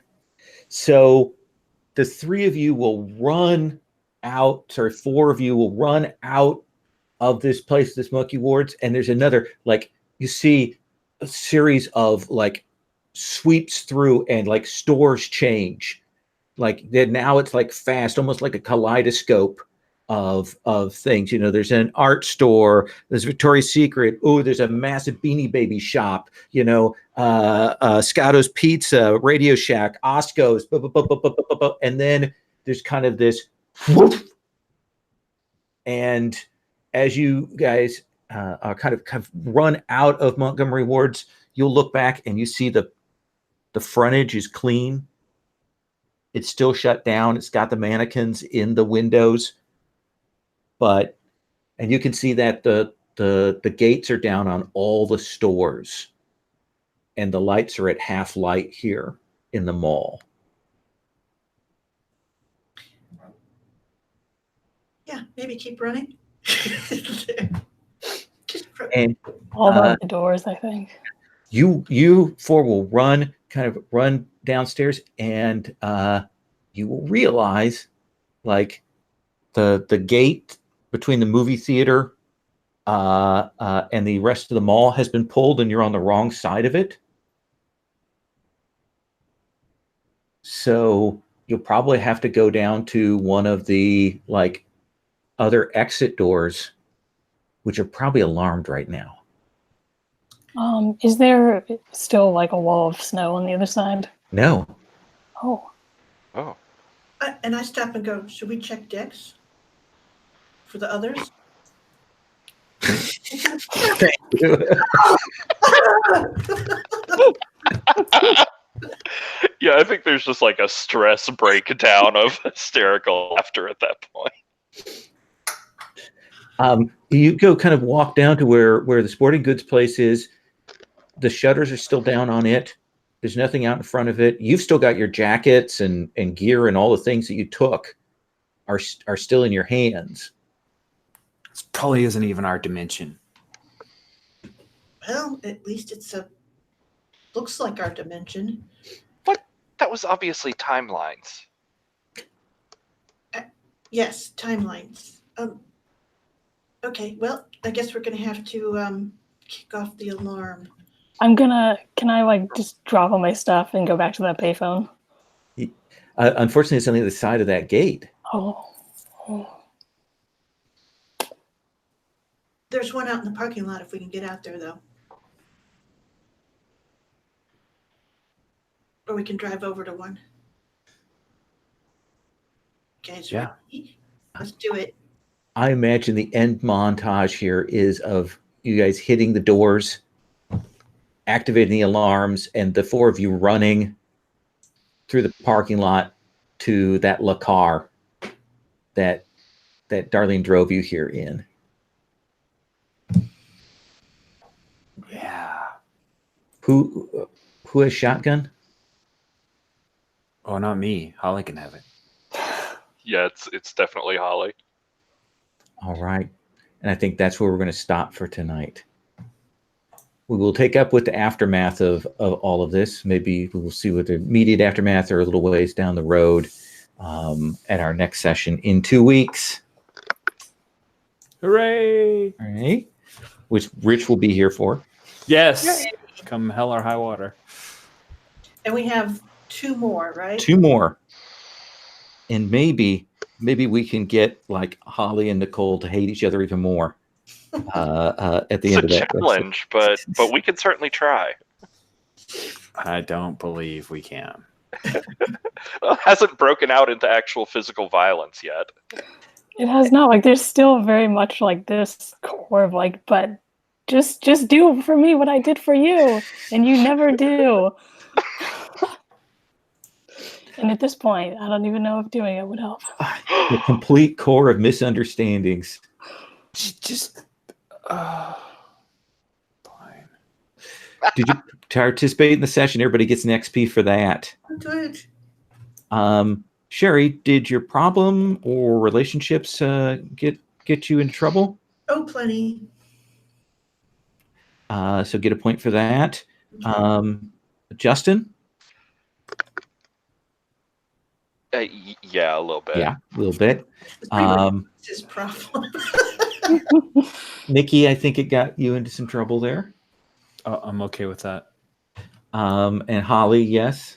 So the three of you will run out, sorry, 4 of you will run out of this place, this Monkey Wards, and there's another, like, you see a series of like sweeps through, and like stores change. Like now it's like fast, almost like a kaleidoscope of things. There's an art store, there's Victoria's Secret. Oh, there's a massive Beanie Baby shop. Scotto's Pizza, Radio Shack, Osco's, and then there's kind of this whoop. And as you guys kind of run out of Montgomery Wards, you'll look back and you see the frontage is clean. It's still shut down. It's got the mannequins in the windows, and you can see that the gates are down on all the stores, and the lights are at half light here in the mall. Yeah, maybe keep running. And all the doors, I think. You 4 will run downstairs, and you will realize, like, the gate between the movie theater and the rest of the mall has been pulled, and you're on the wrong side of it. So you'll probably have to go down to one of the like other exit doors, which are probably alarmed right now. Is there still like a wall of snow on the other side? No. Oh, Oh. And I stop and go, should we check decks for the others? Yeah, I think there's just like a stress breakdown of hysterical laughter at that point. You go kind of walk down to where the sporting goods place is. The shutters are still down on it. There's nothing out in front of it. You've still got your jackets and gear and all the things that you took are still in your hands. This probably isn't even our dimension. Well, at least looks like our dimension. That was obviously timelines. Yes, timelines. Okay, well, I guess we're gonna have to kick off the alarm. can I like just drop all my stuff and go back to that payphone? Unfortunately, it's on the other side of that gate. Oh. There's one out in the parking lot if we can get out there, though. Or we can drive over to one. Okay, so Yeah. let's do it. I imagine the end montage here is of you guys hitting the doors, activating the alarms, and the four of you running through the parking lot to that La car that Darlene drove you here in. Yeah. Who has shotgun? Oh, not me. Holly can have it. Yeah, it's definitely Holly. All right. And I think that's where we're going to stop for tonight. We will take up with the aftermath of all of this. Maybe we will see what the immediate aftermath or a little ways down the road at our next session in 2 weeks. Hooray! All right. Which Rich will be here for. Yes. Come hell or high water. And we have 2 more, right? 2 more. And maybe we can get like Holly and Nicole to hate each other even more at the end of that. It's a challenge, but we can certainly try. I don't believe we can. Well, it hasn't broken out into actual physical violence yet. It has not. Like, there's still very much like this core of like, but just do for me what I did for you, and you never do. And at this point, I don't even know if doing it would help. The complete core of misunderstandings. Just fine. Did you participate in the session? Everybody gets an XP for that. Good. Sherry, did your problem or relationships get you in trouble? Oh, plenty. So get a point for that. Justin? Yeah, a little bit. Yeah, a little bit. It's pretty much his problem. Nikki, I think it got you into some trouble there. Oh, I'm okay with that. And Holly, yes.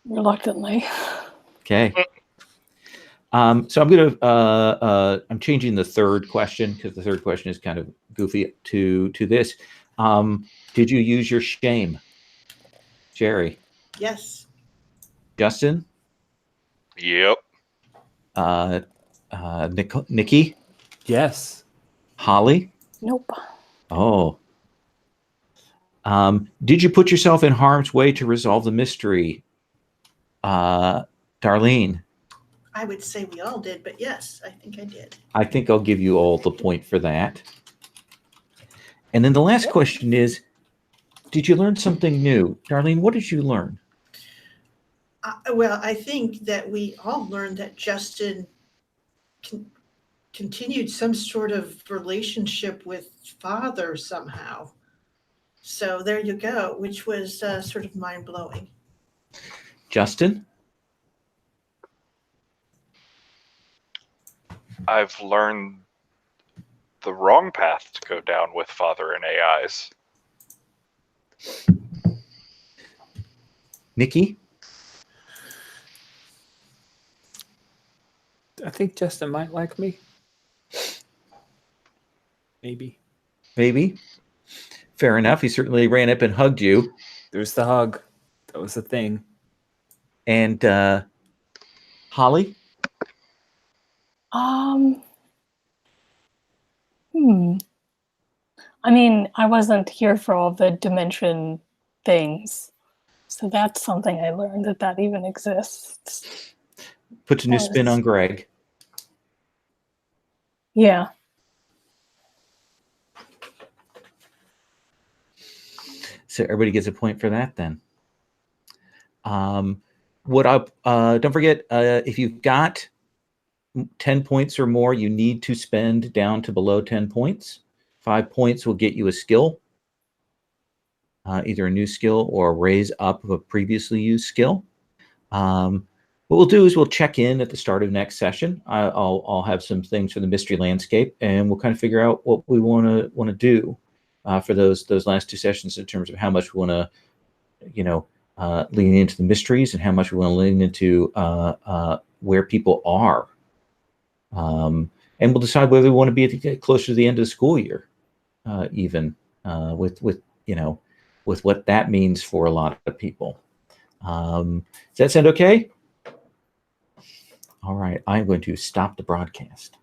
Reluctantly. Okay. So I'm changing the third question because the third question is kind of goofy to this. Did you use your shame? Jerry? Yes. Justin? Yep. Nikki? Yes. Holly? Nope. Oh. Did you put yourself in harm's way to resolve the mystery? Darlene? I would say we all did, but yes, I think I did. I think I'll give you all the point for that. And then the last question is, did you learn something new? Darlene, what did you learn? Well, I think that we all learned that Justin continued some sort of relationship with father somehow. So there you go, which was sort of mind-blowing. Justin? I've learned the wrong path to go down with father and AIs. Nikki? I think Justin might like me. maybe. Maybe. Fair enough. He certainly ran up and hugged you. There's the hug. That was the thing. And Holly? I mean, I wasn't here for all the dimension things. So that's something I learned, that even exists. Puts a new spin on Greg. Yeah. So everybody gets a point for that then. Don't forget, if you've got 10 points or more, you need to spend down to below 10 points. 5 points will get you a skill, either a new skill or a raise up of a previously used skill. What we'll do is we'll check in at the start of next session. I'll have some things for the mystery landscape, and we'll kind of figure out what we want to do for those last 2 sessions in terms of how much we want to, lean into the mysteries and how much we want to lean into where people are. And we'll decide whether we want to be closer to the end of the school year, even with what that means for a lot of people. Does that sound okay? All right, I'm going to stop the broadcast.